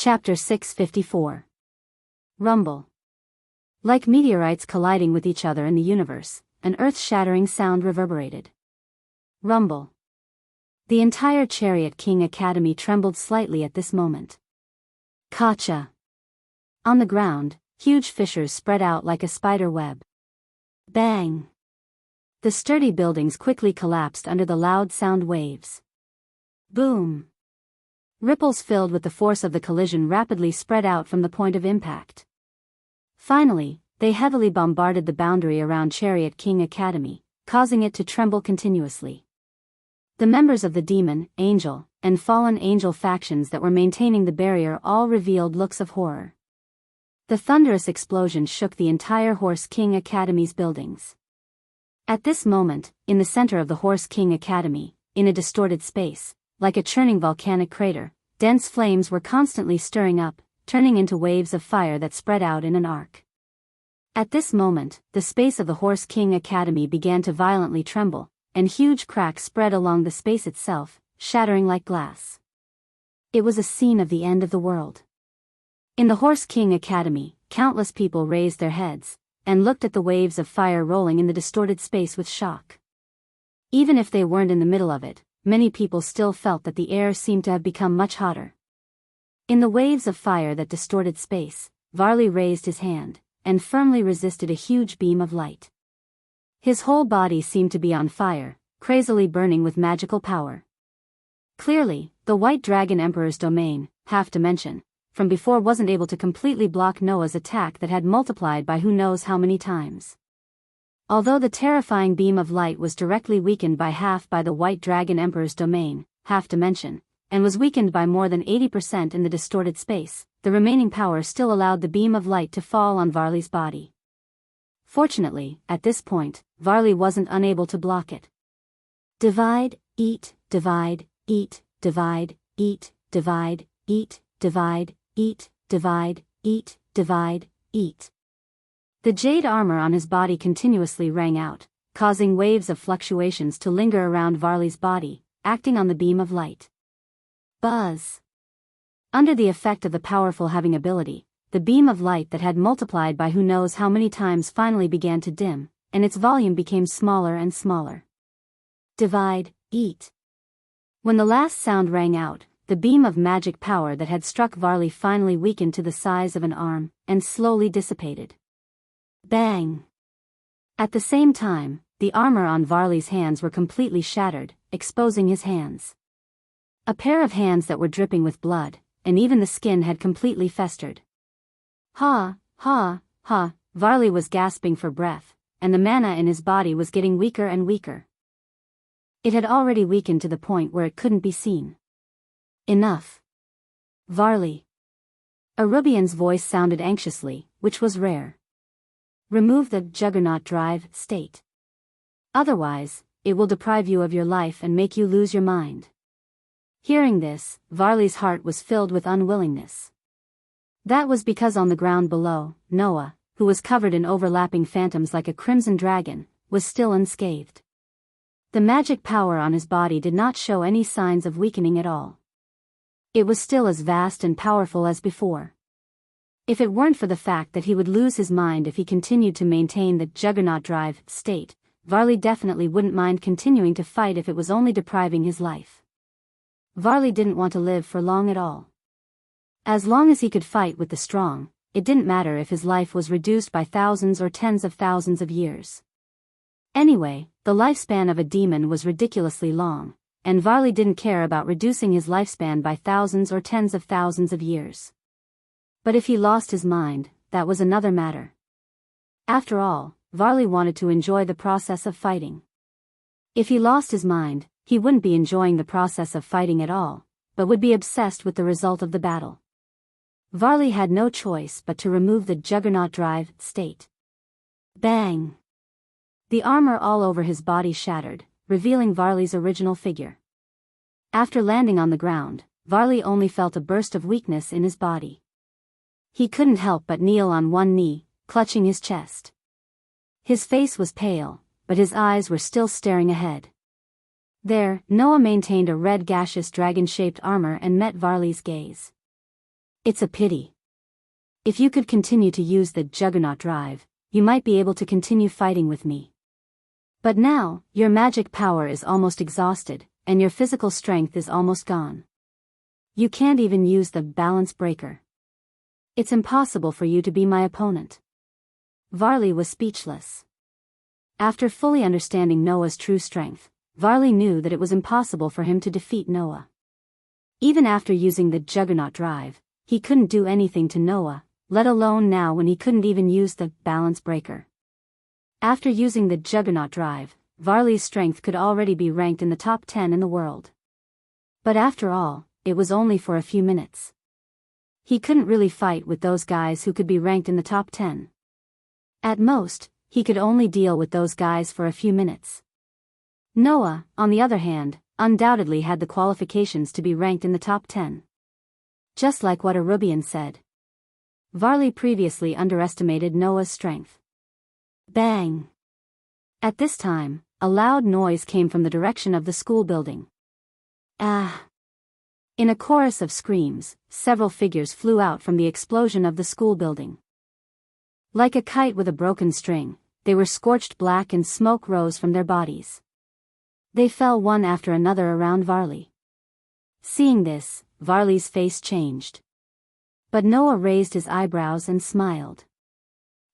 Chapter 654. Rumble. Like meteorites colliding with each other in the universe, an earth-shattering sound reverberated. Rumble. The entire Chariot King Academy trembled slightly at this moment. Kacha. On the ground, huge fissures spread out like a spider web. Bang. The sturdy buildings quickly collapsed under the loud sound waves. Boom. Ripples filled with the force of the collision rapidly spread out from the point of impact. Finally, they heavily bombarded the boundary around Chariot King Academy, causing it to tremble continuously. The members of the demon, angel, and fallen angel factions that were maintaining the barrier all revealed looks of horror. The thunderous explosion shook the entire Horse King Academy's buildings. At this moment, in the center of the Horse King Academy, in a distorted space, like a churning volcanic crater, dense flames were constantly stirring up, turning into waves of fire that spread out in an arc. At this moment, the space of the Horse King Academy began to violently tremble, and huge cracks spread along the space itself, shattering like glass. It was a scene of the end of the world. In the Horse King Academy, countless people raised their heads, and looked at the waves of fire rolling in the distorted space with shock. Even if they weren't in the middle of it, many people still felt that the air seemed to have become much hotter. In the waves of fire that distorted space, Varley raised his hand, and firmly resisted a huge beam of light. His whole body seemed to be on fire, crazily burning with magical power. Clearly, the White Dragon Emperor's domain, half dimension, from before wasn't able to completely block Noah's attack that had multiplied by who knows how many times. Although the terrifying beam of light was directly weakened by half by the White Dragon Emperor's domain, half dimension, and was weakened by more than 80% in the distorted space, the remaining power still allowed the beam of light to fall on Varley's body. Fortunately, at this point, Varley wasn't unable to block it. Divide, eat, divide, eat, divide, eat, divide, eat, divide, eat, divide, eat, divide, eat. The jade armor on his body continuously rang out, causing waves of fluctuations to linger around Varley's body, acting on the beam of light. Buzz. Under the effect of the powerful having ability, the beam of light that had multiplied by who knows how many times finally began to dim, and its volume became smaller and smaller. Divide, eat. When the last sound rang out, the beam of magic power that had struck Varley finally weakened to the size of an arm, and slowly dissipated. Bang! At the same time, the armor on Varley's hands were completely shattered, exposing his hands. A pair of hands that were dripping with blood, and even the skin had completely festered. Ha, ha, ha, Varley was gasping for breath, and the mana in his body was getting weaker and weaker. It had already weakened to the point where it couldn't be seen. Enough. Varley. Arubian's voice sounded anxiously, which was rare. Remove the Juggernaut Drive state. Otherwise, it will deprive you of your life and make you lose your mind. Hearing this, Varley's heart was filled with unwillingness. That was because on the ground below, Noah, who was covered in overlapping phantoms like a crimson dragon, was still unscathed. The magic power on his body did not show any signs of weakening at all. It was still as vast and powerful as before. If it weren't for the fact that he would lose his mind if he continued to maintain the Juggernaut Drive state, Varley definitely wouldn't mind continuing to fight if it was only depriving his life. Varley didn't want to live for long at all. As long as he could fight with the strong, it didn't matter if his life was reduced by thousands or tens of thousands of years. Anyway, the lifespan of a demon was ridiculously long, and Varley didn't care about reducing his lifespan by thousands or tens of thousands of years. But if he lost his mind, that was another matter. After all, Varley wanted to enjoy the process of fighting. If he lost his mind, he wouldn't be enjoying the process of fighting at all, but would be obsessed with the result of the battle. Varley had no choice but to remove the Juggernaut Drive state. Bang! The armor all over his body shattered, revealing Varley's original figure. After landing on the ground, Varley only felt a burst of weakness in his body. He couldn't help but kneel on one knee, clutching his chest. His face was pale, but his eyes were still staring ahead. There, Noah maintained a red gaseous dragon-shaped armor and met Varley's gaze. It's a pity. If you could continue to use the Juggernaut drive, you might be able to continue fighting with me. But now, your magic power is almost exhausted, and your physical strength is almost gone. You can't even use the balance breaker. It's impossible for you to be my opponent. Varley was speechless. After fully understanding Noah's true strength, Varley knew that it was impossible for him to defeat Noah. Even after using the Juggernaut drive, he couldn't do anything to Noah, let alone now when he couldn't even use the balance breaker. After using the Juggernaut drive, Varley's strength could already be ranked in the top 10 in the world. But after all, it was only for a few minutes. He couldn't really fight with those guys who could be ranked in the top 10. At most, he could only deal with those guys for a few minutes. Noah, on the other hand, undoubtedly had the qualifications to be ranked in the top 10. Just like what Arubian said. Varley previously underestimated Noah's strength. Bang! At this time, a loud noise came from the direction of the school building. Ah! In a chorus of screams, several figures flew out from the explosion of the school building. Like a kite with a broken string, they were scorched black and smoke rose from their bodies. They fell one after another around Varley. Seeing this, Varley's face changed. But Noah raised his eyebrows and smiled.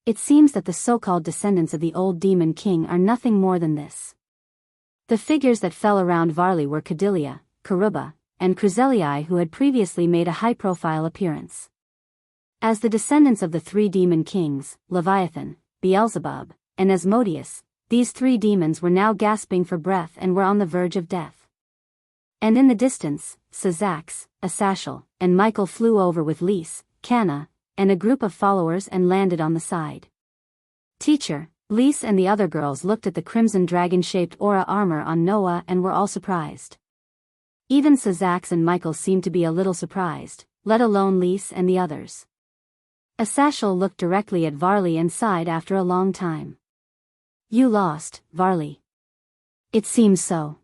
It seems that the so-called descendants of the old Demon King are nothing more than this. The figures that fell around Varley were Cordelia, Karuba, and Cruzelii, who had previously made a high-profile appearance. As the descendants of the three demon kings, Leviathan, Beelzebub, and Asmodeus, these three demons were now gasping for breath and were on the verge of death. And in the distance, Sazax, Asashel, and Michael flew over with Lys, Canna, and a group of followers and landed on the side. Teacher, Lys and the other girls looked at the crimson dragon-shaped aura armor on Noah and were all surprised. Even Sazax and Michael seemed to be a little surprised, let alone Lys and the others. Asashel looked directly at Varley and sighed after a long time. You lost, Varley. It seems so.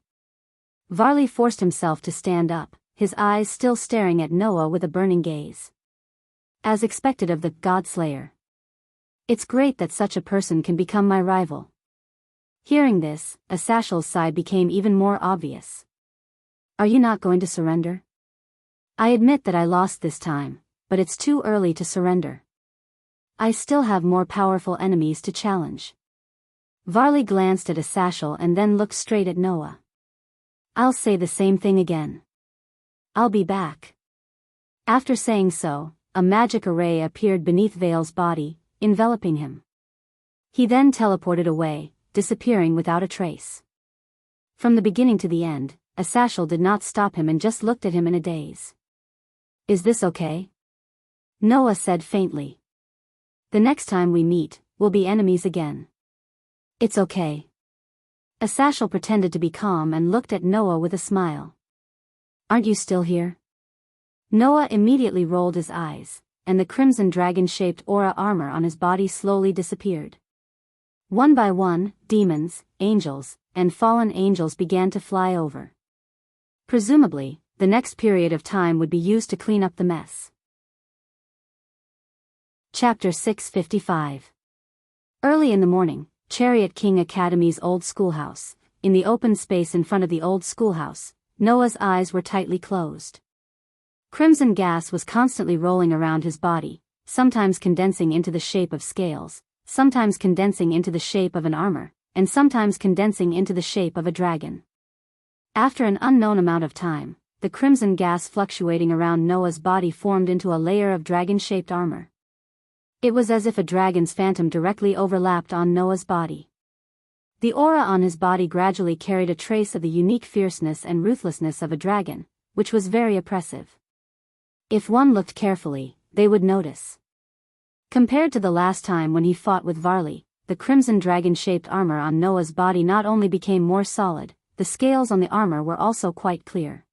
Varley forced himself to stand up, his eyes still staring at Noah with a burning gaze. As expected of the God-Slayer. It's great that such a person can become my rival. Hearing this, Asashel's side became even more obvious. Are you not going to surrender? I admit that I lost this time, but it's too early to surrender. I still have more powerful enemies to challenge. Varley glanced at Asashel and then looked straight at Noah. I'll say the same thing again. I'll be back. After saying so, a magic array appeared beneath Vale's body, enveloping him. He then teleported away, disappearing without a trace. From the beginning to the end, Asashel did not stop him and just looked at him in a daze. Is this okay? Noah said faintly. The next time we meet, we'll be enemies again. It's okay. Asashel pretended to be calm and looked at Noah with a smile. Aren't you still here? Noah immediately rolled his eyes, and the crimson dragon-shaped aura armor on his body slowly disappeared. One by one, demons, angels, and fallen angels began to fly over. Presumably, the next period of time would be used to clean up the mess. Chapter 655. Early in the morning, Chariot King Academy's old schoolhouse. In the open space in front of the old schoolhouse, Noah's eyes were tightly closed. Crimson gas was constantly rolling around his body, sometimes condensing into the shape of scales, sometimes condensing into the shape of an armor, and sometimes condensing into the shape of a dragon. After an unknown amount of time, the crimson gas fluctuating around Noah's body formed into a layer of dragon-shaped armor. It was as if a dragon's phantom directly overlapped on Noah's body. The aura on his body gradually carried a trace of the unique fierceness and ruthlessness of a dragon, which was very oppressive. If one looked carefully, they would notice. Compared to the last time when he fought with Varley, the crimson dragon-shaped armor on Noah's body not only became more solid, the scales on the armor were also quite clear.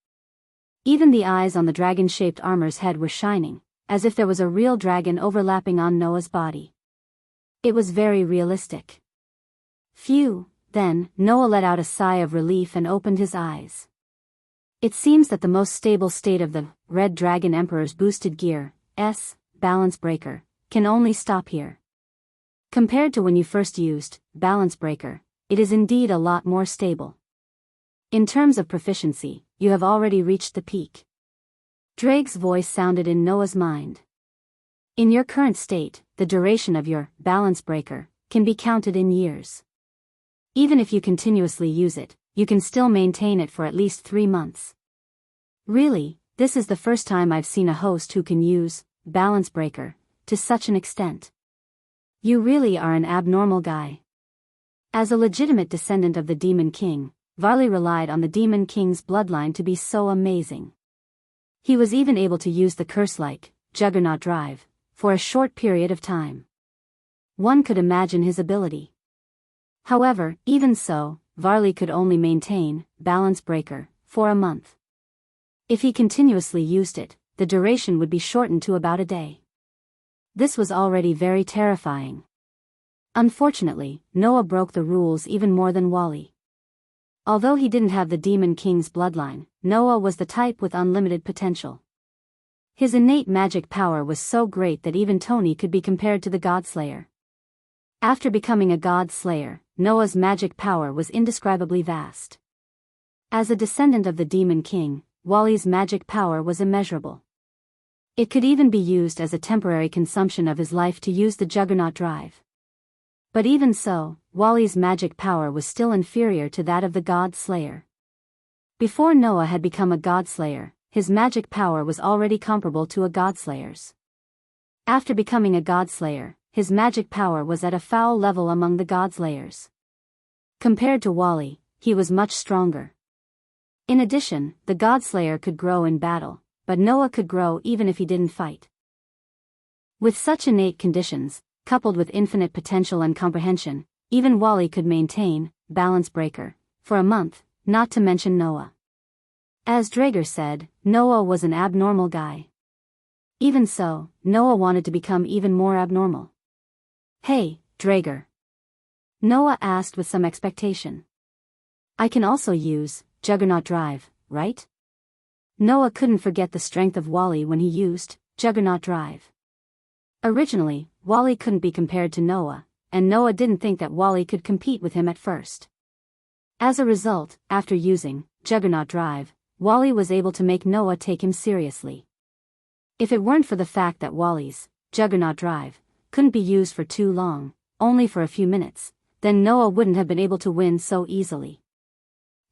Even the eyes on the dragon-shaped armor's head were shining, as if there was a real dragon overlapping on Noah's body. It was very realistic. Phew, then, Noah let out a sigh of relief and opened his eyes. It seems that the most stable state of the Red Dragon Emperor's boosted gear, balance breaker, can only stop here. Compared to when you first used balance breaker, it is indeed a lot more stable. In terms of proficiency, you have already reached the peak. Drake's voice sounded in Noah's mind. In your current state, the duration of your balance breaker can be counted in years. Even if you continuously use it, you can still maintain it for at least 3 months. Really, this is the first time I've seen a host who can use balance breaker to such an extent. You really are an abnormal guy. As a legitimate descendant of the Demon King, Varley relied on the Demon King's bloodline to be so amazing. He was even able to use the curse-like Juggernaut Drive for a short period of time. One could imagine his ability. However, even so, Varley could only maintain balance breaker for a month. If he continuously used it, the duration would be shortened to about a day. This was already very terrifying. Unfortunately, Noah broke the rules even more than Wally. Although he didn't have the Demon King's bloodline, Noah was the type with unlimited potential. His innate magic power was so great that even Tony could be compared to the God Slayer. After becoming a God Slayer, Noah's magic power was indescribably vast. As a descendant of the Demon King, Wally's magic power was immeasurable. It could even be used as a temporary consumption of his life to use the Juggernaut Drive. But even so, Wally's magic power was still inferior to that of the God Slayer. Before Noah had become a God Slayer, his magic power was already comparable to a God Slayer's. After becoming a God Slayer, his magic power was at a foul level among the God Slayers. Compared to Wally, he was much stronger. In addition, the God Slayer could grow in battle, but Noah could grow even if he didn't fight. With such innate conditions, coupled with infinite potential and comprehension, even Wally could maintain balance breaker for a month, not to mention Noah. As Drager said, Noah was an abnormal guy. Even so, Noah wanted to become even more abnormal. "Hey, Drager," Noah asked with some expectation. "I can also use Juggernaut Drive, right?" Noah couldn't forget the strength of Wally when he used Juggernaut Drive. Originally, Wally couldn't be compared to Noah, and Noah didn't think that Wally could compete with him at first. As a result, after using Juggernaut Drive, Wally was able to make Noah take him seriously. If it weren't for the fact that Wally's Juggernaut Drive couldn't be used for too long, only for a few minutes, then Noah wouldn't have been able to win so easily.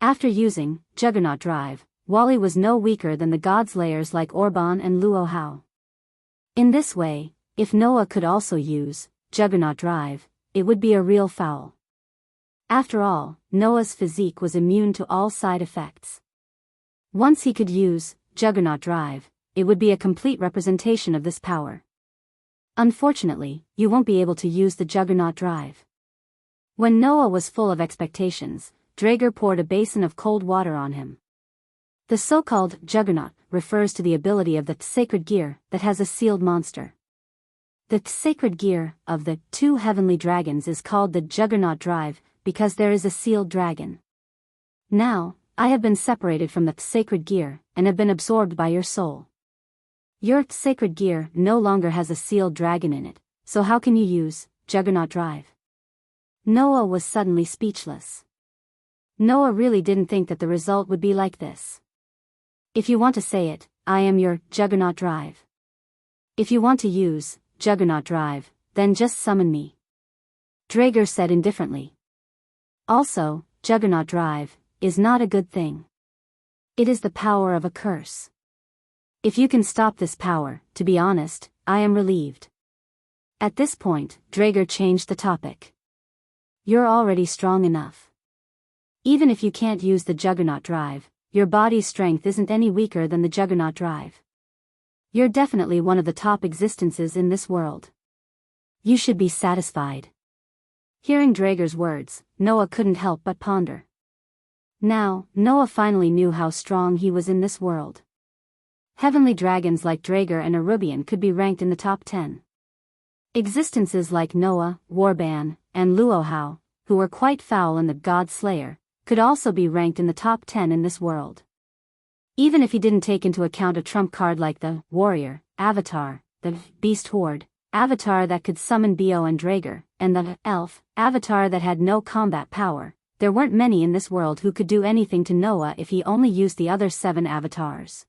After using Juggernaut Drive, Wally was no weaker than the God Slayers like Orban and Luo Hao. In this way, if Noah could also use Juggernaut Drive, it would be a real foul. After all, Noah's physique was immune to all side effects. Once he could use Juggernaut Drive, it would be a complete representation of this power. Unfortunately, you won't be able to use the Juggernaut Drive. When Noah was full of expectations, Drager poured a basin of cold water on him. The so-called Juggernaut refers to the ability of the sacred gear that has a sealed monster. The sacred gear of the 2 heavenly dragons is called the Juggernaut Drive because there is a sealed dragon. Now, I have been separated from the sacred gear and have been absorbed by your soul. Your sacred gear no longer has a sealed dragon in it, so how can you use Juggernaut Drive? Noah was suddenly speechless. Noah really didn't think that the result would be like this. If you want to say it, I am your Juggernaut Drive. If you want to use Juggernaut Drive, then just summon me, Drager said indifferently. Also, Juggernaut Drive is not a good thing. It is the power of a curse. If you can stop this power, to be honest, I am relieved. At this point, Drager changed the topic. You're already strong enough. Even if you can't use the Juggernaut Drive, your body's strength isn't any weaker than the Juggernaut Drive. You're definitely one of the top existences in this world. You should be satisfied. Hearing Drager's words, Noah couldn't help but ponder. Now, Noah finally knew how strong he was in this world. Heavenly dragons like Drager and Arubian could be ranked in the top 10. Existences like Noah, Warban, and Luo Hao, who were quite foul in the God Slayer, could also be ranked in the top 10 in this world. Even if he didn't take into account a trump card like the Warrior, Avatar, the beast horde avatar that could summon Bio and Drager, and the elf avatar that had no combat power, there weren't many in this world who could do anything to Noah if he only used the other 7 avatars.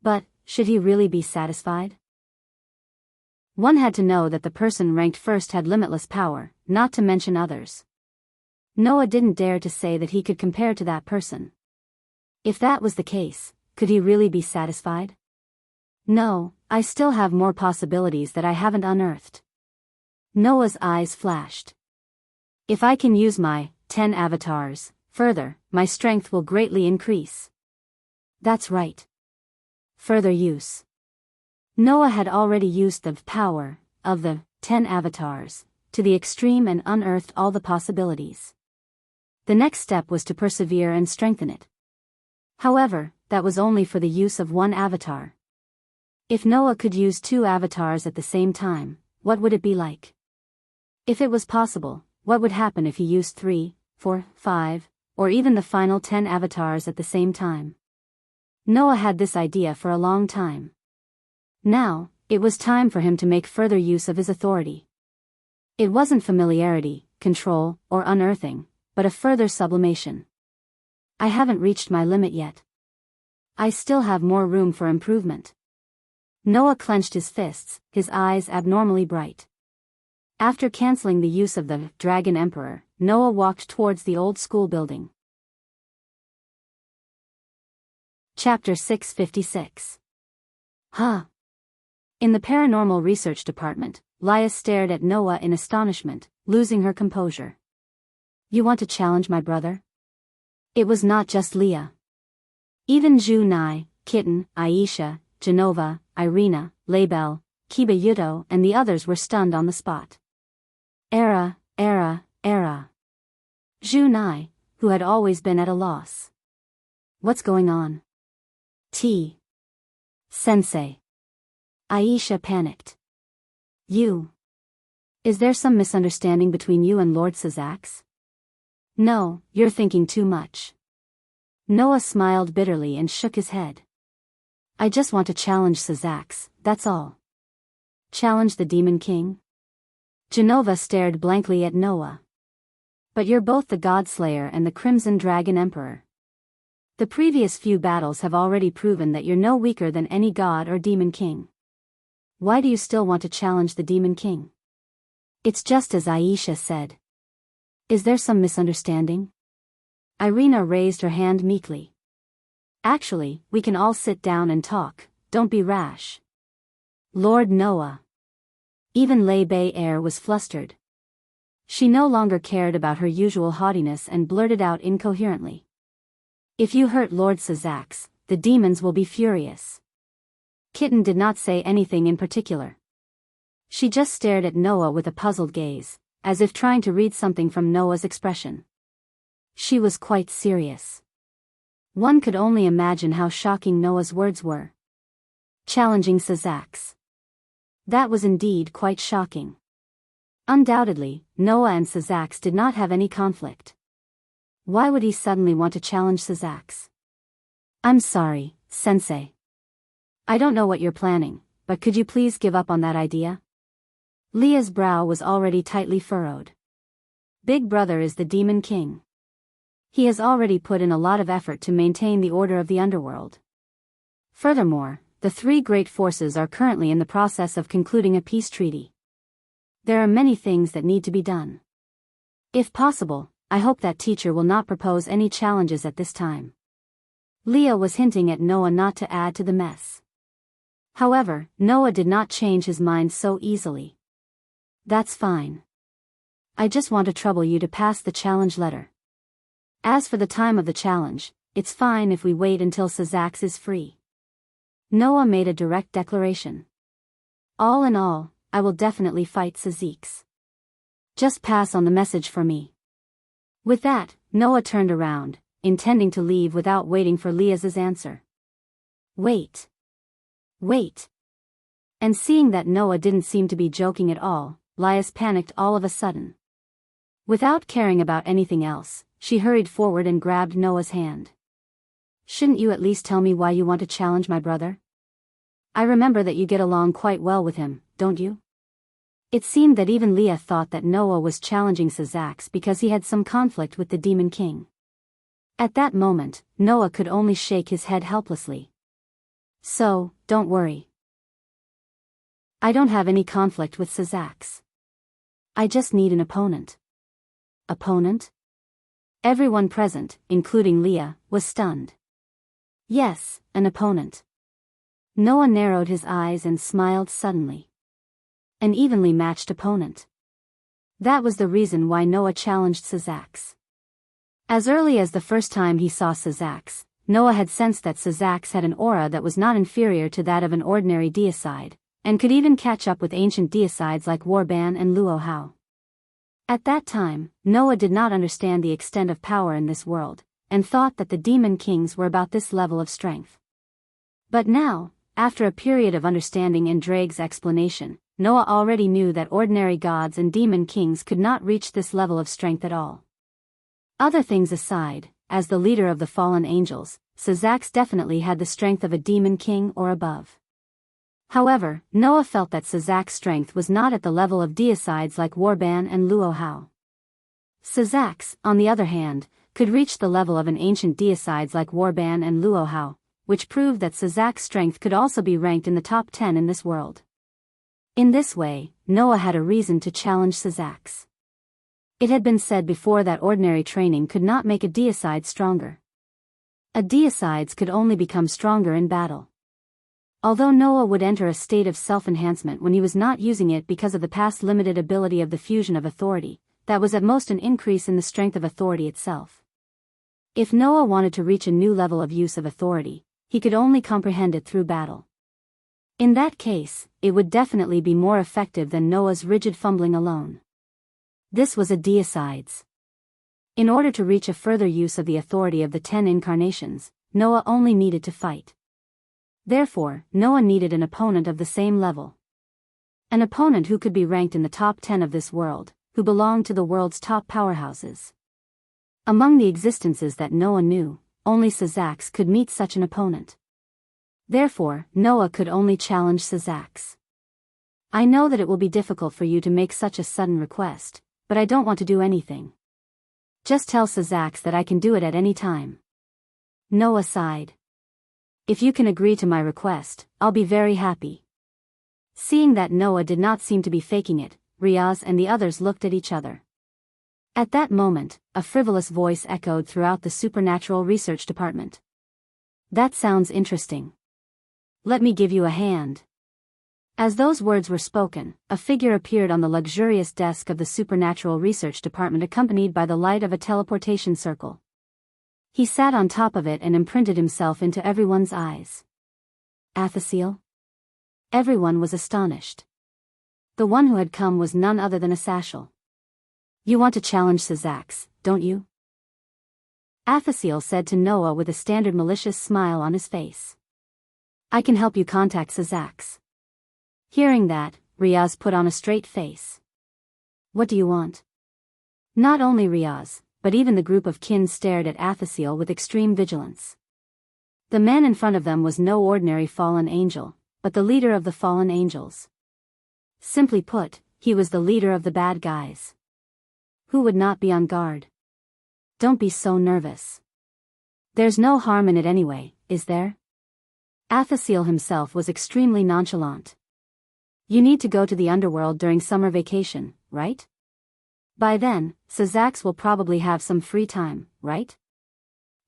But, should he really be satisfied? One had to know that the person ranked first had limitless power, not to mention others. Noah didn't dare to say that he could compare to that person. If that was the case, could he really be satisfied? No, I still have more possibilities that I haven't unearthed. Noah's eyes flashed. If I can use my 10 avatars, further, my strength will greatly increase. That's right. Further use. Noah had already used the power of the 10 avatars to the extreme and unearthed all the possibilities. The next step was to persevere and strengthen it. However, that was only for the use of 1 avatar. If Noah could use 2 avatars at the same time, what would it be like? If it was possible, what would happen if he used 3, 4, 5, or even the final 10 avatars at the same time? Noah had this idea for a long time. Now, it was time for him to make further use of his authority. It wasn't familiarity, control, or unearthing, but a further sublimation. I haven't reached my limit yet. I still have more room for improvement. Noah clenched his fists, his eyes abnormally bright. After canceling the use of the Dragon Emperor, Noah walked towards the old school building. Chapter 656. Huh. In the Paranormal Research Department, Leah stared at Noah in astonishment, losing her composure. You want to challenge my brother? It was not just Leah. Even Zhu Nai, Kitten, Aisha, Genova, Irina, Label, Kiba Yuto and the others were stunned on the spot. Era. Zhu Nai, who had always been at a loss. What's going on? Sensei. Aisha panicked. Is there some misunderstanding between you and Lord Sazax? No, you're thinking too much. Noah smiled bitterly and shook his head. I just want to challenge Sazax, that's all. Challenge the Demon King? Genova stared blankly at Noah. But you're both the Godslayer and the Crimson Dragon Emperor. The previous few battles have already proven that you're no weaker than any god or demon king. Why do you still want to challenge the Demon King? It's just as Aisha said. Is there some misunderstanding? Irina raised her hand meekly. Actually, we can all sit down and talk, don't be rash. Lord Noah. Even Lei Bei Air was flustered. She no longer cared about her usual haughtiness and blurted out incoherently. If you hurt Lord Sazax, the demons will be furious. Kitten did not say anything in particular. She just stared at Noah with a puzzled gaze, as if trying to read something from Noah's expression. She was quite serious. One could only imagine how shocking Noah's words were. Challenging Sazax. That was indeed quite shocking. Undoubtedly, Noah and Sazax did not have any conflict. Why would he suddenly want to challenge Sazax? I'm sorry, Sensei. I don't know what you're planning, but could you please give up on that idea? Leah's brow was already tightly furrowed. Big Brother is the Demon King. He has already put in a lot of effort to maintain the order of the underworld. Furthermore, the 3 great forces are currently in the process of concluding a peace treaty. There are many things that need to be done. If possible, I hope that teacher will not propose any challenges at this time. Leah was hinting at Noah not to add to the mess. However, Noah did not change his mind so easily. That's fine. I just want to trouble you to pass the challenge letter. As for the time of the challenge, it's fine if we wait until Sazax is free. Noah made a direct declaration. All in all, I will definitely fight Sazax. Just pass on the message for me. With that, Noah turned around, intending to leave without waiting for Leah's answer. Wait. And seeing that Noah didn't seem to be joking at all, Lias panicked all of a sudden. Without caring about anything else, she hurried forward and grabbed Noah's hand. Shouldn't you at least tell me why you want to challenge my brother? I remember that you get along quite well with him, don't you? It seemed that even Leah thought that Noah was challenging Sazax because he had some conflict with the Demon King. At that moment, Noah could only shake his head helplessly. So, don't worry. I don't have any conflict with Sazax. I just need an opponent. Opponent? Everyone present, including Leah, was stunned. Yes, an opponent. Noah narrowed his eyes and smiled suddenly. An evenly matched opponent. That was the reason why Noah challenged Sazax. As early as the first time he saw Sazax, Noah had sensed that Sazax had an aura that was not inferior to that of an ordinary deicide, and could even catch up with ancient deicides like Warban and Luohao. At that time, Noah did not understand the extent of power in this world, and thought that the demon kings were about this level of strength. But now, after a period of understanding and Drake's explanation, Noah already knew that ordinary gods and demon kings could not reach this level of strength at all. Other things aside, as the leader of the fallen angels, Sazax definitely had the strength of a demon king or above. However, Noah felt that Sazax's strength was not at the level of deicides like Warban and Luohao. Sazax, on the other hand, could reach the level of an ancient deicides like Warban and Luohao, which proved that Sazax's strength could also be ranked in the top 10 in this world. In this way, Noah had a reason to challenge Sazax. It had been said before that ordinary training could not make a deicide stronger. A deicides could only become stronger in battle. Although Noah would enter a state of self-enhancement when he was not using it because of the past limited ability of the fusion of authority, that was at most an increase in the strength of authority itself. If Noah wanted to reach a new level of use of authority, he could only comprehend it through battle. In that case, it would definitely be more effective than Noah's rigid fumbling alone. This was a deicides. In order to reach a further use of the authority of the 10 incarnations, Noah only needed to fight. Therefore, Noah needed an opponent of the same level. An opponent who could be ranked in the top 10 of this world, who belonged to the world's top powerhouses. Among the existences that Noah knew, only Sazax could meet such an opponent. Therefore, Noah could only challenge Sazax. I know that it will be difficult for you to make such a sudden request, but I don't want to do anything. Just tell Sazax that I can do it at any time. Noah sighed. If you can agree to my request, I'll be very happy. Seeing that Noah did not seem to be faking it, Riaz and the others looked at each other. At that moment, a frivolous voice echoed throughout the Supernatural Research Department. That sounds interesting. Let me give you a hand. As those words were spoken, a figure appeared on the luxurious desk of the Supernatural Research Department accompanied by the light of a teleportation circle. He sat on top of it and imprinted himself into everyone's eyes. Athasiel? Everyone was astonished. The one who had come was none other than Asashel. You want to challenge Sazax, don't you? Athasiel said to Noah with a standard malicious smile on his face. I can help you contact Sazax. Hearing that, Riaz put on a straight face. What do you want? Not only Riaz, but even the group of kin stared at Athasiel with extreme vigilance. The man in front of them was no ordinary fallen angel, but the leader of the fallen angels. Simply put, he was the leader of the bad guys. Who would not be on guard? Don't be so nervous. There's no harm in it anyway, is there? Athasiel himself was extremely nonchalant. You need to go to the underworld during summer vacation, right? By then, Sazax will probably have some free time, right?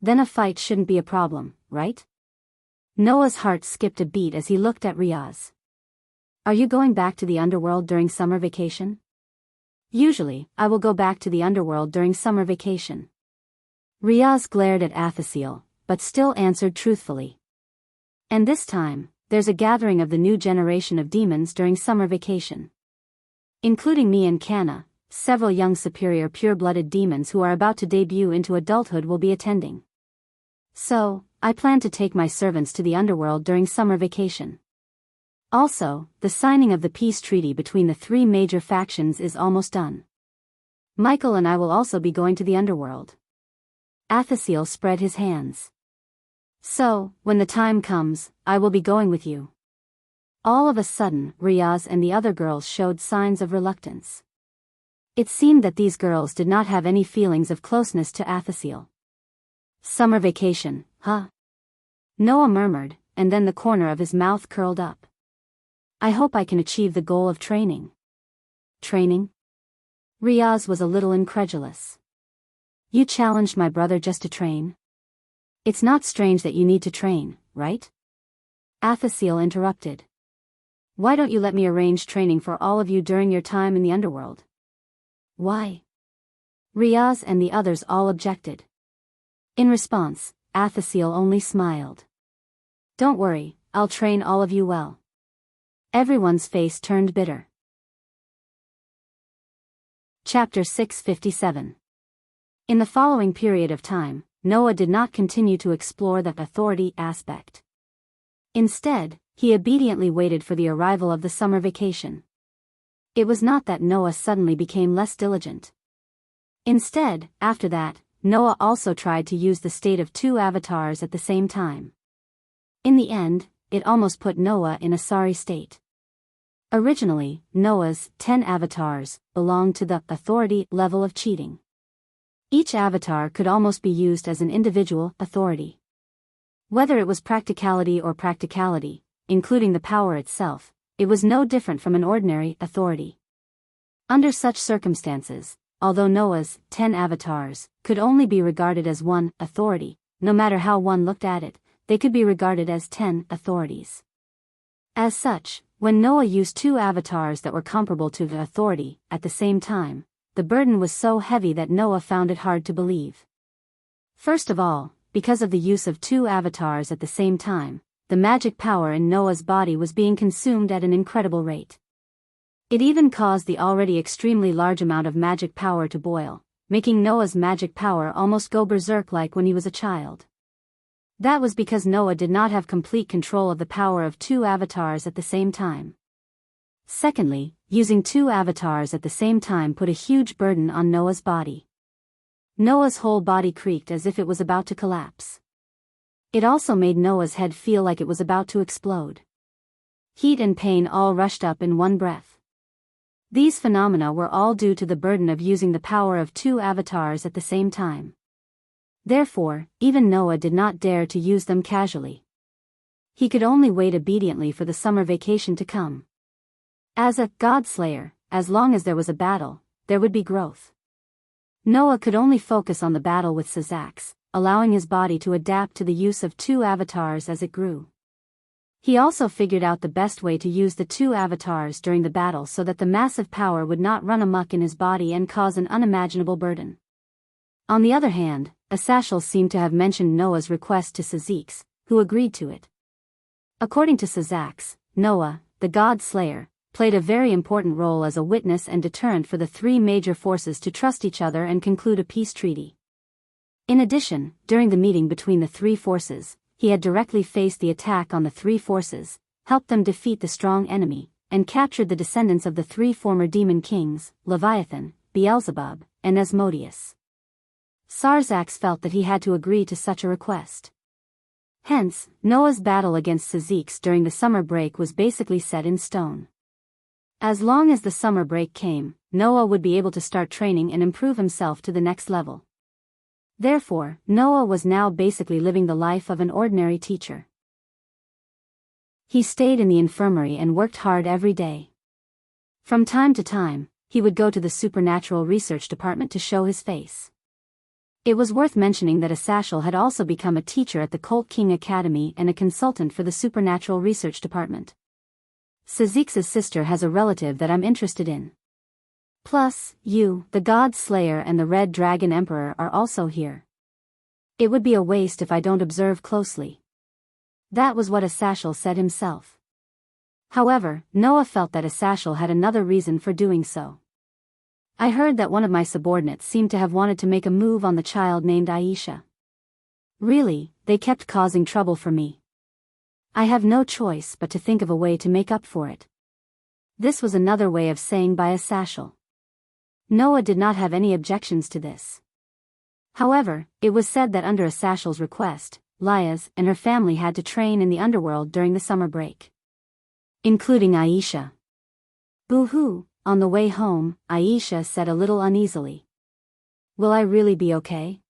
Then a fight shouldn't be a problem, right? Noah's heart skipped a beat as he looked at Riaz. Are you going back to the underworld during summer vacation? Usually, I will go back to the underworld during summer vacation. Riaz glared at Athasiel, but still answered truthfully. And this time, there's a gathering of the new generation of demons during summer vacation. Including me and Kana, several young superior pure-blooded demons who are about to debut into adulthood will be attending. So, I plan to take my servants to the underworld during summer vacation. Also, the signing of the peace treaty between the 3 major factions is almost done. Michael and I will also be going to the underworld. Athasiel spread his hands. So, when the time comes, I will be going with you. All of a sudden, Riaz and the other girls showed signs of reluctance. It seemed that these girls did not have any feelings of closeness to Athasiel. Summer vacation, huh? Noah murmured, and then the corner of his mouth curled up. I hope I can achieve the goal of training. Training? Riaz was a little incredulous. You challenged my brother just to train? It's not strange that you need to train, right? Athasiel interrupted. Why don't you let me arrange training for all of you during your time in the underworld? Why? Riaz and the others all objected. In response, Athasiel only smiled. Don't worry, I'll train all of you well. Everyone's face turned bitter. Chapter 657. In the following period of time, Noah did not continue to explore the authority aspect. Instead, he obediently waited for the arrival of the summer vacation. It was not that Noah suddenly became less diligent. Instead, after that, Noah also tried to use the state of two avatars at the same time. In the end, it almost put Noah in a sorry state. Originally, Noah's 10 avatars belonged to the authority level of cheating. Each avatar could almost be used as an individual authority. Whether it was practicality or practicality, including the power itself, it was no different from an ordinary authority. Under such circumstances, although Noah's 10 avatars could only be regarded as one authority, no matter how one looked at it, they could be regarded as 10 authorities. As such, when Noah used two avatars that were comparable to the authority at the same time, the burden was so heavy that Noah found it hard to believe. First of all, because of the use of two avatars at the same time, the magic power in Noah's body was being consumed at an incredible rate. It even caused the already extremely large amount of magic power to boil, making Noah's magic power almost go berserk like when he was a child. That was because Noah did not have complete control of the power of two avatars at the same time. Secondly, using two avatars at the same time put a huge burden on Noah's body. Noah's whole body creaked as if it was about to collapse. It also made Noah's head feel like it was about to explode. Heat and pain all rushed up in one breath. These phenomena were all due to the burden of using the power of two avatars at the same time. Therefore, even Noah did not dare to use them casually. He could only wait obediently for the summer vacation to come. As a God Slayer, as long as there was a battle, there would be growth. Noah could only focus on the battle with Sazax, allowing his body to adapt to the use of two avatars as it grew. He also figured out the best way to use the two avatars during the battle so that the massive power would not run amok in his body and cause an unimaginable burden. On the other hand, Asashel seemed to have mentioned Noah's request to Sazax, who agreed to it. According to Sazax, Noah, the God Slayer, played a very important role as a witness and deterrent for the three major forces to trust each other and conclude a peace treaty. In addition, during the meeting between the three forces, he had directly faced the attack on the three forces, helped them defeat the strong enemy, and captured the descendants of the three former demon kings, Leviathan, Beelzebub, and Asmodeus. Sarzax felt that he had to agree to such a request. Hence, Noah's battle against Sazax during the summer break was basically set in stone. As long as the summer break came, Noah would be able to start training and improve himself to the next level. Therefore, Noah was now basically living the life of an ordinary teacher. He stayed in the infirmary and worked hard every day. From time to time, he would go to the supernatural research department to show his face. It was worth mentioning that Asashel had also become a teacher at the Colt King Academy and a consultant for the supernatural research department. Sazax's sister has a relative that I'm interested in. Plus, you, the God Slayer and the Red Dragon Emperor are also here. It would be a waste if I don't observe closely. That was what Asashel said himself. However, Noah felt that Asashel had another reason for doing so. I heard that one of my subordinates seemed to have wanted to make a move on the child named Aisha. Really, they kept causing trouble for me. I have no choice but to think of a way to make up for it. This was another way of saying by Asashel. Noah did not have any objections to this. However, it was said that under Asashel's request, Liaz and her family had to train in the underworld during the summer break. including Aisha. Boo-hoo. On the way home, Aisha said a little uneasily. Will I really be okay?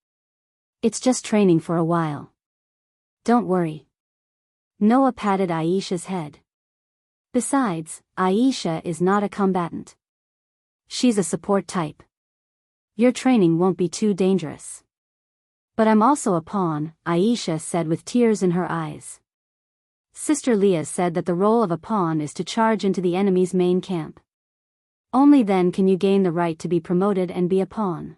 It's just training for a while. Don't worry. Noah patted Aisha's head. Besides, Aisha is not a combatant. She's a support type. Your training won't be too dangerous. But I'm also a pawn, Aisha said with tears in her eyes. Sister Leah said that the role of a pawn is to charge into the enemy's main camp. Only then can you gain the right to be promoted and be a pawn.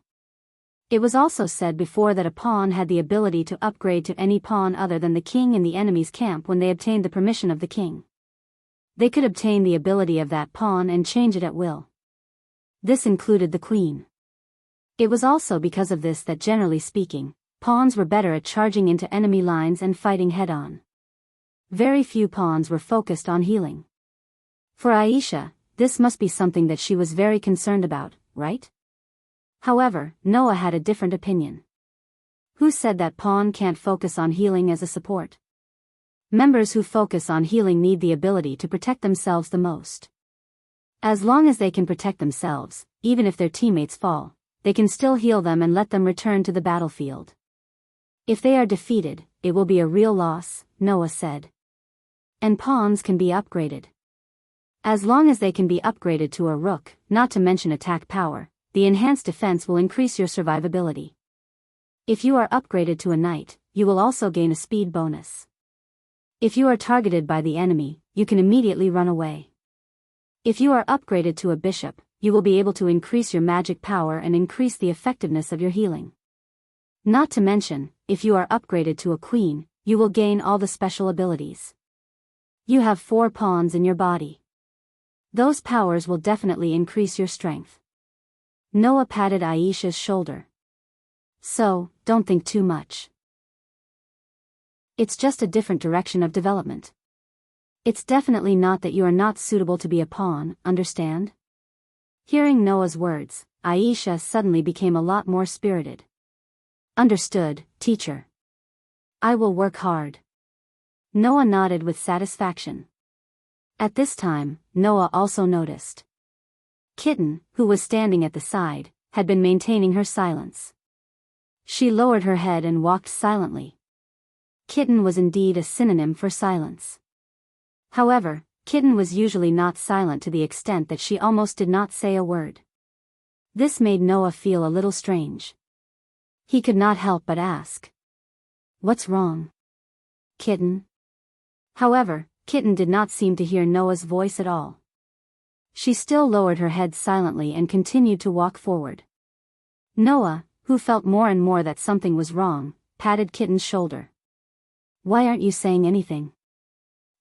It was also said before that a pawn had the ability to upgrade to any pawn other than the king in the enemy's camp when they obtained the permission of the king. They could obtain the ability of that pawn and change it at will. This included the queen. It was also because of this that generally speaking, pawns were better at charging into enemy lines and fighting head-on. Very few pawns were focused on healing. For Aisha, this must be something that she was very concerned about, right? However, Noah had a different opinion. Who said that pawn can't focus on healing as a support? Members who focus on healing need the ability to protect themselves the most. As long as they can protect themselves, even if their teammates fall, they can still heal them and let them return to the battlefield. If they are defeated, it will be a real loss, Noah said. And pawns can be upgraded. As long as they can be upgraded to a rook, not to mention attack power, the enhanced defense will increase your survivability. If you are upgraded to a knight, you will also gain a speed bonus. If you are targeted by the enemy, you can immediately run away. If you are upgraded to a bishop, you will be able to increase your magic power and increase the effectiveness of your healing. Not to mention, if you are upgraded to a queen, you will gain all the special abilities. You have 4 pawns in your body. Those powers will definitely increase your strength. Noah patted Aisha's shoulder. So, don't think too much. It's just a different direction of development. It's definitely not that you are not suitable to be a pawn, understand? Hearing Noah's words, Aisha suddenly became a lot more spirited. Understood, teacher. I will work hard. Noah nodded with satisfaction. At this time, Noah also noticed. Kitten, who was standing at the side, had been maintaining her silence. She lowered her head and walked silently. Kitten was indeed a synonym for silence. However, Kitten was usually not silent to the extent that she almost did not say a word. This made Noah feel a little strange. He could not help but ask. What's wrong? Kitten? However, Kitten did not seem to hear Noah's voice at all. She still lowered her head silently and continued to walk forward. Noah, who felt more and more that something was wrong, patted Kitten's shoulder. Why aren't you saying anything?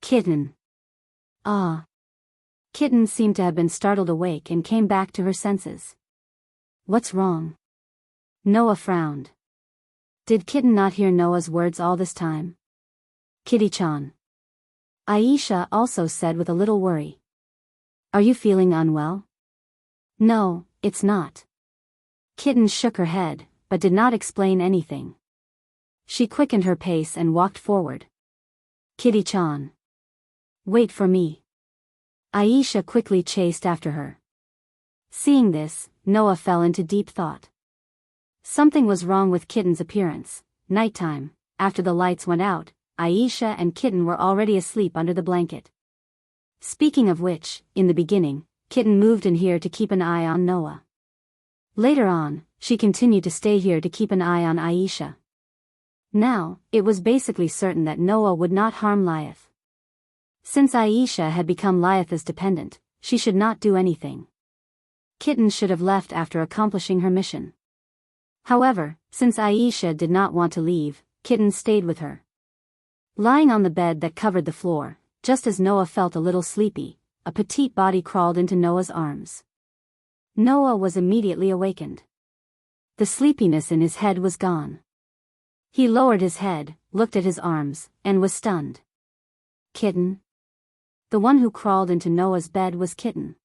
Kitten. Ah. Kitten seemed to have been startled awake and came back to her senses. What's wrong? Noah frowned. Did Kitten not hear Noah's words all this time? Kitty-chan. Aisha also said with a little worry. Are you feeling unwell? No, it's not. Kitten shook her head, but did not explain anything. She quickened her pace and walked forward. Kitty-chan. Wait for me. Aisha quickly chased after her. Seeing this, Noah fell into deep thought. Something was wrong with Kitten's appearance. Nighttime, after the lights went out, Aisha and Kitten were already asleep under the blanket. Speaking of which, in the beginning, Kitten moved in here to keep an eye on Noah. Later on, she continued to stay here to keep an eye on Aisha. Now, it was basically certain that Noah would not harm Liath. Since Aisha had become Liath's dependent, she should not do anything. Kitten should have left after accomplishing her mission. However, since Aisha did not want to leave, Kitten stayed with her. Lying on the bed that covered the floor, just as Noah felt a little sleepy, a petite body crawled into Noah's arms. Noah was immediately awakened. The sleepiness in his head was gone. He lowered his head, looked at his arms, and was stunned. Kitten? The one who crawled into Noah's bed was Kitten.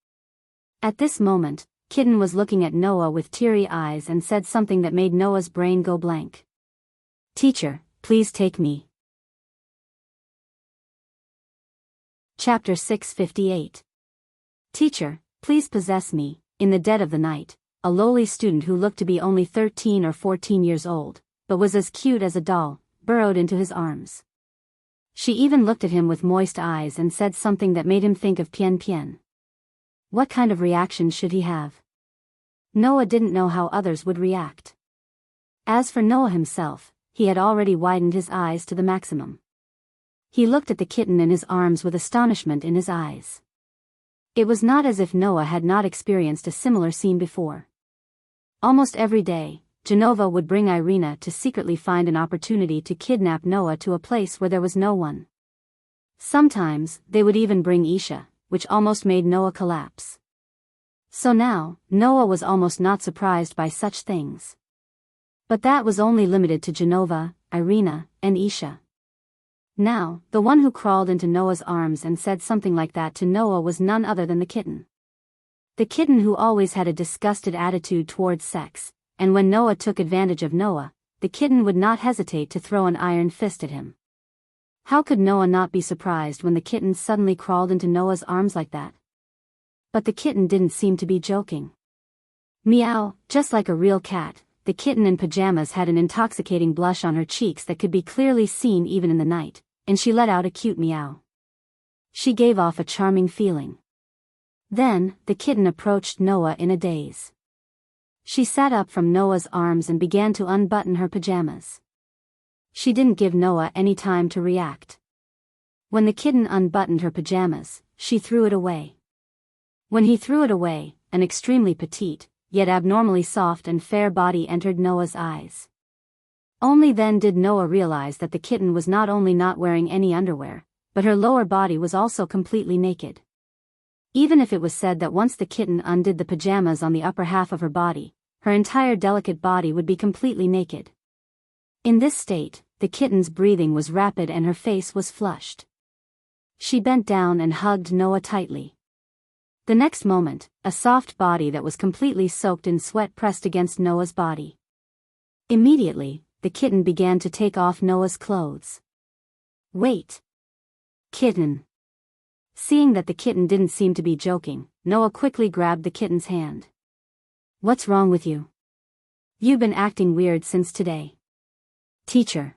At this moment, Kitten was looking at Noah with teary eyes and said something that made Noah's brain go blank. Teacher, please take me. Chapter 658. Teacher, please possess me. In the dead of the night, a lowly student who looked to be only 13 or 14 years old, but was as cute as a doll, burrowed into his arms. She even looked at him with moist eyes and said something that made him think of Pian Pian. What kind of reaction should he have? Noah didn't know how others would react. As for Noah himself, he had already widened his eyes to the maximum. He looked at the kitten in his arms with astonishment in his eyes. It was not as if Noah had not experienced a similar scene before. Almost every day, Genova would bring Irina to secretly find an opportunity to kidnap Noah to a place where there was no one. Sometimes, they would even bring Isha, which almost made Noah collapse. So now, Noah was almost not surprised by such things. But that was only limited to Genova, Irina, and Isha. Now, the one who crawled into Noah's arms and said something like that to Noah was none other than the kitten. The kitten who always had a disgusted attitude towards sex, and when Noah took advantage of Noah, the kitten would not hesitate to throw an iron fist at him. How could Noah not be surprised when the kitten suddenly crawled into Noah's arms like that? But the kitten didn't seem to be joking. Meow, just like a real cat, the kitten in pajamas had an intoxicating blush on her cheeks that could be clearly seen even in the night, and she let out a cute meow. She gave off a charming feeling. Then, the kitten approached Noah in a daze. She sat up from Noah's arms and began to unbutton her pajamas. She didn't give Noah any time to react. When the kitten unbuttoned her pajamas, she threw it away. When he threw it away, an extremely petite, yet abnormally soft and fair body entered Noah's eyes. Only then did Noah realize that the kitten was not only not wearing any underwear, but her lower body was also completely naked. Even if it was said that once the kitten undid the pajamas on the upper half of her body, her entire delicate body would be completely naked. In this state, the kitten's breathing was rapid and her face was flushed. She bent down and hugged Noah tightly. The next moment, a soft body that was completely soaked in sweat pressed against Noah's body. Immediately, the kitten began to take off Noah's clothes. Wait! Kitten! Seeing that the kitten didn't seem to be joking, Noah quickly grabbed the kitten's hand. What's wrong with you? You've been acting weird since today. Teacher.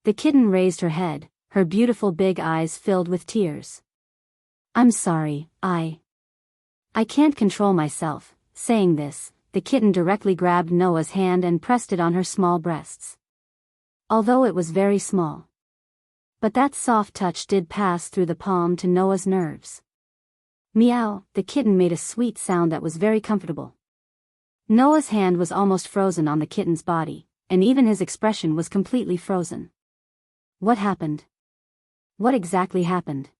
The kitten raised her head, her beautiful big eyes filled with tears. I'm sorry, I can't control myself. Saying this, the kitten directly grabbed Noah's hand and pressed it on her small breasts. Although it was very small. But that soft touch did pass through the palm to Noah's nerves. Meow, the kitten made a sweet sound that was very comfortable. Noah's hand was almost frozen on the kitten's body, and even his expression was completely frozen. What happened? What exactly happened?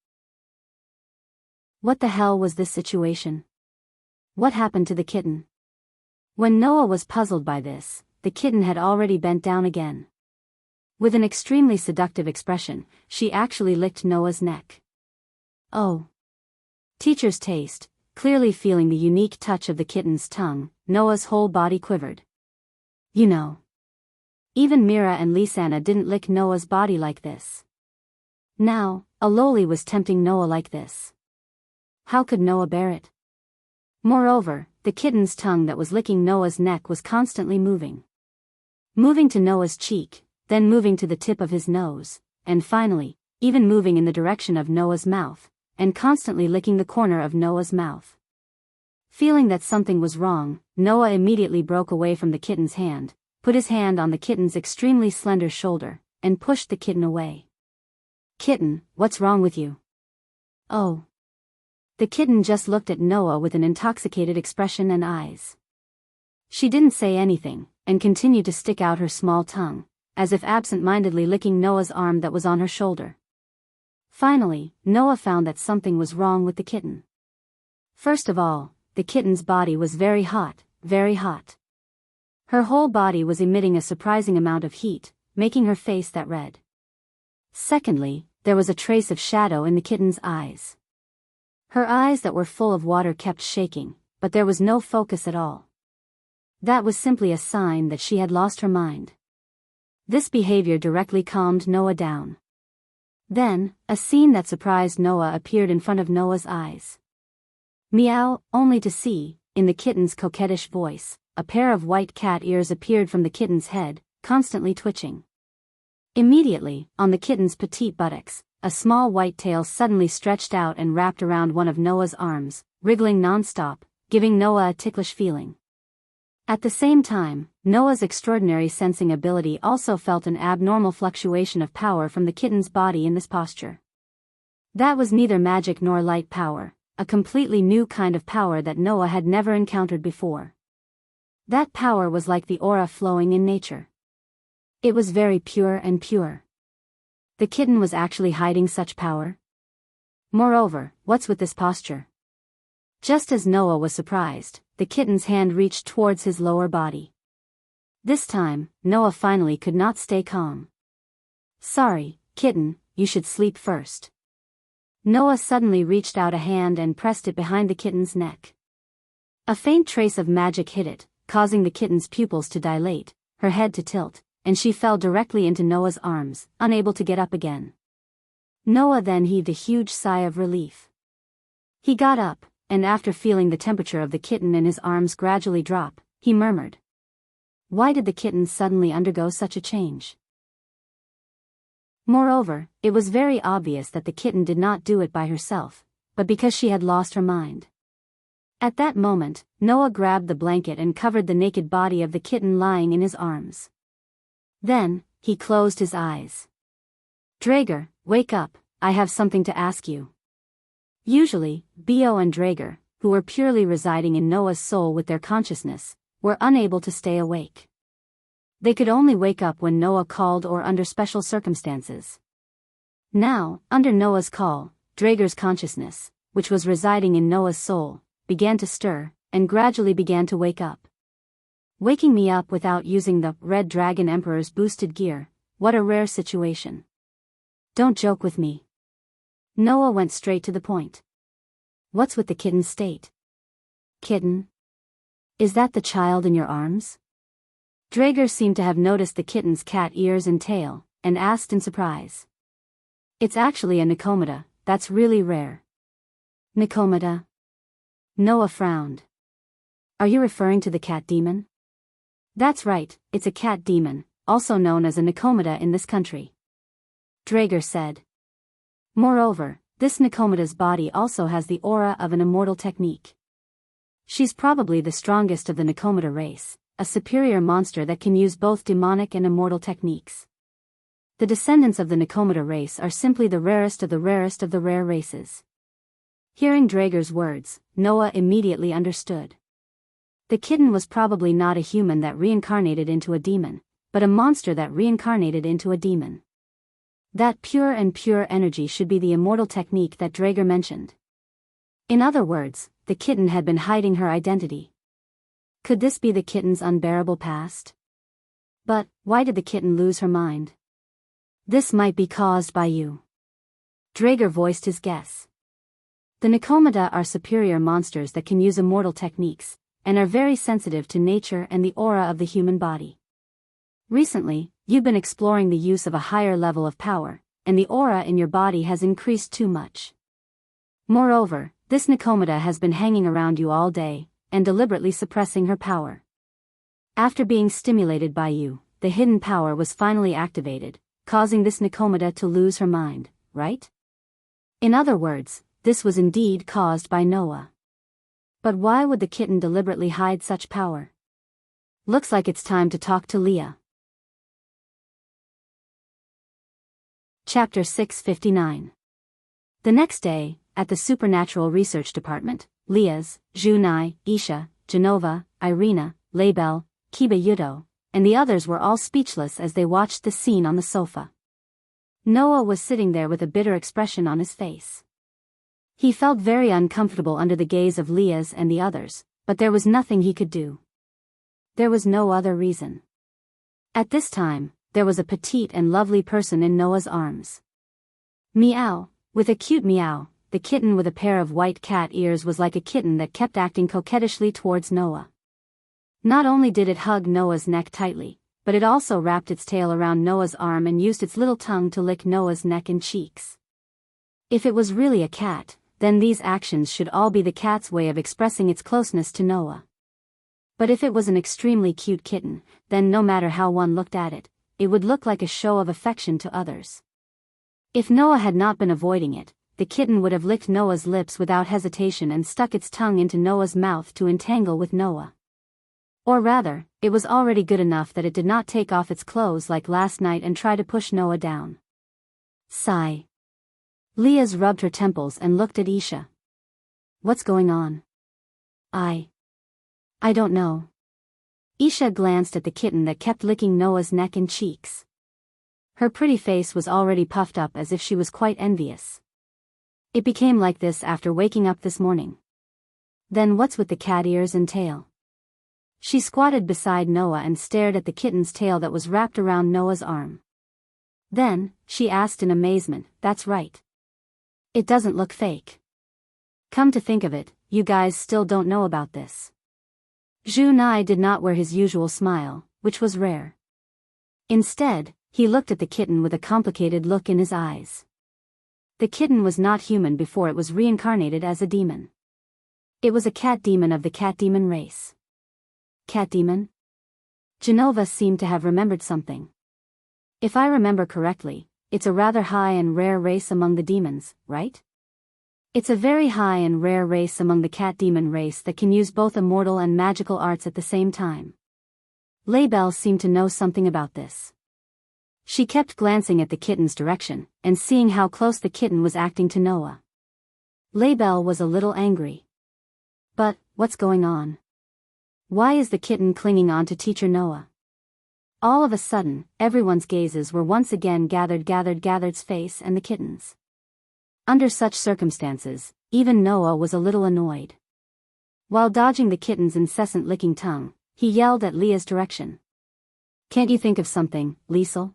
What the hell was this situation? What happened to the kitten? When Noah was puzzled by this, the kitten had already bent down again. With an extremely seductive expression, she actually licked Noah's neck. Oh. Teacher's taste, clearly feeling the unique touch of the kitten's tongue, Noah's whole body quivered. You know. Even Mira and Lisanna didn't lick Noah's body like this. Now, Aloli was tempting Noah like this. How could Noah bear it? Moreover, the kitten's tongue that was licking Noah's neck was constantly moving. Moving to Noah's cheek, then moving to the tip of his nose, and finally, even moving in the direction of Noah's mouth, and constantly licking the corner of Noah's mouth. Feeling that something was wrong, Noah immediately broke away from the kitten's hand, put his hand on the kitten's extremely slender shoulder, and pushed the kitten away. Kitten, what's wrong with you? Oh. The kitten just looked at Noah with an intoxicated expression and eyes. She didn't say anything, and continued to stick out her small tongue, as if absent-mindedly licking Noah's arm that was on her shoulder. Finally, Noah found that something was wrong with the kitten. First of all, the kitten's body was very hot, very hot. Her whole body was emitting a surprising amount of heat, making her face that red. Secondly, there was a trace of shadow in the kitten's eyes. Her eyes that were full of water kept shaking, but there was no focus at all. That was simply a sign that she had lost her mind. This behavior directly calmed Noah down. Then, a scene that surprised Noah appeared in front of Noah's eyes. Meow, only to see, in the kitten's coquettish voice, a pair of white cat ears appeared from the kitten's head, constantly twitching. Immediately, on the kitten's petite buttocks, a small white tail suddenly stretched out and wrapped around one of Noah's arms, wriggling non-stop, giving Noah a ticklish feeling. At the same time, Noah's extraordinary sensing ability also felt an abnormal fluctuation of power from the kitten's body in this posture. That was neither magic nor light power, a completely new kind of power that Noah had never encountered before. That power was like the aura flowing in nature. It was very pure and pure. The kitten was actually hiding such power? Moreover, what's with this posture? Just as Noah was surprised, the kitten's hand reached towards his lower body. This time, Noah finally could not stay calm. Sorry, kitten, you should sleep first. Noah suddenly reached out a hand and pressed it behind the kitten's neck. A faint trace of magic hit it, causing the kitten's pupils to dilate, her head to tilt, and she fell directly into Noah's arms, unable to get up again. Noah then heaved a huge sigh of relief. He got up, and after feeling the temperature of the kitten in his arms gradually drop, he murmured. Why did the kitten suddenly undergo such a change? Moreover, it was very obvious that the kitten did not do it by herself, but because she had lost her mind. At that moment, Noah grabbed the blanket and covered the naked body of the kitten lying in his arms. Then, he closed his eyes. Drager, wake up, I have something to ask you. Usually, Bo and Drager, who were purely residing in Noah's soul with their consciousness, were unable to stay awake. They could only wake up when Noah called or under special circumstances. Now, under Noah's call, Drager's consciousness, which was residing in Noah's soul, began to stir, and gradually began to wake up. Waking me up without using the Red Dragon Emperor's boosted gear, what a rare situation. Don't joke with me. Noah went straight to the point. What's with the kitten's state? Kitten? Is that the child in your arms? Drager seemed to have noticed the kitten's cat ears and tail, and asked in surprise. It's actually a Nicomida, that's really rare. Nicomida? Noah frowned. Are you referring to the cat demon? That's right, it's a cat demon, also known as a Nicomida in this country. Drager said. Moreover, this Nicomida's body also has the aura of an immortal technique. She's probably the strongest of the Nicomida race, a superior monster that can use both demonic and immortal techniques. The descendants of the Nicomida race are simply the rarest of the rare races. Hearing Drager's words, Noah immediately understood. The kitten was probably not a human that reincarnated into a demon, but a monster that reincarnated into a demon. That pure energy should be the immortal technique that Drager mentioned. In other words, the kitten had been hiding her identity. Could this be the kitten's unbearable past? But, why did the kitten lose her mind? This might be caused by you. Drager voiced his guess. The Nicomida are superior monsters that can use immortal techniques, and are very sensitive to nature and the aura of the human body. Recently, you've been exploring the use of a higher level of power, and the aura in your body has increased too much. Moreover, this Nicomida has been hanging around you all day, and deliberately suppressing her power. After being stimulated by you, the hidden power was finally activated, causing this Nicomida to lose her mind, right? In other words, this was indeed caused by Noah. But why would the kitten deliberately hide such power? Looks like it's time to talk to Leah. Chapter 659. The next day, at the Supernatural Research Department, Leah's, Junai, Isha, Genova, Irina, Label, Kiba Yudo, and the others were all speechless as they watched the scene on the sofa. Noah was sitting there with a bitter expression on his face. He felt very uncomfortable under the gaze of Leah's and the others, but there was nothing he could do. There was no other reason. At this time, there was a petite and lovely person in Noah's arms. Meow, with a cute meow, the kitten with a pair of white cat ears was like a kitten that kept acting coquettishly towards Noah. Not only did it hug Noah's neck tightly, but it also wrapped its tail around Noah's arm and used its little tongue to lick Noah's neck and cheeks. If it was really a cat, then these actions should all be the cat's way of expressing its closeness to Noah. But if it was an extremely cute kitten, then no matter how one looked at it, it would look like a show of affection to others. If Noah had not been avoiding it, the kitten would have licked Noah's lips without hesitation and stuck its tongue into Noah's mouth to entangle with Noah. Or rather, it was already good enough that it did not take off its clothes like last night and try to push Noah down. Sigh. Leah's rubbed her temples and looked at Isha. What's going on? I don't know. Isha glanced at the kitten that kept licking Noah's neck and cheeks. Her pretty face was already puffed up as if she was quite envious. It became like this after waking up this morning. Then what's with the cat ears and tail? She squatted beside Noah and stared at the kitten's tail that was wrapped around Noah's arm. Then, she asked in amazement, "That's right. It doesn't look fake. Come to think of it, you guys still don't know about this." Zhu Nai did not wear his usual smile, which was rare. Instead, he looked at the kitten with a complicated look in his eyes. The kitten was not human before it was reincarnated as a demon. It was a cat demon of the cat demon race. Cat demon? Genova seemed to have remembered something. If I remember correctly, it's a rather high and rare race among the demons, right? It's a very high and rare race among the cat demon race that can use both immortal and magical arts at the same time. Laybell seemed to know something about this. She kept glancing at the kitten's direction, and seeing how close the kitten was acting to Noah. Laybell was a little angry. But, what's going on? Why is the kitten clinging on to Teacher Noah? All of a sudden, everyone's gazes were once again gathered's face and the kitten's. Under such circumstances, even Noah was a little annoyed. While dodging the kitten's incessant licking tongue, he yelled at Leah's direction. "Can't you think of something, Liesel?"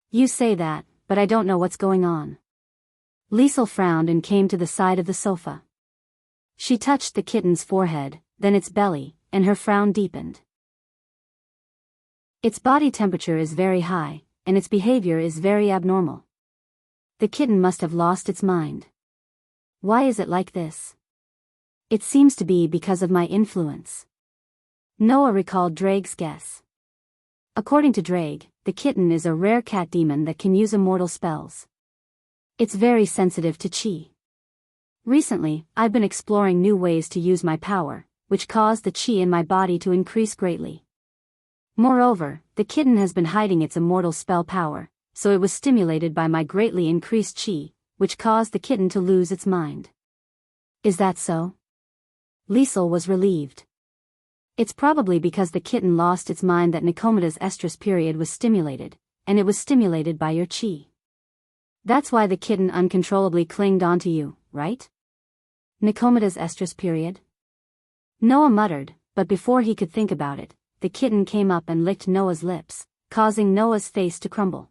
"You say that, but I don't know what's going on." Liesel frowned and came to the side of the sofa. She touched the kitten's forehead, then its belly, and her frown deepened. "Its body temperature is very high, and its behavior is very abnormal. The kitten must have lost its mind. Why is it like this? It seems to be because of my influence." Noah recalled Drake's guess. According to Drake, the kitten is a rare cat demon that can use immortal spells. It's very sensitive to chi. Recently, I've been exploring new ways to use my power, which caused the chi in my body to increase greatly. Moreover, the kitten has been hiding its immortal spell power, so it was stimulated by my greatly increased chi, which caused the kitten to lose its mind. Is that so? Liesel was relieved. It's probably because the kitten lost its mind that Nicomeda's estrus period was stimulated, and it was stimulated by your chi. That's why the kitten uncontrollably clinged onto you, right? Nicomeda's estrus period? Noah muttered, but before he could think about it, the kitten came up and licked Noah's lips, causing Noah's face to crumble.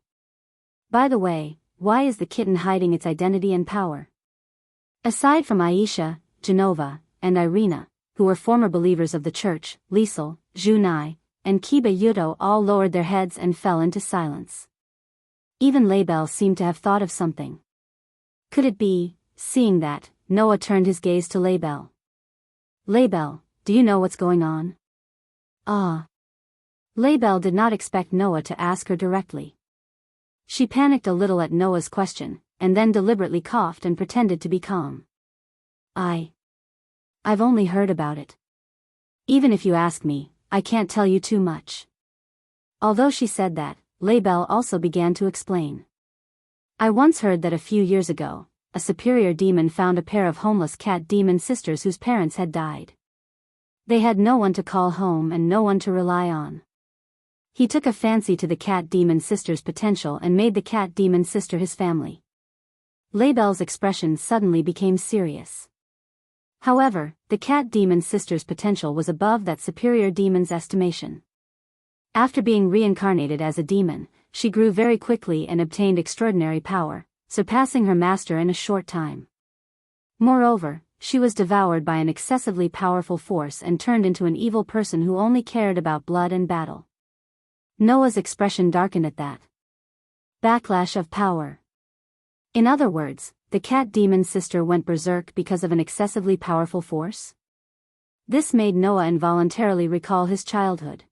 By the way, why is the kitten hiding its identity and power? Aside from Aisha, Genova, and Irina, who were former believers of the church, Liesel, Junai, and Kiba Yudo all lowered their heads and fell into silence. Even Laybell seemed to have thought of something. Could it be, seeing that, Noah turned his gaze to Laybell. "Laybell, do you know what's going on?" "Ah." Laybell did not expect Noah to ask her directly. She panicked a little at Noah's question, and then deliberately coughed and pretended to be calm. I've only heard about it. Even if you ask me, I can't tell you too much." Although she said that, Laybell also began to explain. "I once heard that a few years ago, a superior demon found a pair of homeless cat demon sisters whose parents had died. They had no one to call home and no one to rely on. He took a fancy to the cat demon sister's potential and made the cat demon sister his family." Laybell's expression suddenly became serious. However, the cat demon sister's potential was above that superior demon's estimation. After being reincarnated as a demon, she grew very quickly and obtained extraordinary power, surpassing her master in a short time. Moreover, she was devoured by an excessively powerful force and turned into an evil person who only cared about blood and battle. Noah's expression darkened at that. Backlash of power. In other words, the cat demon sister went berserk because of an excessively powerful force? This made Noah involuntarily recall his childhood.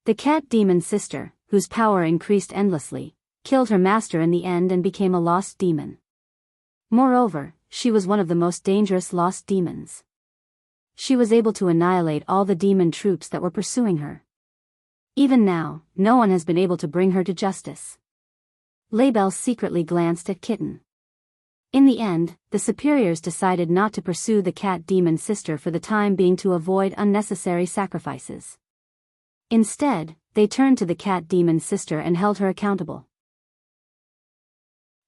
The cat demon sister, whose power increased endlessly, killed her master in the end and became a lost demon. Moreover, she was one of the most dangerous lost demons. She was able to annihilate all the demon troops that were pursuing her. Even now, no one has been able to bring her to justice. Label secretly glanced at Kitten. In the end, the superiors decided not to pursue the cat demon sister for the time being to avoid unnecessary sacrifices. Instead, they turned to the cat demon sister and held her accountable.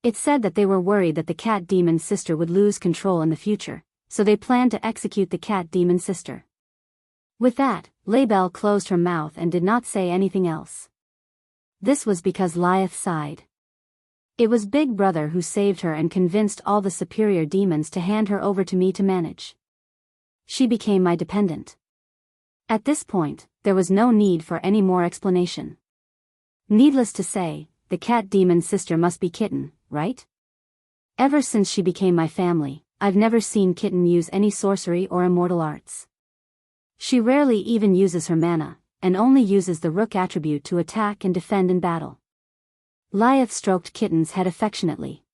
It said that they were worried that the cat demon sister would lose control in the future, so they planned to execute the cat demon sister. With that, Label closed her mouth and did not say anything else. This was because Lilith sighed. It was Big Brother who saved her and convinced all the superior demons to hand her over to me to manage. She became my dependent. At this point, there was no need for any more explanation. Needless to say, the cat demon sister must be Kitten, right? Ever since she became my family, I've never seen Kitten use any sorcery or immortal arts. She rarely even uses her mana, and only uses the rook attribute to attack and defend in battle. Lilith stroked Kitten's head affectionately.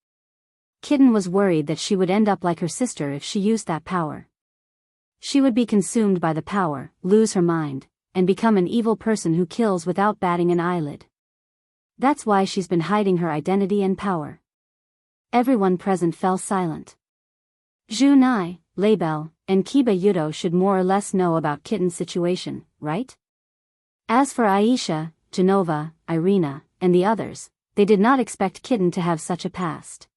Kitten was worried that she would end up like her sister if she used that power. She would be consumed by the power, lose her mind, and become an evil person who kills without batting an eyelid. That's why she's been hiding her identity and power. Everyone present fell silent. Junai, Label, and Kiba Yudo should more or less know about Kitten's situation, right? As for Aisha, Genova, Irina, and the others, they did not expect Kitten to have such a past.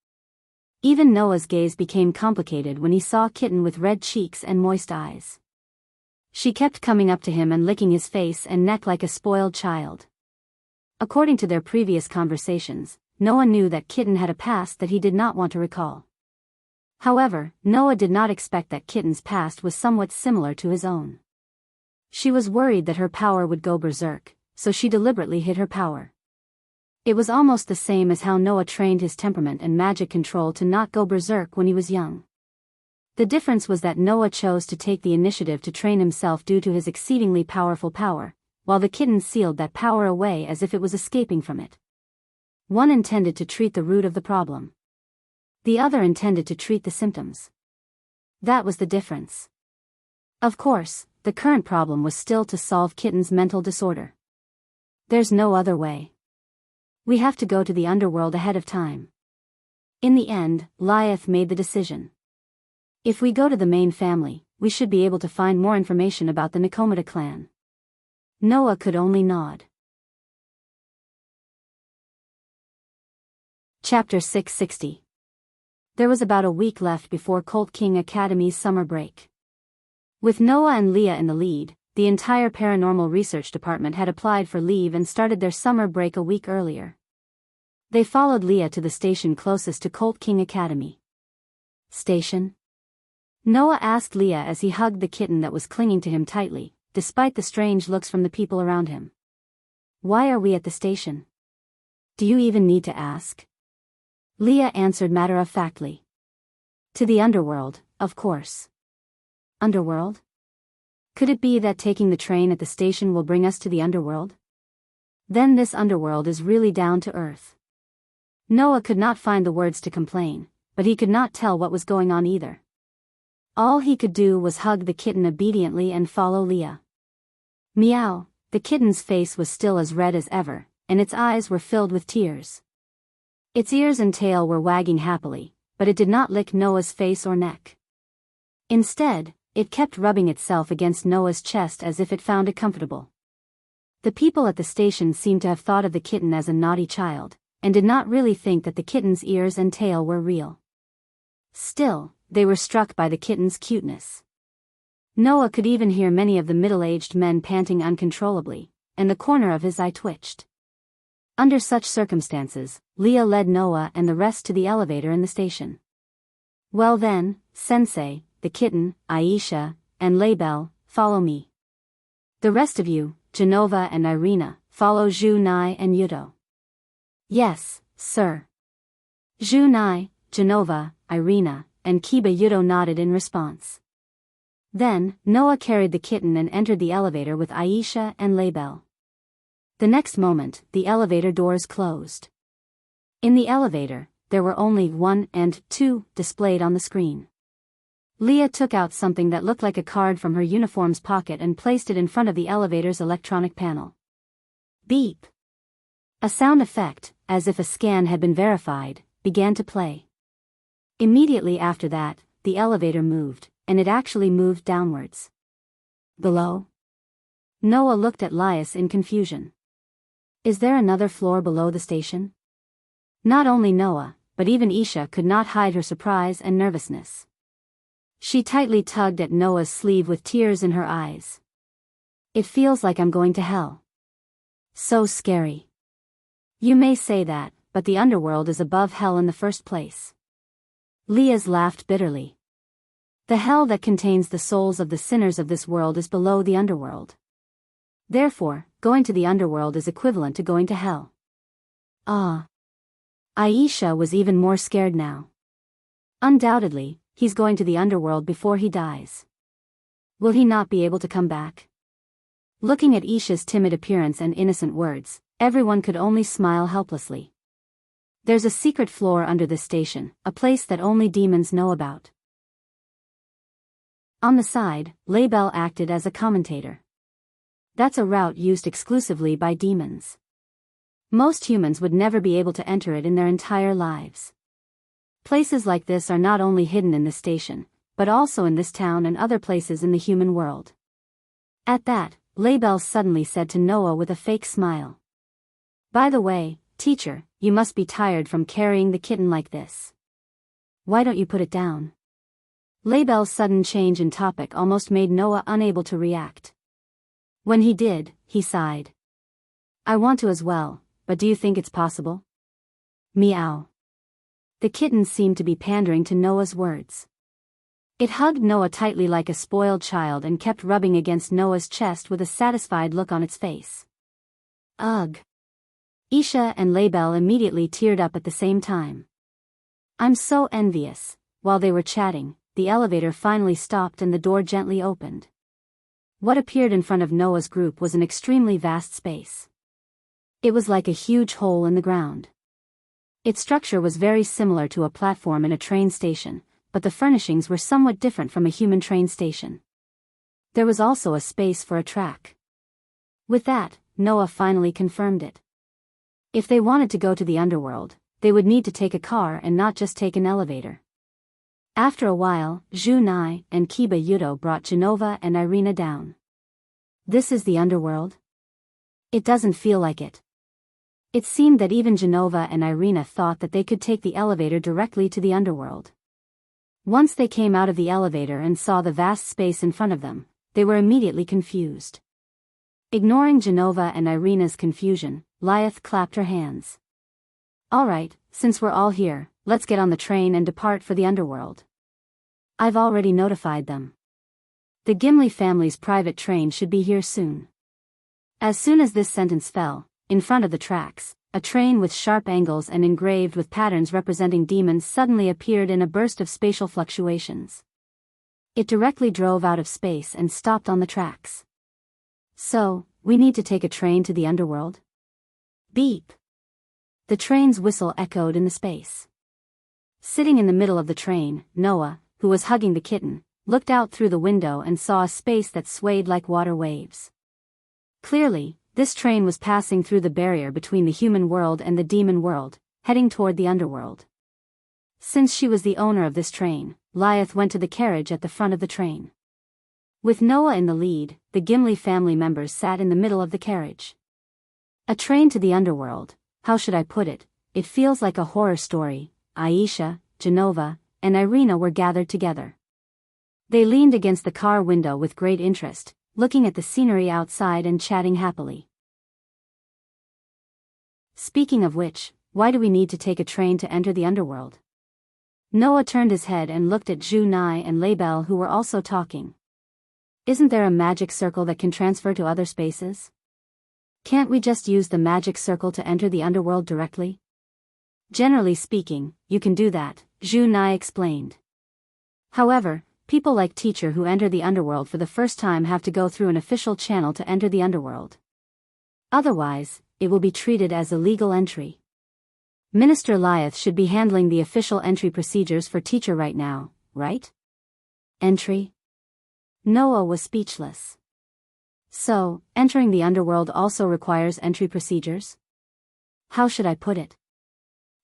Even Noah's gaze became complicated when he saw Kitten with red cheeks and moist eyes. She kept coming up to him and licking his face and neck like a spoiled child. According to their previous conversations, Noah knew that Kitten had a past that he did not want to recall. However, Noah did not expect that Kitten's past was somewhat similar to his own. She was worried that her power would go berserk, so she deliberately hid her power. It was almost the same as how Noah trained his temperament and magic control to not go berserk when he was young. The difference was that Noah chose to take the initiative to train himself due to his exceedingly powerful power, while the Kitten sealed that power away as if it was escaping from it. One intended to treat the root of the problem. The other intended to treat the symptoms. That was the difference. Of course, the current problem was still to solve Kitten's mental disorder. There's no other way. We have to go to the underworld ahead of time. In the end, Lilith made the decision. If we go to the main family, we should be able to find more information about the Nikomata clan. Noah could only nod. Chapter 660. There was about a week left before Colt King Academy's summer break. With Noah and Leah in the lead, the entire paranormal research department had applied for leave and started their summer break a week earlier. They followed Leah to the station closest to Colt King Academy. Station? Noah asked Leah as he hugged the kitten that was clinging to him tightly, despite the strange looks from the people around him. Why are we at the station? Do you even need to ask? Leah answered matter-of-factly. To the underworld, of course. Underworld? Could it be that taking the train at the station will bring us to the underworld? Then this underworld is really down to earth. Noah could not find the words to complain, but he could not tell what was going on either. All he could do was hug the kitten obediently and follow Leah. Meow, the kitten's face was still as red as ever, and its eyes were filled with tears. Its ears and tail were wagging happily, but it did not lick Noah's face or neck. Instead, it kept rubbing itself against Noah's chest as if it found it comfortable. The people at the station seemed to have thought of the kitten as a naughty child, and did not really think that the kitten's ears and tail were real. Still, they were struck by the kitten's cuteness. Noah could even hear many of the middle-aged men panting uncontrollably, and the corner of his eye twitched. Under such circumstances, Leah led Noah and the rest to the elevator in the station. Well then, Sensei, the kitten, Aisha, and Label, follow me. The rest of you, Genova and Irina, follow Zhu Nai and Yudo. Yes, sir. Zhu Nai, Genova, Irina, and Kiba Yudo nodded in response. Then, Noah carried the kitten and entered the elevator with Aisha and Label. The next moment, the elevator doors closed. In the elevator, there were only 1 and 2 displayed on the screen. Leah took out something that looked like a card from her uniform's pocket and placed it in front of the elevator's electronic panel. Beep. A sound effect, as if a scan had been verified, began to play. Immediately after that, the elevator moved, and it actually moved downwards. Below? Noah looked at Lias in confusion. Is there another floor below the station? Not only Noah, but even Isha could not hide her surprise and nervousness. She tightly tugged at Noah's sleeve with tears in her eyes. It feels like I'm going to hell. So scary. You may say that, but the underworld is above hell in the first place. Lias laughed bitterly. The hell that contains the souls of the sinners of this world is below the underworld. Therefore, going to the underworld is equivalent to going to hell. Ah. Aisha was even more scared now. Undoubtedly, he's going to the underworld before he dies. Will he not be able to come back? Looking at Isha's timid appearance and innocent words, everyone could only smile helplessly. There's a secret floor under this station, a place that only demons know about. On the side, Label acted as a commentator. That's a route used exclusively by demons. Most humans would never be able to enter it in their entire lives. Places like this are not only hidden in this station, but also in this town and other places in the human world. At that, Label suddenly said to Noah with a fake smile. By the way, teacher, you must be tired from carrying the kitten like this. Why don't you put it down? Label's sudden change in topic almost made Noah unable to react. When he did, he sighed. I want to as well, but do you think it's possible? Meow. The kitten seemed to be pandering to Noah's words. It hugged Noah tightly like a spoiled child and kept rubbing against Noah's chest with a satisfied look on its face. Ugh. Isha and Label immediately teared up at the same time. I'm so envious. While they were chatting, the elevator finally stopped and the door gently opened. What appeared in front of Noah's group was an extremely vast space. It was like a huge hole in the ground. Its structure was very similar to a platform in a train station, but the furnishings were somewhat different from a human train station. There was also a space for a track. With that, Noah finally confirmed it. If they wanted to go to the underworld, they would need to take a car and not just take an elevator. After a while, Zhu Nai and Kiba Yudo brought Genova and Irina down. This is the underworld? It doesn't feel like it. It seemed that even Genova and Irina thought that they could take the elevator directly to the underworld. Once they came out of the elevator and saw the vast space in front of them, they were immediately confused. Ignoring Genova and Irina's confusion, Liath clapped her hands. All right, since we're all here, let's get on the train and depart for the underworld. I've already notified them. The Gimli family's private train should be here soon. As soon as this sentence fell, in front of the tracks, a train with sharp angles and engraved with patterns representing demons suddenly appeared in a burst of spatial fluctuations. It directly drove out of space and stopped on the tracks. So, we need to take a train to the underworld? Beep. The train's whistle echoed in the space. Sitting in the middle of the train, Noah, who was hugging the kitten, looked out through the window and saw a space that swayed like water waves. Clearly, this train was passing through the barrier between the human world and the demon world, heading toward the underworld. Since she was the owner of this train, Liath went to the carriage at the front of the train. With Noah in the lead, the Gimli family members sat in the middle of the carriage. A train to the underworld, how should I put it? It feels like a horror story. Aisha, Genova, and Irina were gathered together. They leaned against the car window with great interest, looking at the scenery outside and chatting happily. Speaking of which, why do we need to take a train to enter the underworld? Noah turned his head and looked at Zhu Nai and Label, who were also talking. Isn't there a magic circle that can transfer to other spaces? Can't we just use the magic circle to enter the underworld directly? Generally speaking, you can do that, Zhu Nai explained. However, people like Teacher who enter the underworld for the first time have to go through an official channel to enter the underworld. Otherwise, it will be treated as illegal entry. Minister Lyeth should be handling the official entry procedures for Teacher right now, right? Entry? Noah was speechless. So, entering the underworld also requires entry procedures? How should I put it?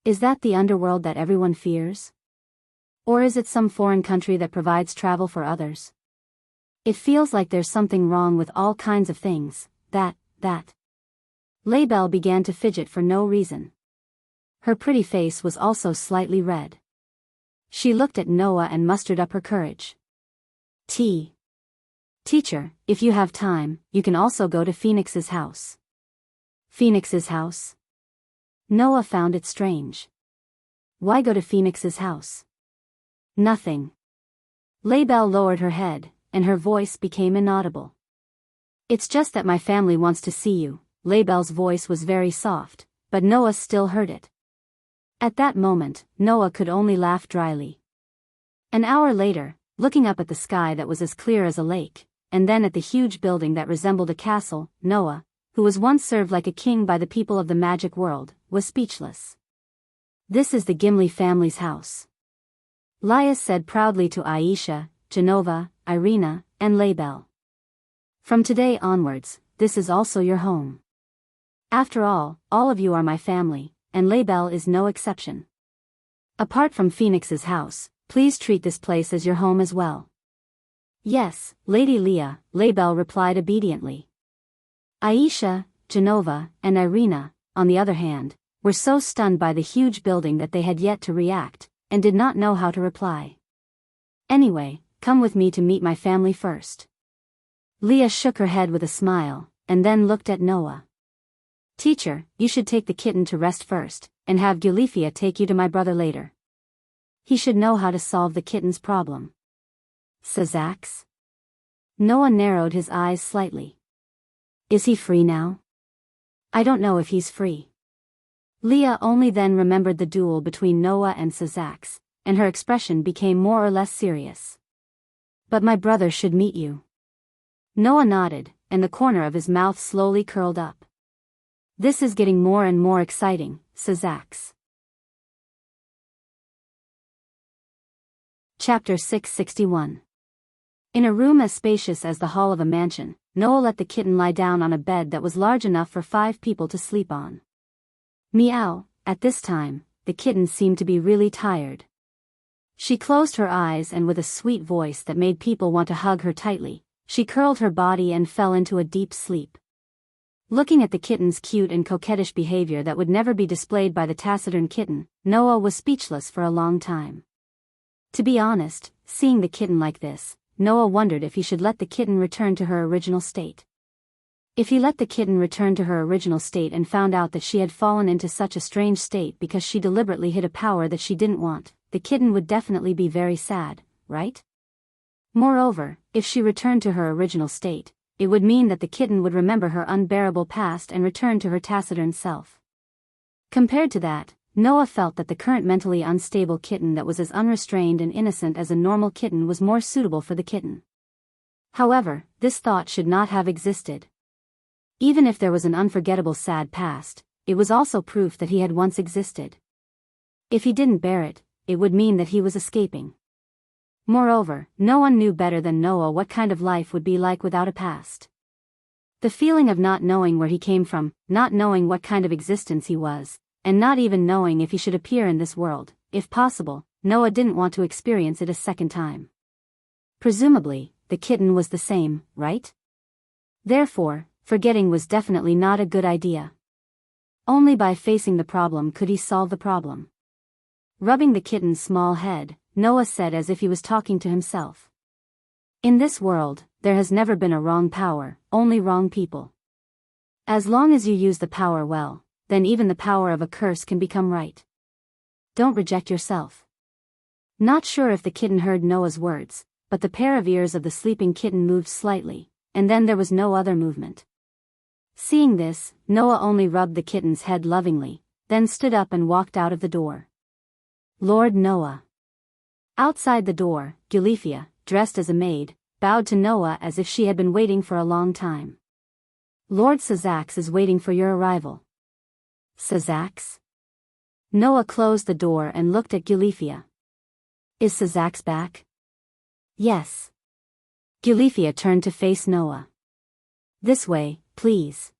Is that the underworld that everyone fears? Or is it some foreign country that provides travel for others? It feels like there's something wrong with all kinds of things, that. Laybell began to fidget for no reason. Her pretty face was also slightly red. She looked at Noah and mustered up her courage. Teacher, if you have time, you can also go to Phoenix's house. Phoenix's house? Noah found it strange. Why go to Phoenix's house? Nothing. Laybell lowered her head, and her voice became inaudible. It's just that my family wants to see you. Laybell's voice was very soft, but Noah still heard it. At that moment, Noah could only laugh dryly. An hour later, looking up at the sky that was as clear as a lake, and then at the huge building that resembled a castle, Noah, who was once served like a king by the people of the magic world, was speechless. This is the Gimli family's house. Lyeth said proudly to Aisha, Genova, Irina, and Laybell. From today onwards, this is also your home. After all of you are my family, and Laybell is no exception. Apart from Phoenix's house, please treat this place as your home as well. Yes, Lady Leah, Laybell replied obediently. Aisha, Genova, and Irina, on the other hand, were so stunned by the huge building that they had yet to react, and did not know how to reply. Anyway, come with me to meet my family first. Leah shook her head with a smile, and then looked at Noah. Teacher, you should take the kitten to rest first, and have Gulifia take you to my brother later. He should know how to solve the kitten's problem. Sazax? Noah narrowed his eyes slightly. Is he free now? I don't know if he's free. Leah only then remembered the duel between Noah and Sazax, and her expression became more or less serious. But my brother should meet you. Noah nodded, and the corner of his mouth slowly curled up. This is getting more and more exciting, Sazax. Chapter 661. In a room as spacious as the hall of a mansion, Noah let the kitten lie down on a bed that was large enough for 5 people to sleep on. Meow, at this time, the kitten seemed to be really tired. She closed her eyes and with a sweet voice that made people want to hug her tightly, she curled her body and fell into a deep sleep. Looking at the kitten's cute and coquettish behavior that would never be displayed by the taciturn kitten, Noah was speechless for a long time. To be honest, seeing the kitten like this, Noah wondered if he should let the kitten return to her original state. If he let the kitten return to her original state and found out that she had fallen into such a strange state because she deliberately hid a power that she didn't want, the kitten would definitely be very sad, right? Moreover, if she returned to her original state, it would mean that the kitten would remember her unbearable past and return to her taciturn self. Compared to that, Noah felt that the current mentally unstable kitten that was as unrestrained and innocent as a normal kitten was more suitable for the kitten. However, this thought should not have existed. Even if there was an unforgettable sad past, it was also proof that he had once existed. If he didn't bear it, it would mean that he was escaping. Moreover, no one knew better than Noah what kind of life would be like without a past. The feeling of not knowing where he came from, not knowing what kind of existence he was, and not even knowing if he should appear in this world, if possible, Noah didn't want to experience it a second time. Presumably, the kitten was the same, right? Therefore, forgetting was definitely not a good idea. Only by facing the problem could he solve the problem. Rubbing the kitten's small head, Noah said as if he was talking to himself. In this world, there has never been a wrong power, only wrong people. As long as you use the power well, then even the power of a curse can become right. Don't reject yourself. Not sure if the kitten heard Noah's words, but the pair of ears of the sleeping kitten moved slightly, and then there was no other movement. Seeing this, Noah only rubbed the kitten's head lovingly, then stood up and walked out of the door. Lord Noah. Outside the door, Gulifia, dressed as a maid, bowed to Noah as if she had been waiting for a long time. Lord Sazax is waiting for your arrival. Sazax? Noah closed the door and looked at Gulifia. Is Sazax back? Yes. Gulifia turned to face Noah. This way, please.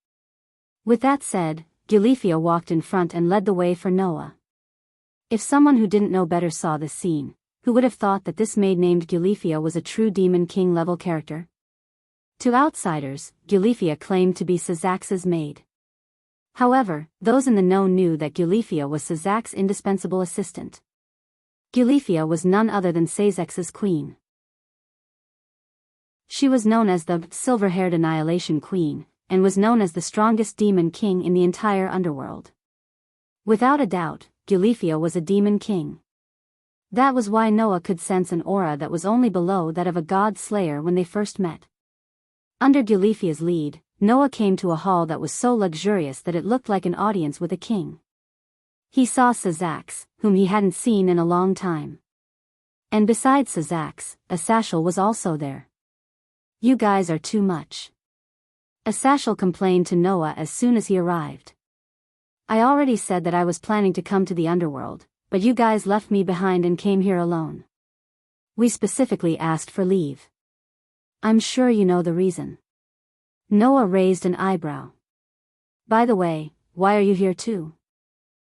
With that said, Gulifia walked in front and led the way for Noah. If someone who didn't know better saw this scene, who would have thought that this maid named Gulifia was a true Demon King level character? To outsiders, Gulifia claimed to be Sazax's maid. However, those in the know knew that Gulifia was Sazax's indispensable assistant. Gulifia was none other than Sazax's queen. She was known as the silver-haired Annihilation Queen, and was known as the strongest Demon King in the entire underworld. Without a doubt, Gulifia was a Demon King. That was why Noah could sense an aura that was only below that of a god slayer when they first met. Under Gulifia's lead, Noah came to a hall that was so luxurious that it looked like an audience with a king. He saw Sazax, whom he hadn't seen in a long time. And besides Sazax, Asashel was also there. You guys are too much. Asashel complained to Noah as soon as he arrived. I already said that I was planning to come to the underworld, but you guys left me behind and came here alone. We specifically asked for leave. I'm sure you know the reason. Noah raised an eyebrow. By the way, why are you here too?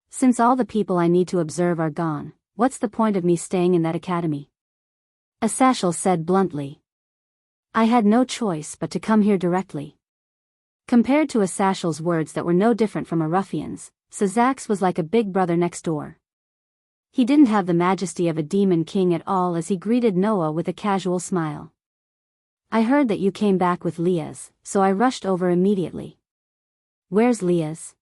Since all the people I need to observe are gone, what's the point of me staying in that academy? Asashel said bluntly. I had no choice but to come here directly. Compared to Asashel's words that were no different from a ruffian's, Sazax was like a big brother next door. He didn't have the majesty of a demon king at all as he greeted Noah with a casual smile. I heard that you came back with Leah's, so I rushed over immediately. Where's Leah's?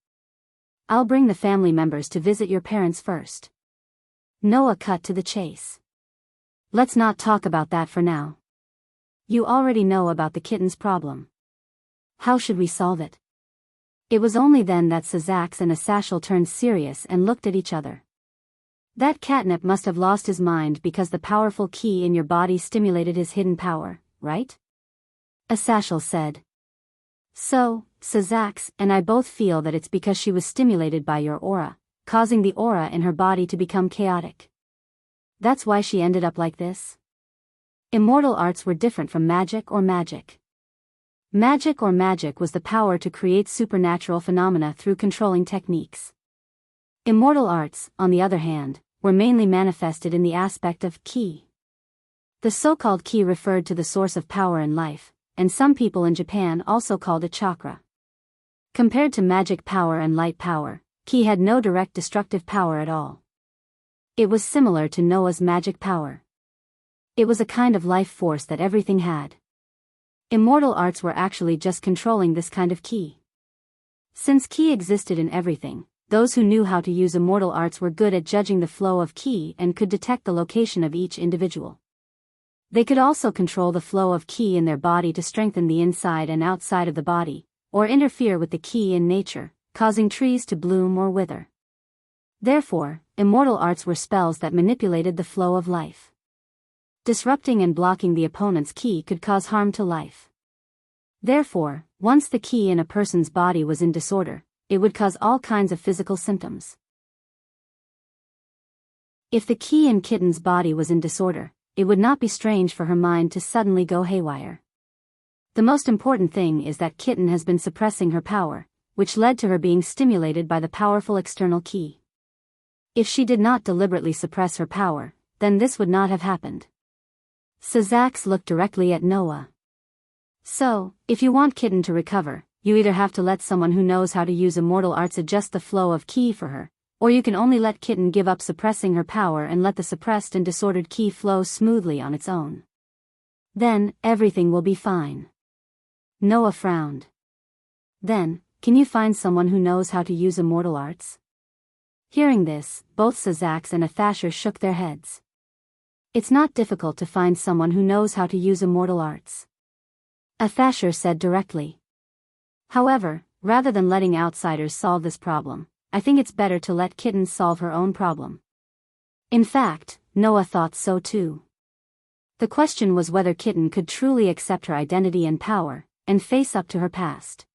I'll bring the family members to visit your parents first. Noah cut to the chase. Let's not talk about that for now. You already know about the kitten's problem. How should we solve it? It was only then that Sazax and Asashel turned serious and looked at each other. That catnip must have lost his mind because the powerful key in your body stimulated his hidden power, right? Asashel said. So, Sazax and I both feel that it's because she was stimulated by your aura, causing the aura in her body to become chaotic. That's why she ended up like this? Immortal arts were different from magic or magic. Magic or magic was the power to create supernatural phenomena through controlling techniques. Immortal arts, on the other hand, were mainly manifested in the aspect of ki. The so-called ki referred to the source of power in life, and some people in Japan also called it chakra. Compared to magic power and light power, ki had no direct destructive power at all. It was similar to Noah's magic power. It was a kind of life force that everything had. Immortal arts were actually just controlling this kind of ki. Since ki existed in everything, those who knew how to use immortal arts were good at judging the flow of ki and could detect the location of each individual. They could also control the flow of ki in their body to strengthen the inside and outside of the body, or interfere with the ki in nature, causing trees to bloom or wither. Therefore, immortal arts were spells that manipulated the flow of life. Disrupting and blocking the opponent's ki could cause harm to life. Therefore, once the ki in a person's body was in disorder, it would cause all kinds of physical symptoms. If the ki in Kitten's body was in disorder, it would not be strange for her mind to suddenly go haywire. The most important thing is that Kitten has been suppressing her power, which led to her being stimulated by the powerful external ki. If she did not deliberately suppress her power, then this would not have happened. Sazax looked directly at Noah. So, if you want Kitten to recover, you either have to let someone who knows how to use immortal arts adjust the flow of ki for her, or you can only let Kitten give up suppressing her power and let the suppressed and disordered ki flow smoothly on its own. Then, everything will be fine. Noah frowned. Then, can you find someone who knows how to use immortal arts? Hearing this, both Sazax and Athasher shook their heads. It's not difficult to find someone who knows how to use immortal arts. Athasher said directly. However, rather than letting outsiders solve this problem, I think it's better to let Kitten solve her own problem. In fact, Noah thought so too. The question was whether Kitten could truly accept her identity and power, and face up to her past.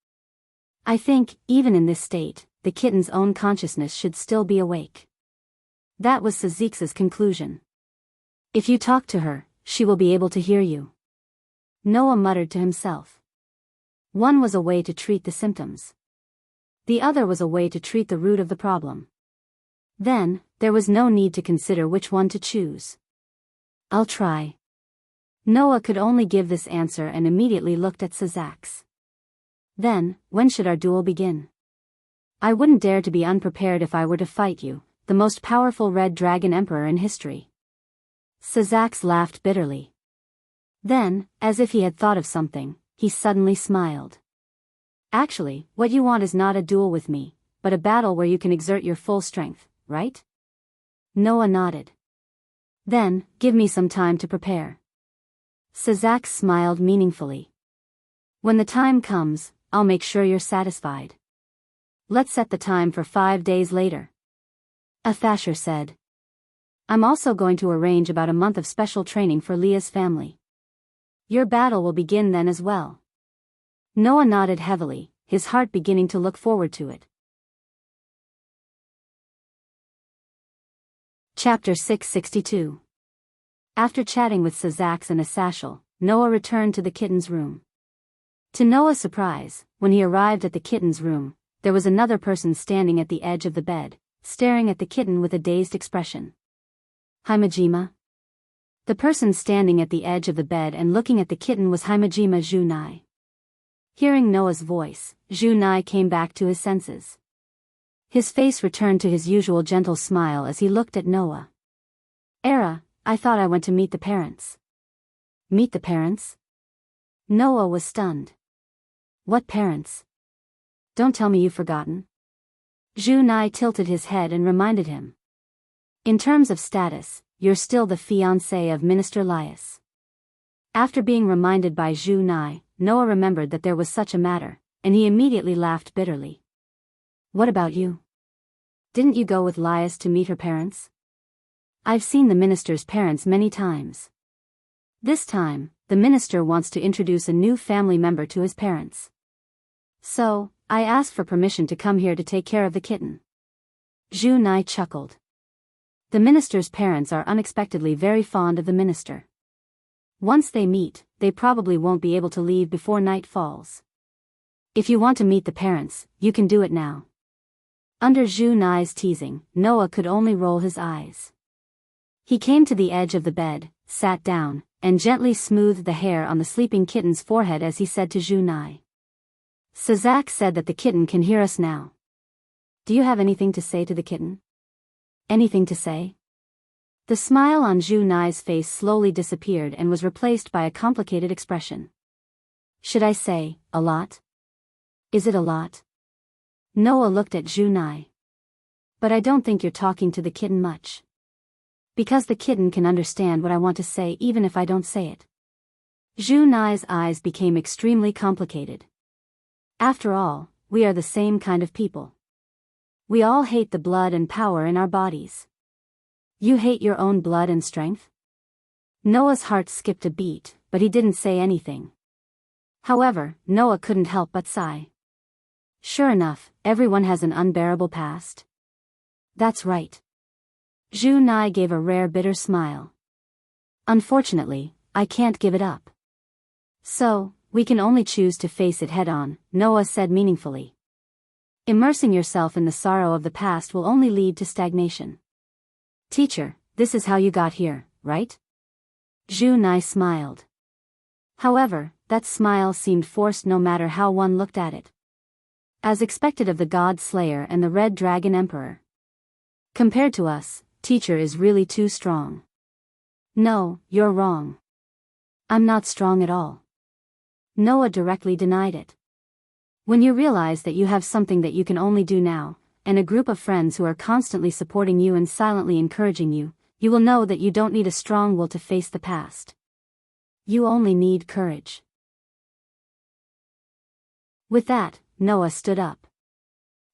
I think, even in this state, the kitten's own consciousness should still be awake. That was Sazix's conclusion. If you talk to her, she will be able to hear you. Noah muttered to himself. One was a way to treat the symptoms. The other was a way to treat the root of the problem. Then, there was no need to consider which one to choose. I'll try. Noah could only give this answer and immediately looked at Sazix. Then, when should our duel begin? I wouldn't dare to be unprepared if I were to fight you, the most powerful red dragon emperor in history. Sazix laughed bitterly. Then, as if he had thought of something, he suddenly smiled. Actually, what you want is not a duel with me, but a battle where you can exert your full strength, right? Noah nodded. Then, give me some time to prepare. Sazix smiled meaningfully. When the time comes, I'll make sure you're satisfied. Let's set the time for 5 days later. Athasher said. I'm also going to arrange about a month of special training for Leah's family. Your battle will begin then as well. Noah nodded heavily, his heart beginning to look forward to it. Chapter 662. After chatting with Sazix and Asashel, Noah returned to the kitten's room. To Noah's surprise, when he arrived at the kitten's room, there was another person standing at the edge of the bed, staring at the kitten with a dazed expression. Himejima? The person standing at the edge of the bed and looking at the kitten was Himejima Junai. Hearing Noah's voice, Junai came back to his senses. His face returned to his usual gentle smile as he looked at Noah. Era, I thought I went to meet the parents. Meet the parents? Noah was stunned. What parents? Don't tell me you've forgotten. Junai tilted his head and reminded him. In terms of status, you're still the fiancé of Minister Lias. After being reminded by Junai, Noah remembered that there was such a matter, and he immediately laughed bitterly. What about you? Didn't you go with Lias to meet her parents? I've seen the minister's parents many times. This time, the minister wants to introduce a new family member to his parents. So, I asked for permission to come here to take care of the kitten. Junai chuckled. The minister's parents are unexpectedly very fond of the minister. Once they meet, they probably won't be able to leave before night falls. If you want to meet the parents, you can do it now. Under Junai's teasing, Noah could only roll his eyes. He came to the edge of the bed, sat down, and gently smoothed the hair on the sleeping kitten's forehead as he said to Junai. Sazix said that the kitten can hear us now. Do you have anything to say to the kitten? Anything to say? The smile on Junai's face slowly disappeared and was replaced by a complicated expression. Should I say, a lot? Is it a lot? Noah looked at Junai. But I don't think you're talking to the kitten much. Because the kitten can understand what I want to say even if I don't say it. Junai's eyes became extremely complicated. After all, we are the same kind of people. We all hate the blood and power in our bodies. You hate your own blood and strength? Noah's heart skipped a beat, but he didn't say anything. However, Noah couldn't help but sigh. Sure enough, everyone has an unbearable past. That's right. Junai gave a rare bitter smile. Unfortunately, I can't give it up. So, we can only choose to face it head-on, Noah said meaningfully. Immersing yourself in the sorrow of the past will only lead to stagnation. Teacher, this is how you got here, right? Junai smiled. However, that smile seemed forced no matter how one looked at it. As expected of the God Slayer and the Red Dragon Emperor. Compared to us, teacher is really too strong. No, you're wrong. I'm not strong at all. Noah directly denied it. When you realize that you have something that you can only do now, and a group of friends who are constantly supporting you and silently encouraging you, you will know that you don't need a strong will to face the past. You only need courage. With that, Noah stood up.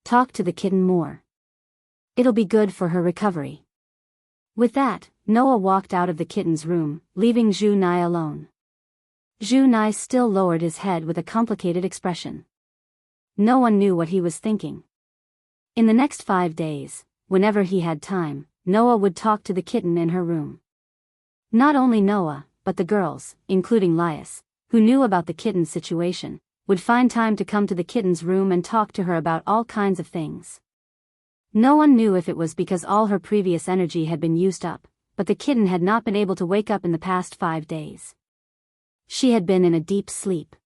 Talk to the kitten more. It'll be good for her recovery. With that, Noah walked out of the kitten's room, leaving Zhu Nai alone. Zhu Nai still lowered his head with a complicated expression. No one knew what he was thinking. In the next 5 days, whenever he had time, Noah would talk to the kitten in her room. Not only Noah, but the girls, including Lias, who knew about the kitten's situation, would find time to come to the kitten's room and talk to her about all kinds of things. No one knew if it was because all her previous energy had been used up, but the kitten had not been able to wake up in the past 5 days. She had been in a deep sleep.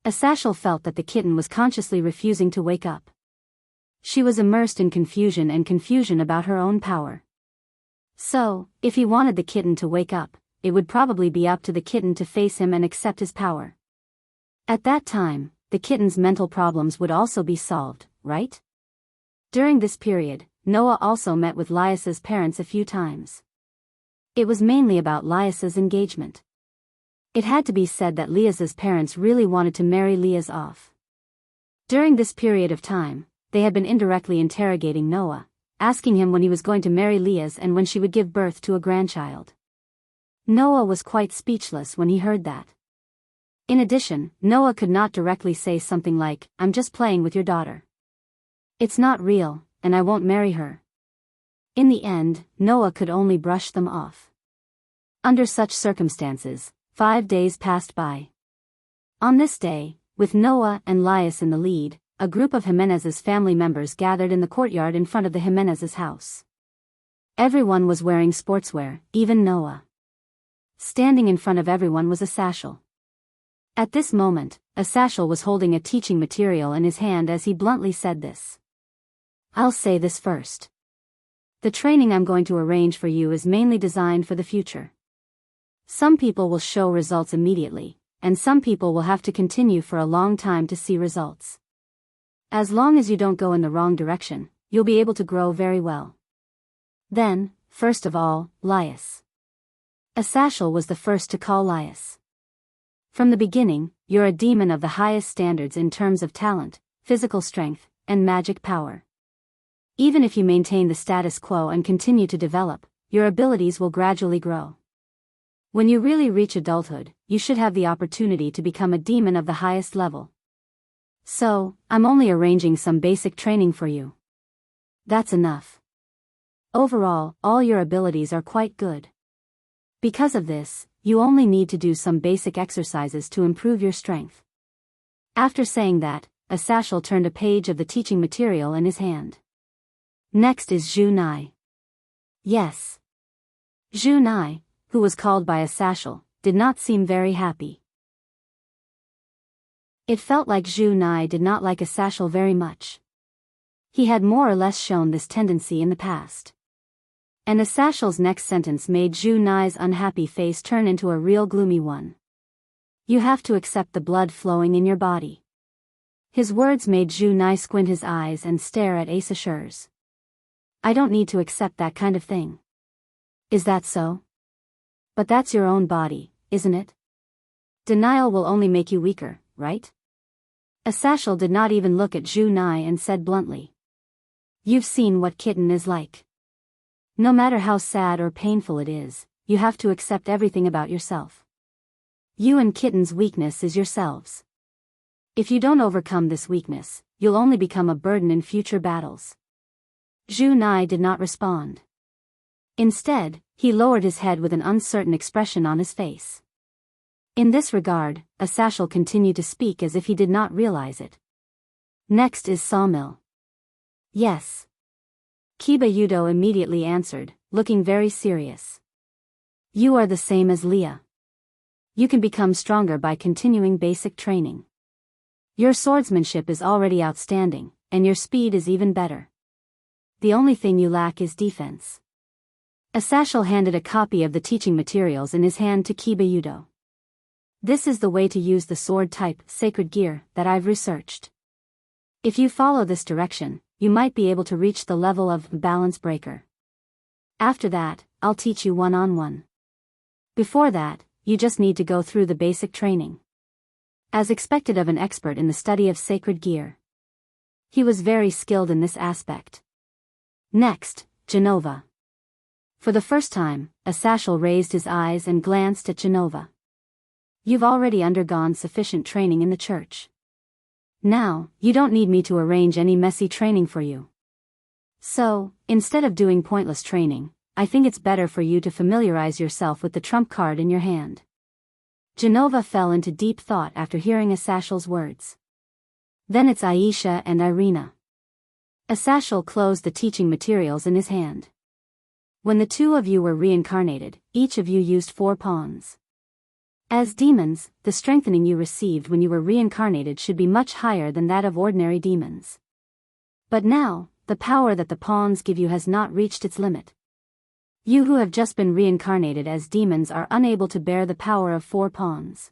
Asashel felt that the kitten was consciously refusing to wake up. She was immersed in confusion about her own power. So, if he wanted the kitten to wake up, it would probably be up to the kitten to face him and accept his power. At that time, the kitten's mental problems would also be solved, right? During this period, Noah also met with Lias's parents a few times. It was mainly about Lias's engagement. It had to be said that Lias's parents really wanted to marry Lias off. During this period of time, they had been indirectly interrogating Noah, asking him when he was going to marry Lias and when she would give birth to a grandchild. Noah was quite speechless when he heard that. In addition, Noah could not directly say something like, "I'm just playing with your daughter. It's not real, and I won't marry her." In the end, Noah could only brush them off. Under such circumstances, 5 days passed by. On this day, with Noah and Lias in the lead, a group of Jimenez's family members gathered in the courtyard in front of the Jimenez's house. Everyone was wearing sportswear, even Noah. Standing in front of everyone was Asashel. At this moment, Asashel was holding a teaching material in his hand as he bluntly said this. "I'll say this first. The training I'm going to arrange for you is mainly designed for the future. Some people will show results immediately, and some people will have to continue for a long time to see results. As long as you don't go in the wrong direction, you'll be able to grow very well." Then, first of all, Lias. Asashel was the first to call Lias. "From the beginning, you're a demon of the highest standards in terms of talent, physical strength, and magic power. Even if you maintain the status quo and continue to develop, your abilities will gradually grow. When you really reach adulthood, you should have the opportunity to become a demon of the highest level. So, I'm only arranging some basic training for you. That's enough. Overall, all your abilities are quite good. Because of this, you only need to do some basic exercises to improve your strength." After saying that, Asashel turned a page of the teaching material in his hand. Next is Zhu Nai. Yes. Zhu Nai, who was called by Asashel, did not seem very happy. It felt like Zhu Nai did not like Asashel very much. He had more or less shown this tendency in the past. And Asashel's next sentence made Zhu Nai's unhappy face turn into a real gloomy one. "You have to accept the blood flowing in your body." His words made Zhu Nai squint his eyes and stare at Asashers. "I don't need to accept that kind of thing." "Is that so? But that's your own body, isn't it? Denial will only make you weaker, right?" Asashel did not even look at Zhu Nai and said bluntly. "You've seen what kitten is like. No matter how sad or painful it is, you have to accept everything about yourself. You and kitten's weakness is yourselves. If you don't overcome this weakness, you'll only become a burden in future battles." Zhu Nai did not respond. Instead, he lowered his head with an uncertain expression on his face. In this regard, Asashel continued to speak as if he did not realize it. Next is Sawmill. Yes. Kiba Yudo immediately answered, looking very serious. "You are the same as Leah. You can become stronger by continuing basic training. Your swordsmanship is already outstanding, and your speed is even better. The only thing you lack is defense." Asashel handed a copy of the teaching materials in his hand to Kiba Yudo. "This is the way to use the sword-type sacred gear that I've researched. If you follow this direction, you might be able to reach the level of balance breaker. After that, I'll teach you one-on-one. Before that, you just need to go through the basic training. as expected of an expert in the study of sacred gear. He was very skilled in this aspect. Next, Genova. For the first time, Asashel raised his eyes and glanced at Genova. You've already undergone sufficient training in the church. Now, you don't need me to arrange any messy training for you. So, instead of doing pointless training, I think it's better for you to familiarize yourself with the trump card in your hand. Genova fell into deep thought after hearing Asashel's words. Then it's Aisha and Irina. Asashel closed the teaching materials in his hand. When the two of you were reincarnated, each of you used 4 pawns. As demons, the strengthening you received when you were reincarnated should be much higher than that of ordinary demons. But now, the power that the pawns give you has not reached its limit. You who have just been reincarnated as demons are unable to bear the power of 4 pawns.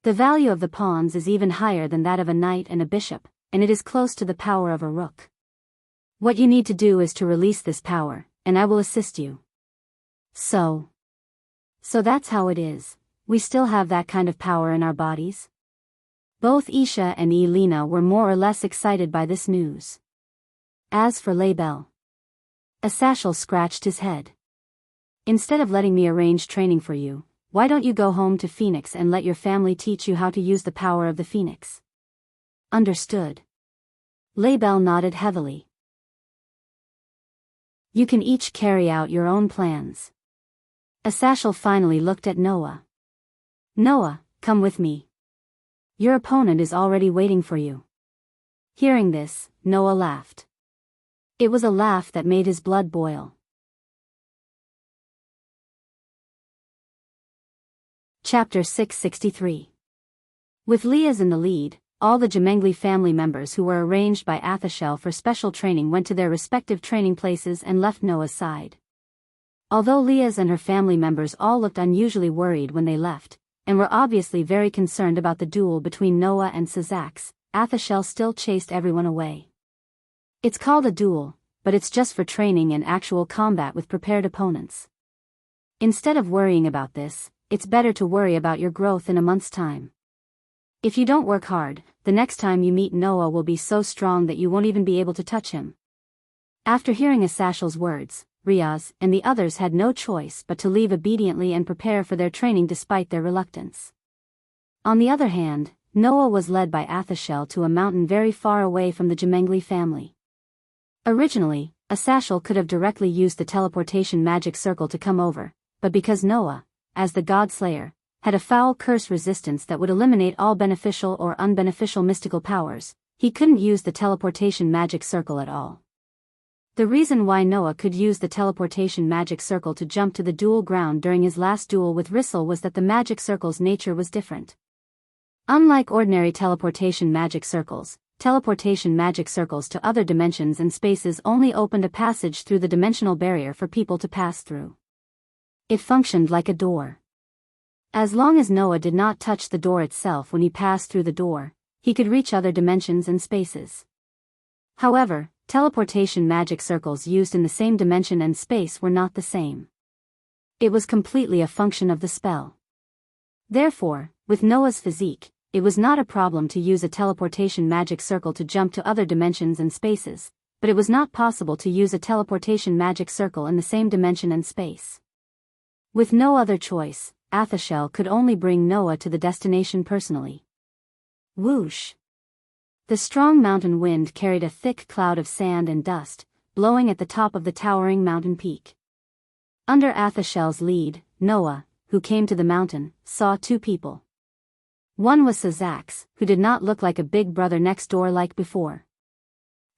The value of the pawns is even higher than that of a knight and a bishop, and it is close to the power of a rook. What you need to do is to release this power, and I will assist you. So that's how it is. We still have that kind of power in our bodies? Both Isha and Elena were more or less excited by this news. As for Label, Asashel scratched his head. Instead of letting me arrange training for you, why don't you go home to Phoenix and let your family teach you how to use the power of the Phoenix? Understood. Label nodded heavily. You can each carry out your own plans. Asashel finally looked at Noah. Noah, come with me. Your opponent is already waiting for you. Hearing this, Noah laughed. It was a laugh that made his blood boil. Chapter 663. With Liaz in the lead, all the Jemengli family members who were arranged by Athashel for special training went to their respective training places and left Noah's side. Although Liaz and her family members all looked unusually worried when they left, and were obviously very concerned about the duel between Noah and Sazax, Athashel still chased everyone away. It's called a duel, but it's just for training and actual combat with prepared opponents. Instead of worrying about this, it's better to worry about your growth in a month's time. If you don't work hard, the next time you meet Noah will be so strong that you won't even be able to touch him. After hearing Asashel's words, Riaz and the others had no choice but to leave obediently and prepare for their training despite their reluctance. On the other hand, Noah was led by Athashel to a mountain very far away from the Jemengli family. Originally, Asashel could have directly used the teleportation magic circle to come over, but because Noah, as the God Slayer, had a foul curse resistance that would eliminate all beneficial or unbeneficial mystical powers, he couldn't use the teleportation magic circle at all. The reason why Noah could use the teleportation magic circle to jump to the duel ground during his last duel with Rissel was that the magic circle's nature was different. Unlike ordinary teleportation magic circles to other dimensions and spaces only opened a passage through the dimensional barrier for people to pass through. It functioned like a door. As long as Noah did not touch the door itself when he passed through the door, he could reach other dimensions and spaces. However, teleportation magic circles used in the same dimension and space were not the same. It was completely a function of the spell. Therefore, with Noah's physique, it was not a problem to use a teleportation magic circle to jump to other dimensions and spaces, but it was not possible to use a teleportation magic circle in the same dimension and space. With no other choice, Athashel could only bring Noah to the destination personally. Whoosh! The strong mountain wind carried a thick cloud of sand and dust, blowing at the top of the towering mountain peak. Under Athashel's lead, Noah, who came to the mountain, saw 2 people. One was Sazax, who did not look like a big brother next door like before.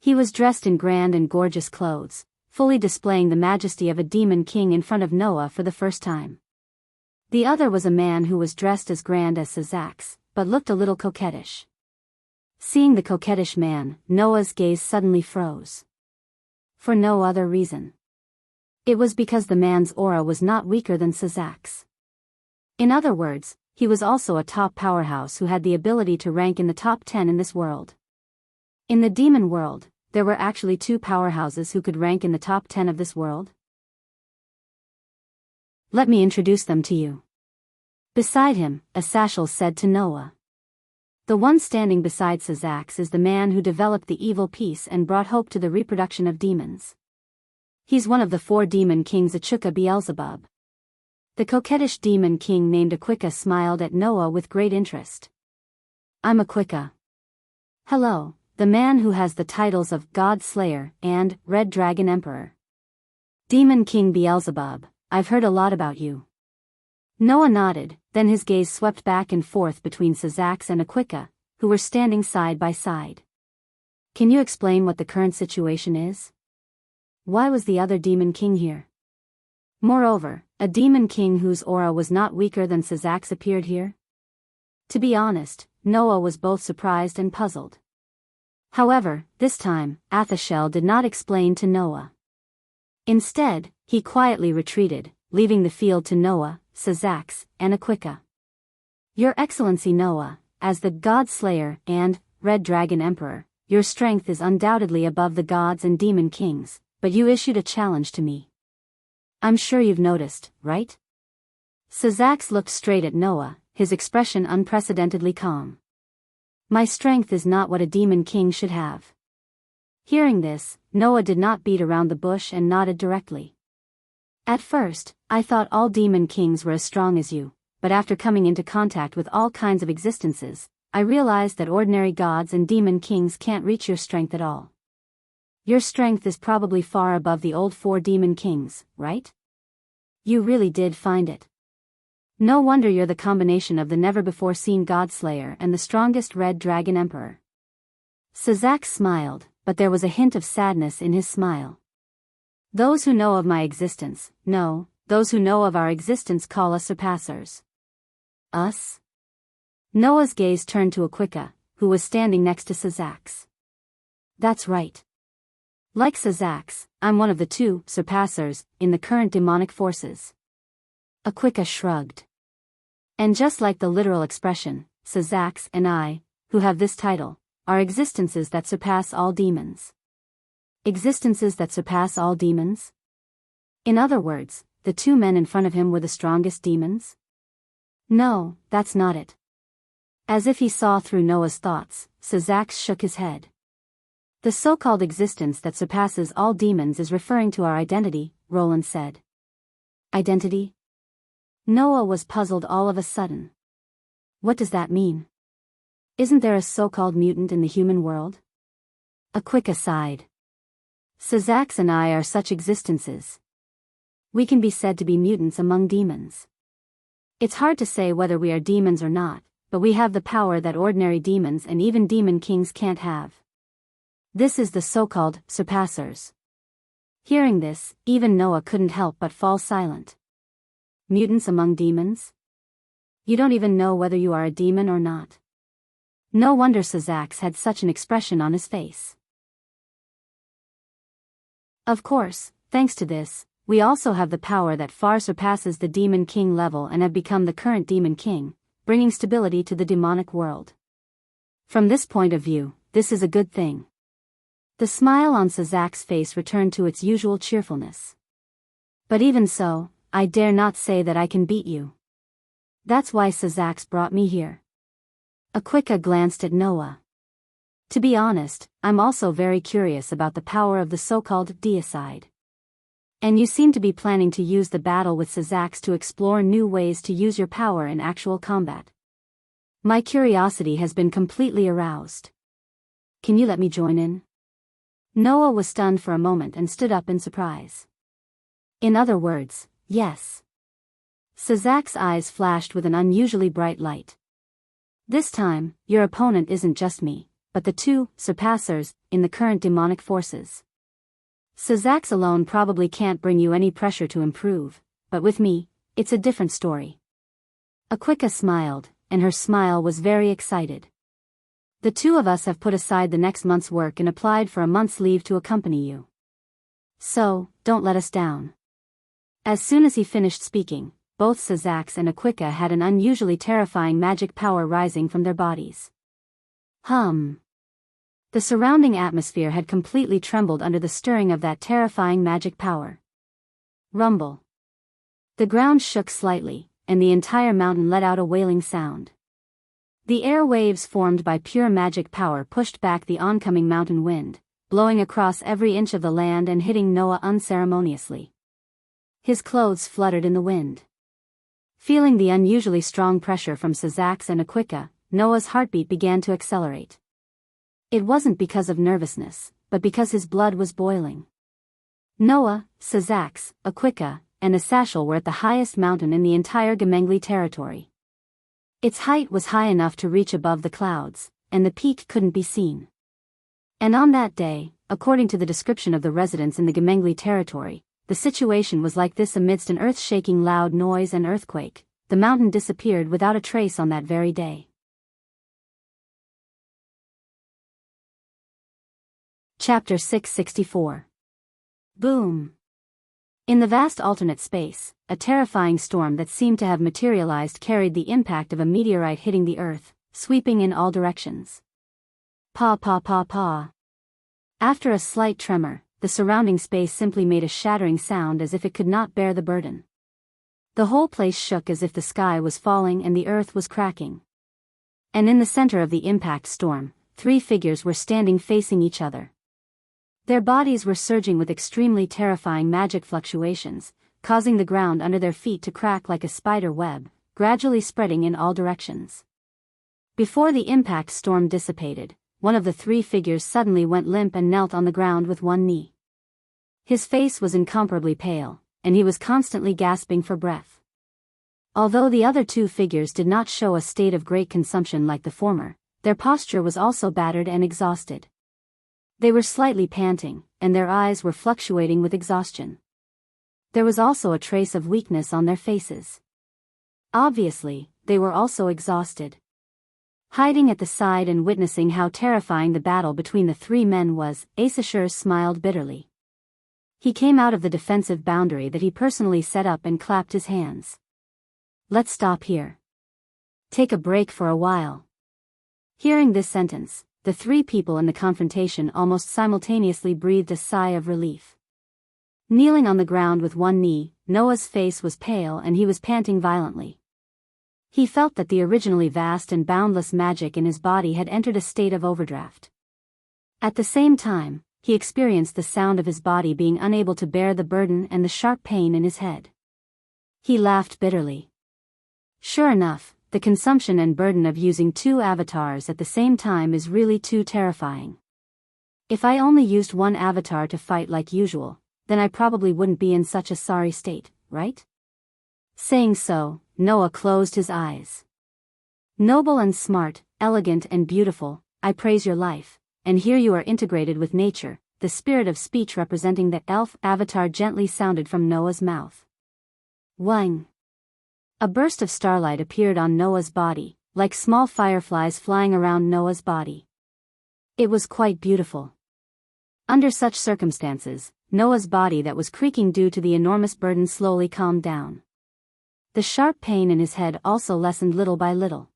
He was dressed in grand and gorgeous clothes, fully displaying the majesty of a demon king in front of Noah for the first time. The other was a man who was dressed as grand as Sazax, but looked a little coquettish. Seeing the coquettish man, Noah's gaze suddenly froze. For no other reason. It was because the man's aura was not weaker than Sazax. In other words, he was also a top powerhouse who had the ability to rank in the top 10 in this world. In the demon world, there were actually 2 powerhouses who could rank in the top 10 of this world. Let me introduce them to you. Beside him, Asashel said to Noah. The one standing beside Sazax is the man who developed the evil peace and brought hope to the reproduction of demons. He's one of the 4 demon kings Achuka Beelzebub. The coquettish demon king named Aquika smiled at Noah with great interest. I'm Aquika. Hello, the man who has the titles of God Slayer and Red Dragon Emperor. Demon King Beelzebub, I've heard a lot about you. Noah nodded, then his gaze swept back and forth between Sazax and Aquika, who were standing side by side. Can you explain what the current situation is? Why was the other demon king here? Moreover, a demon king whose aura was not weaker than Sazax appeared here? To be honest, Noah was both surprised and puzzled. However, this time, Athashel did not explain to Noah. Instead, he quietly retreated, leaving the field to Noah, Sazax, and Aquika. Your Excellency Noah, as the God Slayer and Red Dragon Emperor, your strength is undoubtedly above the gods and demon kings, but you issued a challenge to me. I'm sure you've noticed, right? Sazax looked straight at Noah, his expression unprecedentedly calm. My strength is not what a demon king should have. Hearing this, Noah did not beat around the bush and nodded directly. At first, I thought all demon kings were as strong as you, but after coming into contact with all kinds of existences, I realized that ordinary gods and demon kings can't reach your strength at all. Your strength is probably far above the old 4 demon kings, right? You really did find it. No wonder you're the combination of the never-before-seen God-Slayer and the strongest Red Dragon Emperor. Sazax smiled, but there was a hint of sadness in his smile. Those who know of my existence, know, those who know of our existence call us surpassers. Us? Noah's gaze turned to Aquika, who was standing next to Sazax. That's right. Like Sazax, I'm one of the 2 surpassers in the current demonic forces. Aquika shrugged. And just like the literal expression, Sazax and I, who have this title, are existences that surpass all demons. Existences that surpass all demons? In other words, the 2 men in front of him were the strongest demons? No, that's not it. As if he saw through Noah's thoughts, Sazax shook his head. The so-called existence that surpasses all demons is referring to our identity, Roland said. Identity? Noah was puzzled all of a sudden. What does that mean? Isn't there a so-called mutant in the human world? Aquika sighed. Sazax and I are such existences. We can be said to be mutants among demons. It's hard to say whether we are demons or not, but we have the power that ordinary demons and even demon kings can't have. This is the so-called surpassers. Hearing this, even Noah couldn't help but fall silent. Mutants among demons? You don't even know whether you are a demon or not. No wonder Sazax had such an expression on his face. Of course, thanks to this, we also have the power that far surpasses the demon king level and have become the current demon king, bringing stability to the demonic world. From this point of view, this is a good thing. The smile on Sazax's face returned to its usual cheerfulness. But even so, I dare not say that I can beat you. That's why Sazax brought me here. Aquika glanced at Noah. To be honest, I'm also very curious about the power of the so-called deicide. And you seem to be planning to use the battle with Sazax to explore new ways to use your power in actual combat. My curiosity has been completely aroused. Can you let me join in? Noah was stunned for a moment and stood up in surprise. In other words, yes. Sazax's eyes flashed with an unusually bright light. This time, your opponent isn't just me, but the 2 surpassers in the current demonic forces. Sazax alone probably can't bring you any pressure to improve, but with me, it's a different story. Aquika smiled, and her smile was very excited. The 2 of us have put aside the next month's work and applied for a month's leave to accompany you. So, don't let us down. As soon as he finished speaking, both Sazax and Aquika had an unusually terrifying magic power rising from their bodies. The surrounding atmosphere had completely trembled under the stirring of that terrifying magic power. Rumble. The ground shook slightly, and the entire mountain let out a wailing sound. The air waves formed by pure magic power pushed back the oncoming mountain wind, blowing across every inch of the land and hitting Noah unceremoniously. His clothes fluttered in the wind. Feeling the unusually strong pressure from Sazax and Aquika, Noah's heartbeat began to accelerate. It wasn't because of nervousness, but because his blood was boiling. Noah, Sazax, Aquika, and Asashel were at the highest mountain in the entire Gemengli territory. Its height was high enough to reach above the clouds, and the peak couldn't be seen. And on that day, according to the description of the residents in the Gemengli territory, the situation was like this amidst an earth-shaking loud noise and earthquake. The mountain disappeared without a trace on that very day. Chapter 664. Boom. In the vast alternate space, a terrifying storm that seemed to have materialized carried the impact of a meteorite hitting the earth, sweeping in all directions. Pa pa pa pa. After a slight tremor, the surrounding space simply made a shattering sound as if it could not bear the burden. The whole place shook as if the sky was falling and the earth was cracking. And in the center of the impact storm, 3 figures were standing facing each other. Their bodies were surging with extremely terrifying magic fluctuations, causing the ground under their feet to crack like a spider web, gradually spreading in all directions. Before the impact storm dissipated, one of the 3 figures suddenly went limp and knelt on the ground with one knee. His face was incomparably pale, and he was constantly gasping for breath. Although the other 2 figures did not show a state of great consumption like the former, their posture was also battered and exhausted. They were slightly panting, and their eyes were fluctuating with exhaustion. There was also a trace of weakness on their faces. Obviously, they were also exhausted. Hiding at the side and witnessing how terrifying the battle between the 3 men was, Asashel smiled bitterly. He came out of the defensive boundary that he personally set up and clapped his hands. Let's stop here. Take a break for a while. Hearing this sentence, the 3 people in the confrontation almost simultaneously breathed a sigh of relief. Kneeling on the ground with one knee, Noah's face was pale and he was panting violently. He felt that the originally vast and boundless magic in his body had entered a state of overdraft. At the same time, he experienced the sound of his body being unable to bear the burden and the sharp pain in his head. He laughed bitterly. Sure enough, the consumption and burden of using 2 avatars at the same time is really too terrifying. If I only used one avatar to fight like usual, then I probably wouldn't be in such a sorry state, right? Saying so, Noah closed his eyes. Noble and smart, elegant and beautiful, I praise your life, and here you are integrated with nature. The spirit of speech representing the elf avatar gently sounded from Noah's mouth. Wang. A burst of starlight appeared on Noah's body, like small fireflies flying around Noah's body. It was quite beautiful. Under such circumstances, Noah's body that was creaking due to the enormous burden slowly calmed down. The sharp pain in his head also lessened little by little.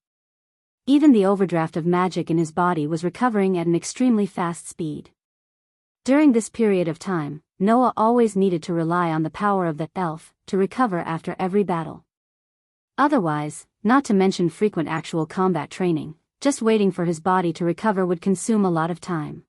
Even the overdraft of magic in his body was recovering at an extremely fast speed. During this period of time, Noah always needed to rely on the power of the elf to recover after every battle. Otherwise, not to mention frequent actual combat training, just waiting for his body to recover would consume a lot of time.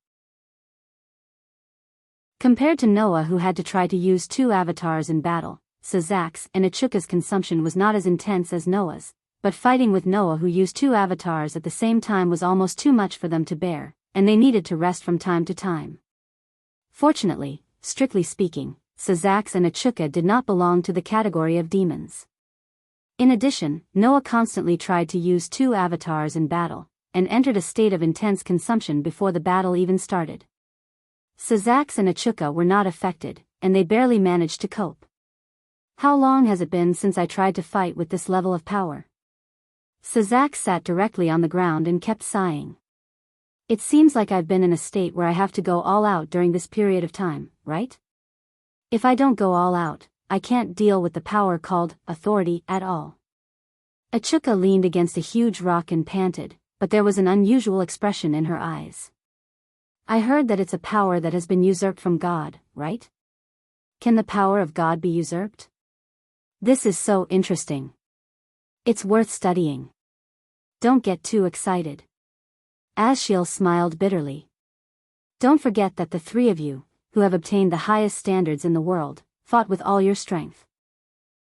Compared to Noah, who had to try to use 2 avatars in battle, Sazax and Achuka's consumption was not as intense as Noah's, but fighting with Noah, who used 2 avatars at the same time, was almost too much for them to bear, and they needed to rest from time to time. Fortunately, strictly speaking, Sazax and Achuka did not belong to the category of demons. In addition, Noah constantly tried to use 2 avatars in battle, and entered a state of intense consumption before the battle even started. Sazax and Achuka were not affected, and they barely managed to cope. How long has it been since I tried to fight with this level of power? Sazax sat directly on the ground and kept sighing. It seems like I've been in a state where I have to go all out during this period of time, right? If I don't go all out, I can't deal with the power called authority at all. Achuka leaned against a huge rock and panted, but there was an unusual expression in her eyes. I heard that it's a power that has been usurped from God, right? Can the power of God be usurped? This is so interesting. It's worth studying. Don't get too excited. Ashiel smiled bitterly. Don't forget that the three of you, who have obtained the highest standards in the world, fought with all your strength.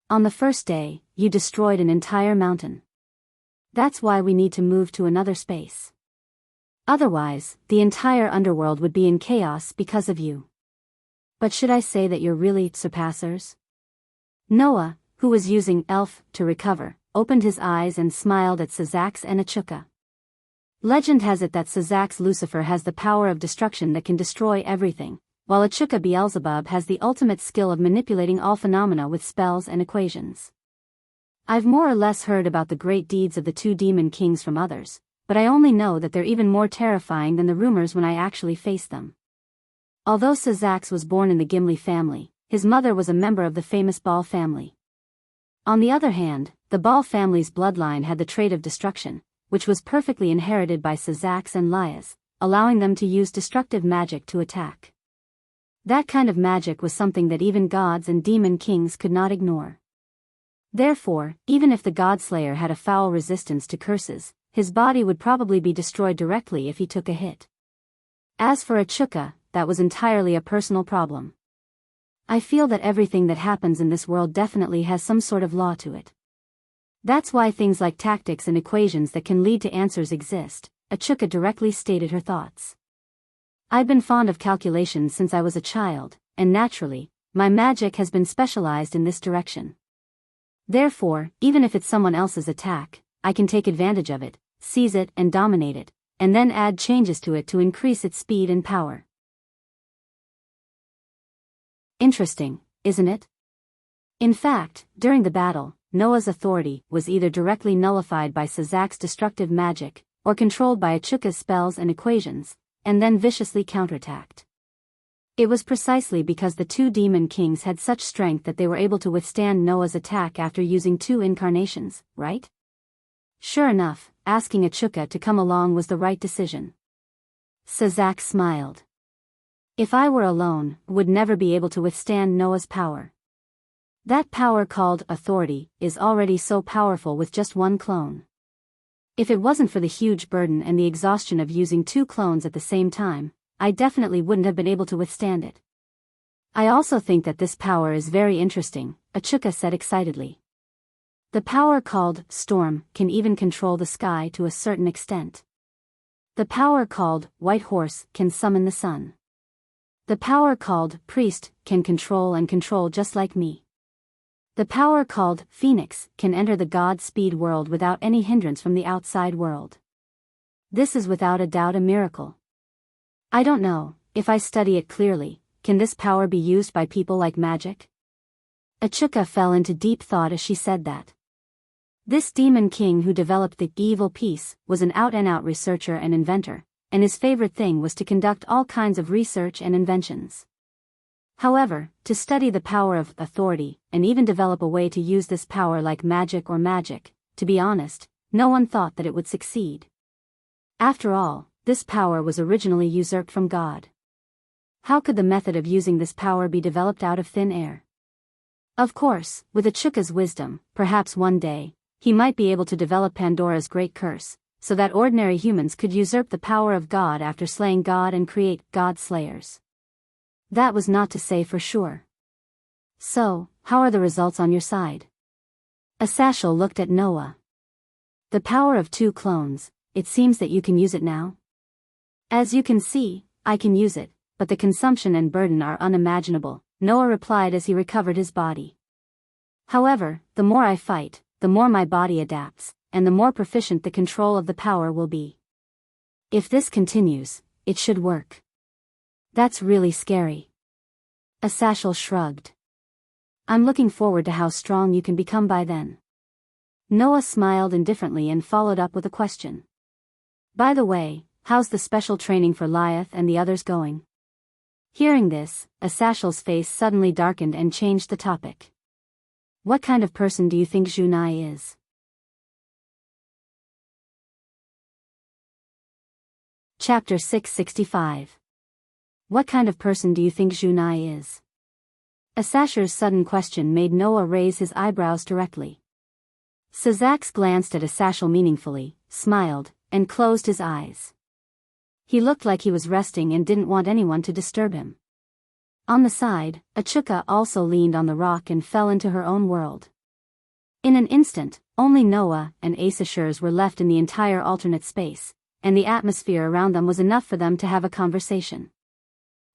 On the first day, you destroyed an entire mountain. That's why we need to move to another space. Otherwise, the entire underworld would be in chaos because of you. But should I say that you're really surpassers? Noah, who was using Elf to recover, opened his eyes and smiled at Sazax and Achuka. Legend has it that Sazax Lucifer has the power of destruction that can destroy everything, while Achuka Beelzebub has the ultimate skill of manipulating all phenomena with spells and equations. I've more or less heard about the great deeds of the two demon kings from others, but I only know that they're even more terrifying than the rumors when I actually face them. Although Sazax was born in the Gimli family, his mother was a member of the famous Baal family. On the other hand, the Baal family's bloodline had the trait of destruction, which was perfectly inherited by Sazax and Lias, allowing them to use destructive magic to attack. That kind of magic was something that even gods and demon kings could not ignore. Therefore, even if the Godslayer had a foul resistance to curses, his body would probably be destroyed directly if he took a hit. As for Achuka, that was entirely a personal problem. I feel that everything that happens in this world definitely has some sort of law to it. That's why things like tactics and equations that can lead to answers exist, Achuka directly stated her thoughts. I've been fond of calculations since I was a child, and naturally, my magic has been specialized in this direction. Therefore, even if it's someone else's attack, I can take advantage of it, seize it and dominate it, and then add changes to it to increase its speed and power. Interesting, isn't it? In fact, during the battle, Noah's authority was either directly nullified by Sazax's destructive magic, or controlled by Achuka's spells and equations, and then viciously counterattacked. It was precisely because the two demon kings had such strength that they were able to withstand Noah's attack after using two incarnations, right? Sure enough, asking Achuka to come along was the right decision. Sazax smiled. If I were alone, would never be able to withstand Noah's power. That power called authority is already so powerful with just one clone. If it wasn't for the huge burden and the exhaustion of using two clones at the same time, I definitely wouldn't have been able to withstand it. I also think that this power is very interesting, Achuka said excitedly. The power called storm can even control the sky to a certain extent. The power called white horse can summon the sun. The power called priest can control just like me. The power called phoenix can enter the god speed world without any hindrance from the outside world. This is without a doubt a miracle. I don't know, if I study it clearly, can this power be used by people like magic? Achuka fell into deep thought as she said that. This demon king who developed the evil piece was an out-and-out researcher and inventor, and his favorite thing was to conduct all kinds of research and inventions. However, to study the power of authority, and even develop a way to use this power like magic, to be honest, no one thought that it would succeed. After all, this power was originally usurped from God. How could the method of using this power be developed out of thin air? Of course, with Achuka's wisdom, perhaps one day, he might be able to develop Pandora's great curse, so that ordinary humans could usurp the power of God after slaying God and create God Slayers. That was not to say for sure. So, how are the results on your side? Asashel looked at Noah. The power of two clones, it seems that you can use it now? As you can see, I can use it, but the consumption and burden are unimaginable, Noah replied as he recovered his body. However, the more I fight, the more my body adapts, and the more proficient the control of the power will be. If this continues, it should work. That's really scary. Asashel shrugged. I'm looking forward to how strong you can become by then. Noah smiled indifferently and followed up with a question. By the way, how's the special training for Liath and the others going? Hearing this, Asashel's face suddenly darkened and changed the topic. What kind of person do you think Junai is? Chapter 665. What kind of person do you think Junai is? Asasher's sudden question made Noah raise his eyebrows directly. Sazax glanced at Asashel meaningfully, smiled, and closed his eyes. He looked like he was resting and didn't want anyone to disturb him. On the side, Achuka also leaned on the rock and fell into her own world. In an instant, only Noah and Aesashurs were left in the entire alternate space, and the atmosphere around them was enough for them to have a conversation.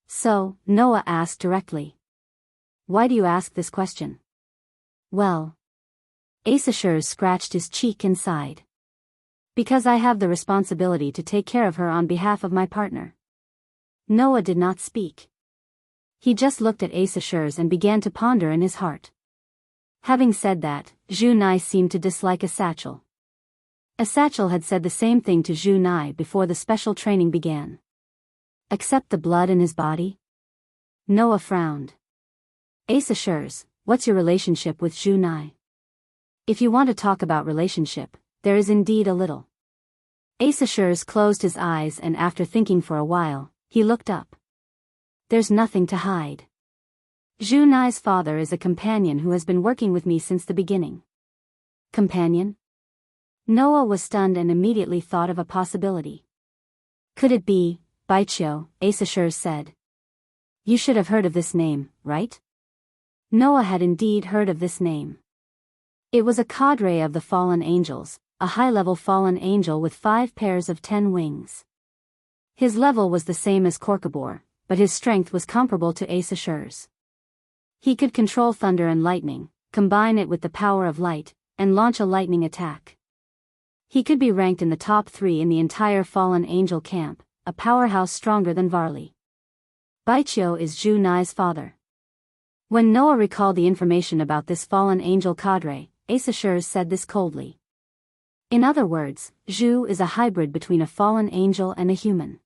So, Noah asked directly. "Why do you ask this question?" "Well." Aesashurs scratched his cheek and sighed. "Because I have the responsibility to take care of her on behalf of my partner." Noah did not speak. He just looked at Aesashurs and began to ponder in his heart. Having said that, Zhu Nai seemed to dislike Asachel. Asachel had said the same thing to Zhu Nai before the special training began. "Accept the blood in his body?" Noah frowned. "Aesashurs, what's your relationship with Zhu Nai?" "If you want to talk about relationship, there is indeed a little." Aesashurs closed his eyes and after thinking for a while, he looked up. "There's nothing to hide. Zhu Nai's father is a companion who has been working with me since the beginning." "Companion?" Noah was stunned and immediately thought of a possibility. "Could it be Baichio?" Aesashurs said. "You should have heard of this name, right?" Noah had indeed heard of this name. It was a cadre of the fallen angels, a high-level fallen angel with 5 pairs of 10 wings. His level was the same as Korkabor, but his strength was comparable to Aesashurs. He could control thunder and lightning, combine it with the power of light, and launch a lightning attack. He could be ranked in the top 3 in the entire fallen angel camp, a powerhouse stronger than Varley. Baichio is Zhu Nai's father. When Noah recalled the information about this fallen angel cadre, Aesashurs said this coldly. In other words, Zhu is a hybrid between a fallen angel and a human.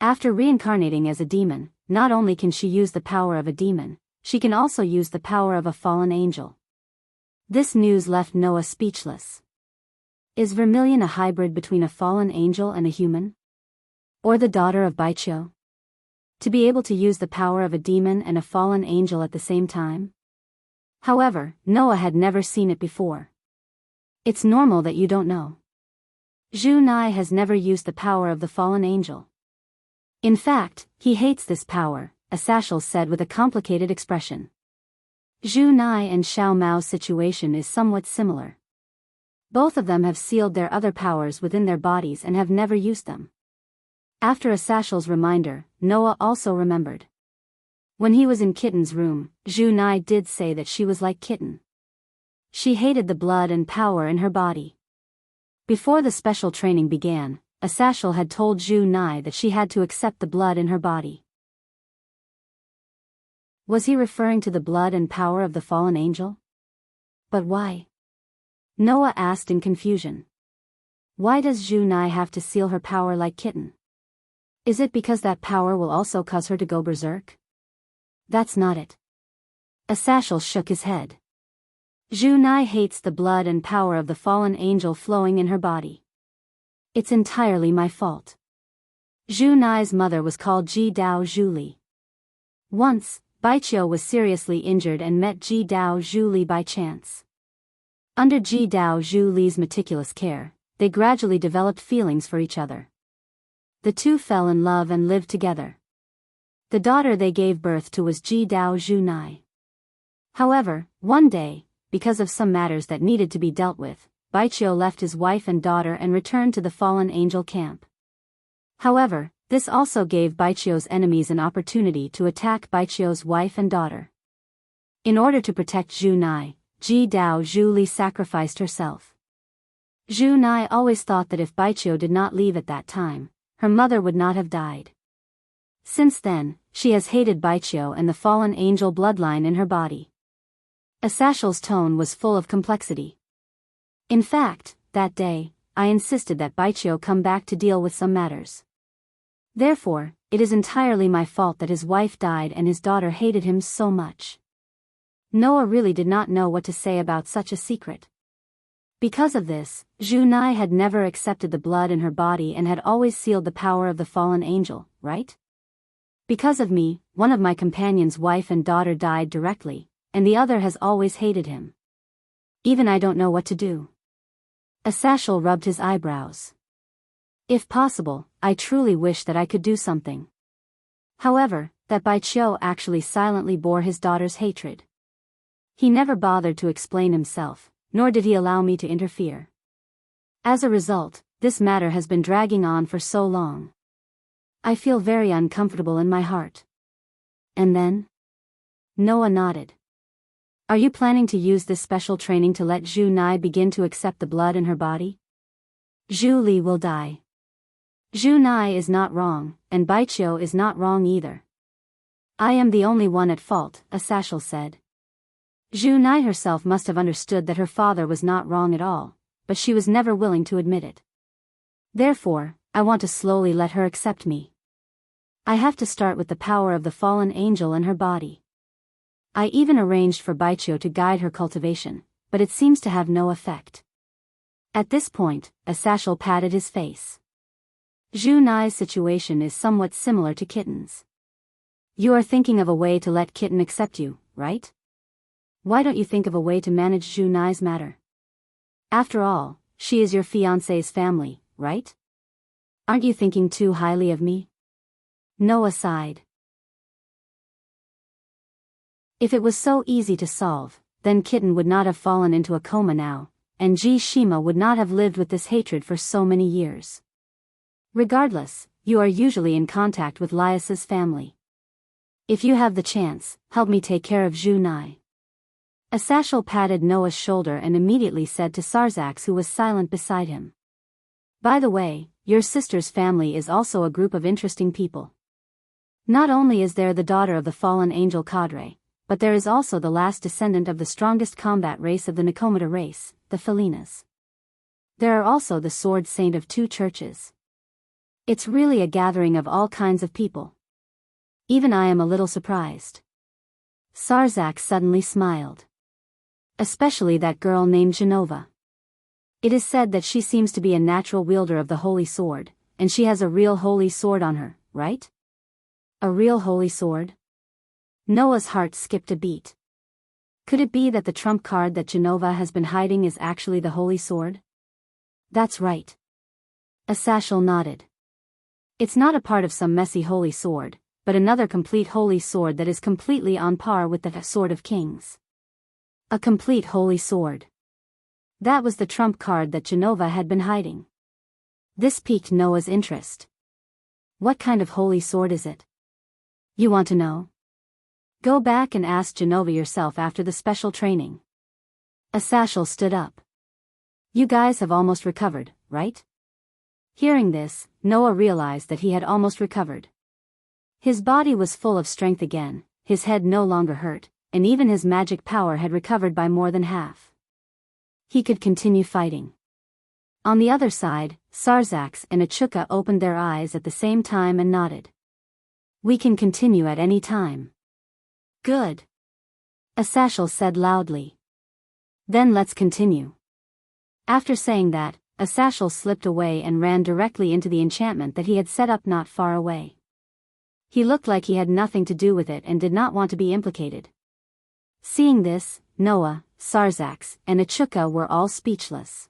After reincarnating as a demon, not only can she use the power of a demon, she can also use the power of a fallen angel. This news left Noah speechless. Is Vermilion a hybrid between a fallen angel and a human? Or the daughter of Baichio? To be able to use the power of a demon and a fallen angel at the same time? However, Noah had never seen it before. It's normal that you don't know. Zhu Nai has never used the power of the fallen angel. In fact, he hates this power, Asachel said with a complicated expression. Zhu Nai and Xiao Mao's situation is somewhat similar. Both of them have sealed their other powers within their bodies and have never used them. After Asachel's reminder, Noah also remembered. When he was in Kitten's room, Zhu Nai did say that she was like Kitten. She hated the blood and power in her body. Before the special training began, Asachel had told Zhu Nai that she had to accept the blood in her body. Was he referring to the blood and power of the fallen angel? But why? Noah asked in confusion. Why does Zhu Nai have to seal her power like Kitten? Is it because that power will also cause her to go berserk? That's not it. Asachel shook his head. Zhu Nai hates the blood and power of the fallen angel flowing in her body. It's entirely my fault. Zhu Nai's mother was called Ji Dao Zhuli. Once, Baichio was seriously injured and met Ji Dao Zhuli by chance. Under Ji Dao Zhuli's meticulous care, they gradually developed feelings for each other. The two fell in love and lived together. The daughter they gave birth to was Ji Dao Zhu Nai. However, one day, because of some matters that needed to be dealt with, Baichio left his wife and daughter and returned to the fallen angel camp. However, this also gave Baichio's enemies an opportunity to attack Baichio's wife and daughter. In order to protect Zhu Nai, Ji Dao Zhuli sacrificed herself. Zhu Nai always thought that if Baichio did not leave at that time, her mother would not have died. Since then, she has hated Baichio and the fallen angel bloodline in her body. Asachel's tone was full of complexity. In fact, that day, I insisted that Baichio come back to deal with some matters. Therefore, it is entirely my fault that his wife died and his daughter hated him so much. Noah really did not know what to say about such a secret. Because of this, Zhu Nai had never accepted the blood in her body and had always sealed the power of the fallen angel, right? Because of me, one of my companion's wife and daughter died directly, and the other has always hated him. Even I don't know what to do. Asashel rubbed his eyebrows. If possible, I truly wish that I could do something. However, that Baiqiu actually silently bore his daughter's hatred. He never bothered to explain himself, nor did he allow me to interfere. As a result, this matter has been dragging on for so long. I feel very uncomfortable in my heart. And then? Noah nodded. Are you planning to use this special training to let Zhu Nai begin to accept the blood in her body? Zhu Li will die. Zhu Nai is not wrong, and Baiqiu is not wrong either. I am the only one at fault, Asashel said. Zhu Nai herself must have understood that her father was not wrong at all, but she was never willing to admit it. Therefore, I want to slowly let her accept me. I have to start with the power of the fallen angel in her body. I even arranged for Baiqiu to guide her cultivation, but it seems to have no effect. At this point, Asashel patted his face. Zhu Nai's situation is somewhat similar to Kitten's. You are thinking of a way to let Kitten accept you, right? Why don't you think of a way to manage Zhu Nai's matter? After all, she is your fiancé's family, right? Aren't you thinking too highly of me? Noah sighed. If it was so easy to solve, then Kitten would not have fallen into a coma now, and Ji Shima would not have lived with this hatred for so many years. Regardless, you are usually in contact with Lias's family. If you have the chance, help me take care of Zhu Nai. Asashel patted Noah's shoulder and immediately said to Sarzax, who was silent beside him. By the way, your sister's family is also a group of interesting people. Not only is there the daughter of the fallen angel cadre, but there is also the last descendant of the strongest combat race of the Nikomata race, the Felinas. There are also the sword saint of 2 churches. It's really a gathering of all kinds of people. Even I am a little surprised. Sarzax suddenly smiled. Especially that girl named Genova. It is said that she seems to be a natural wielder of the holy sword, and she has a real holy sword on her, right? A real holy sword? Noah's heart skipped a beat. Could it be that the trump card that Genova has been hiding is actually the holy sword? That's right. Asashel nodded. It's not a part of some messy holy sword, but another complete holy sword that is completely on par with the Sword of Kings. A complete holy sword. That was the trump card that Genova had been hiding. This piqued Noah's interest. What kind of holy sword is it? You want to know? Go back and ask Genova yourself after the special training. Asashel stood up. You guys have almost recovered, right? Hearing this, Noah realized that he had almost recovered. His body was full of strength again, his head no longer hurt, and even his magic power had recovered by more than half. He could continue fighting. On the other side, Sarzax and Achuka opened their eyes at the same time and nodded. We can continue at any time. Good. Asashel said loudly. Then let's continue. After saying that, Asashel slipped away and ran directly into the enchantment that he had set up not far away. He looked like he had nothing to do with it and did not want to be implicated. Seeing this, Noah, Sarzax, and Achuka were all speechless.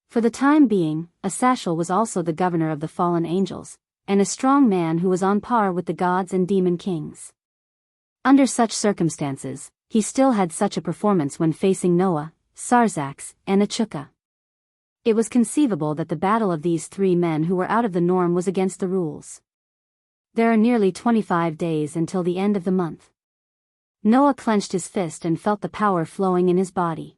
For the time being, Asashel was also the governor of the fallen angels, and a strong man who was on par with the gods and demon kings. Under such circumstances, he still had such a performance when facing Noah, Sarzax, and Achuka. It was conceivable that the battle of these 3 men who were out of the norm was against the rules. There are nearly 25 days until the end of the month. Noah clenched his fist and felt the power flowing in his body.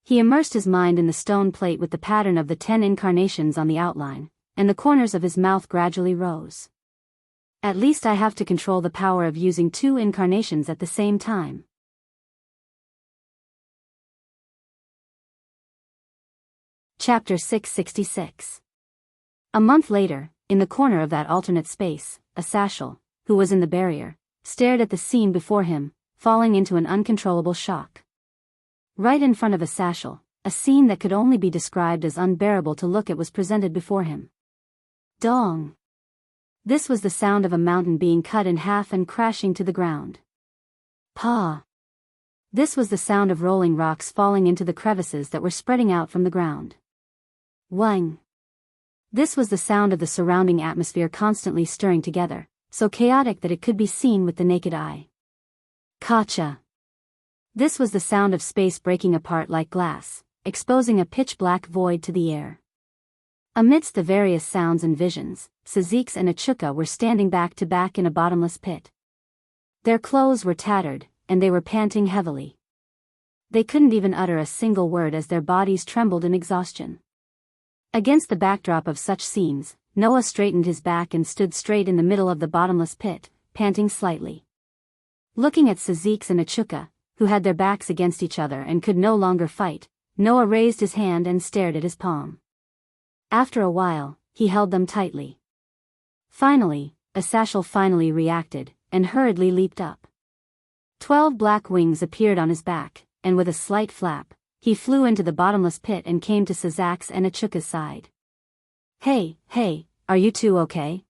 He immersed his mind in the stone plate with the pattern of the 10 incarnations on the outline, and the corners of his mouth gradually rose. At least I have to control the power of using 2 incarnations at the same time. Chapter 666. A month later, in the corner of that alternate space, Asashel, who was in the barrier, stared at the scene before him, falling into an uncontrollable shock. Right in front of Asashel, a scene that could only be described as unbearable to look at was presented before him. Dong! This was the sound of a mountain being cut in half and crashing to the ground. Pa! This was the sound of rolling rocks falling into the crevices that were spreading out from the ground. Whang! This was the sound of the surrounding atmosphere constantly stirring together, so chaotic that it could be seen with the naked eye. Kacha! This was the sound of space breaking apart like glass, exposing a pitch-black void to the air. Amidst the various sounds and visions, Sazix and Achuka were standing back to back in a bottomless pit. Their clothes were tattered, and they were panting heavily. They couldn't even utter a single word as their bodies trembled in exhaustion. Against the backdrop of such scenes, Noah straightened his back and stood straight in the middle of the bottomless pit, panting slightly. Looking at Sazix and Achuka, who had their backs against each other and could no longer fight, Noah raised his hand and stared at his palm. After a while, he held them tightly. Finally, Asashel finally reacted, and hurriedly leaped up. 12 black wings appeared on his back, and with a slight flap, he flew into the bottomless pit and came to Sazak's and Achuka's side. Hey, are you two okay?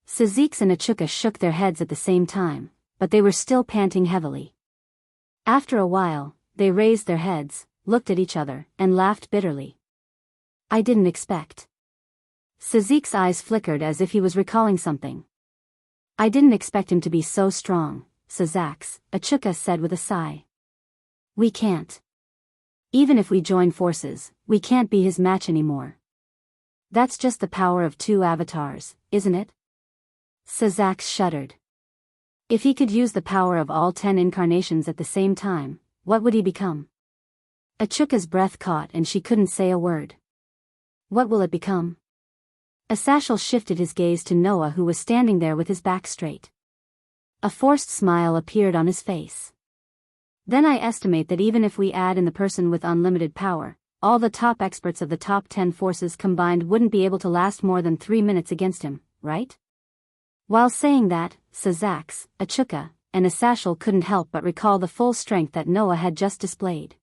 Sazix and Achuka shook their heads at the same time, but they were still panting heavily. After a while, they raised their heads, looked at each other, and laughed bitterly. I didn't expect. Sazik's eyes flickered as if he was recalling something. I didn't expect him to be so strong, Sazak, Achuka said with a sigh. We can't. Even if we join forces, we can't be his match anymore. That's just the power of 2 avatars, isn't it? Sazak shuddered. If he could use the power of all 10 incarnations at the same time, what would he become? Achuka's breath caught and she couldn't say a word. What will it become? Asashel shifted his gaze to Noah, who was standing there with his back straight. A forced smile appeared on his face. Then I estimate that even if we add in the person with unlimited power, all the top experts of the top 10 forces combined wouldn't be able to last more than 3 minutes against him, right? While saying that, Sazak, Achuka, and Asashel couldn't help but recall the full strength that Noah had just displayed.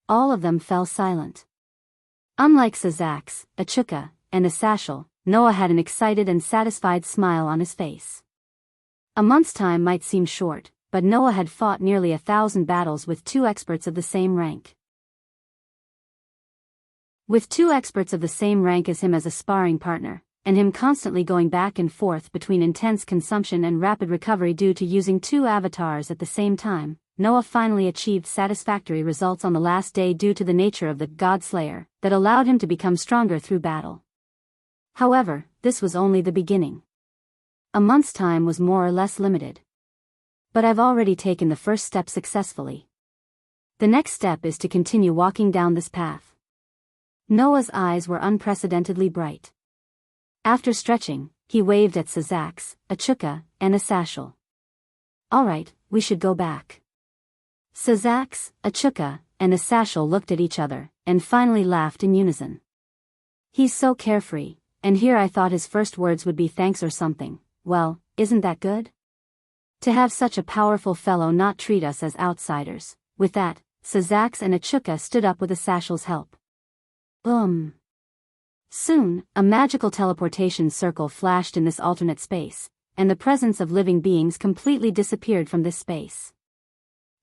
All of them fell silent. Unlike Sazak, Achuka, and Asashel, Noah had an excited and satisfied smile on his face. A month's time might seem short, but Noah had fought nearly 1,000 battles with 2 experts of the same rank. With 2 experts of the same rank as him as a sparring partner, and him constantly going back and forth between intense consumption and rapid recovery due to using 2 avatars at the same time, Noah finally achieved satisfactory results on the last day due to the nature of the God Slayer that allowed him to become stronger through battle. However, this was only the beginning. A month's time was more or less limited. But I've already taken the first step successfully. The next step is to continue walking down this path. Noah's eyes were unprecedentedly bright. After stretching, he waved at Sazak, Achuka, and Asashel. Alright, we should go back. Sazak, Achuka, and Asashel looked at each other, and finally laughed in unison. He's so carefree, and here I thought his first words would be thanks or something. Well, isn't that good? To have such a powerful fellow not treat us as outsiders. With that, Sazak and Achuka stood up with Asashel's help. Soon, a magical teleportation circle flashed in this alternate space, and the presence of living beings completely disappeared from this space.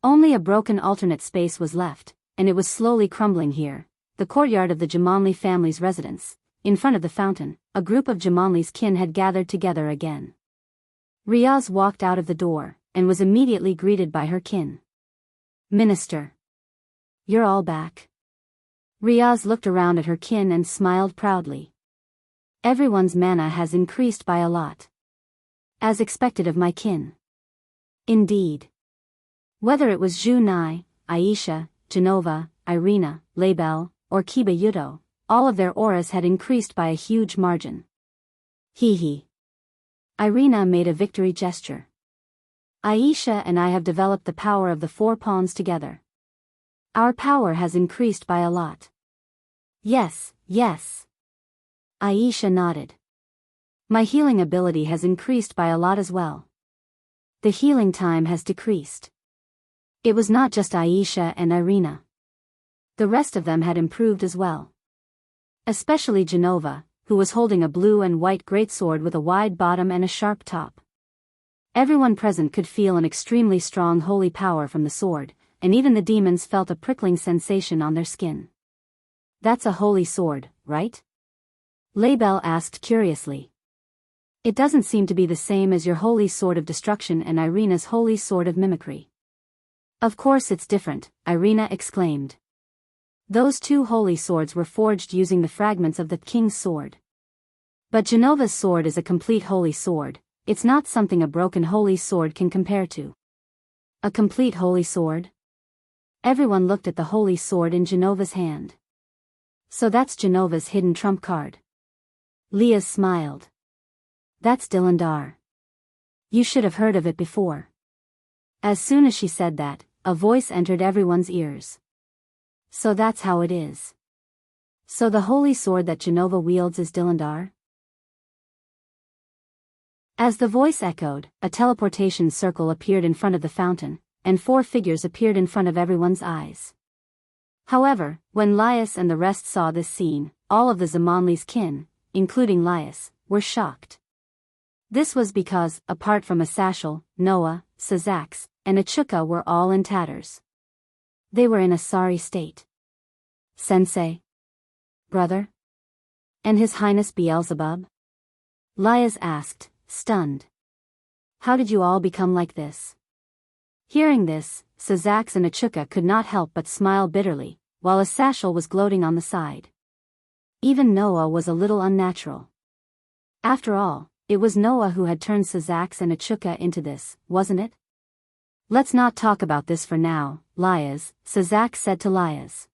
Only a broken alternate space was left, and it was slowly crumbling here, the courtyard of the Jamanli family's residence. In front of the fountain, a group of Jamanli's kin had gathered together again. Riaz walked out of the door, and was immediately greeted by her kin. Minister. You're all back. Riaz looked around at her kin and smiled proudly. Everyone's mana has increased by a lot. As expected of my kin. Indeed. Whether it was Junai, Aisha, Genova, Irina, Label, or Kiba Yudo, all of their auras had increased by a huge margin. Hee. Irina made a victory gesture. Aisha and I have developed the power of the 4 pawns together. Our power has increased by a lot. Yes. Aisha nodded. My healing ability has increased by a lot as well. The healing time has decreased. It was not just Aisha and Irina. The rest of them had improved as well. Especially Genova, who was holding a blue and white greatsword with a wide bottom and a sharp top. Everyone present could feel an extremely strong holy power from the sword, and even the demons felt a prickling sensation on their skin. That's a holy sword, right? Laibel asked curiously. It doesn't seem to be the same as your holy sword of destruction and Irina's holy sword of mimicry. Of course it's different, Irina exclaimed. Those two holy swords were forged using the fragments of the king's sword. But Genova's sword is a complete holy sword, it's not something a broken holy sword can compare to. A complete holy sword? Everyone looked at the holy sword in Genova's hand. So that's Genova's hidden trump card. Leah smiled. That's Dilindar. You should have heard of it before. As soon as she said that, a voice entered everyone's ears. So that's how it is. So the holy sword that Genova wields is Dilindar? As the voice echoed, a teleportation circle appeared in front of the fountain, and 4 figures appeared in front of everyone's eyes. However, when Laius and the rest saw this scene, all of the Zamanli's kin, including Laius, were shocked. This was because, apart from Asashel, Noah, Sazax, and Achuka were all in tatters. They were in a sorry state. Sensei? Brother? And His Highness Beelzebub? Laius asked, stunned. How did you all become like this? Hearing this, Sazax and Achuka could not help but smile bitterly, while Asashel was gloating on the side. Even Noah was a little unnatural. After all, it was Noah who had turned Sazax and Achuka into this, wasn't it? Let's not talk about this for now, Laias, Sazax said to Laias.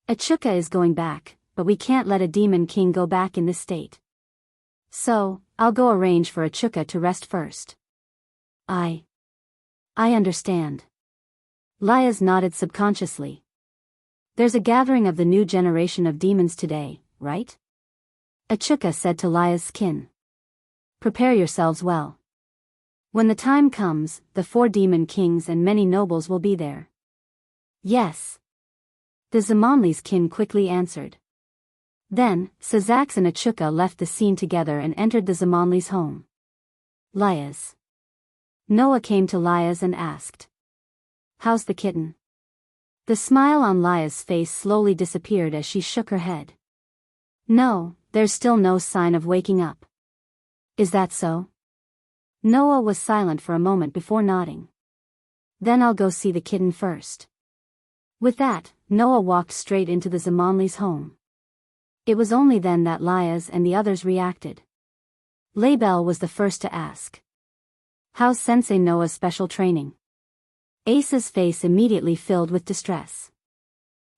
Achuka is going back, but we can't let a demon king go back in this state. So, I'll go arrange for Achuka to rest first. I understand. Laias nodded subconsciously. There's a gathering of the new generation of demons today, right? Achuka said to Laias' kin. Prepare yourselves well. When the time comes, the 4 demon kings and many nobles will be there. Yes. The Zamanli's kin quickly answered. Then, Sazax and Achuka left the scene together and entered the Zamanli's home. Laias. Noah came to Laias and asked. How's the kitten? The smile on Laias' face slowly disappeared as she shook her head. No, there's still no sign of waking up. Is that so? Noah was silent for a moment before nodding. Then I'll go see the kitten first. With that, Noah walked straight into the Zamanli's home. It was only then that Laias and the others reacted. Laibel was the first to ask. How's Sensei Noah's special training? Ace's face immediately filled with distress.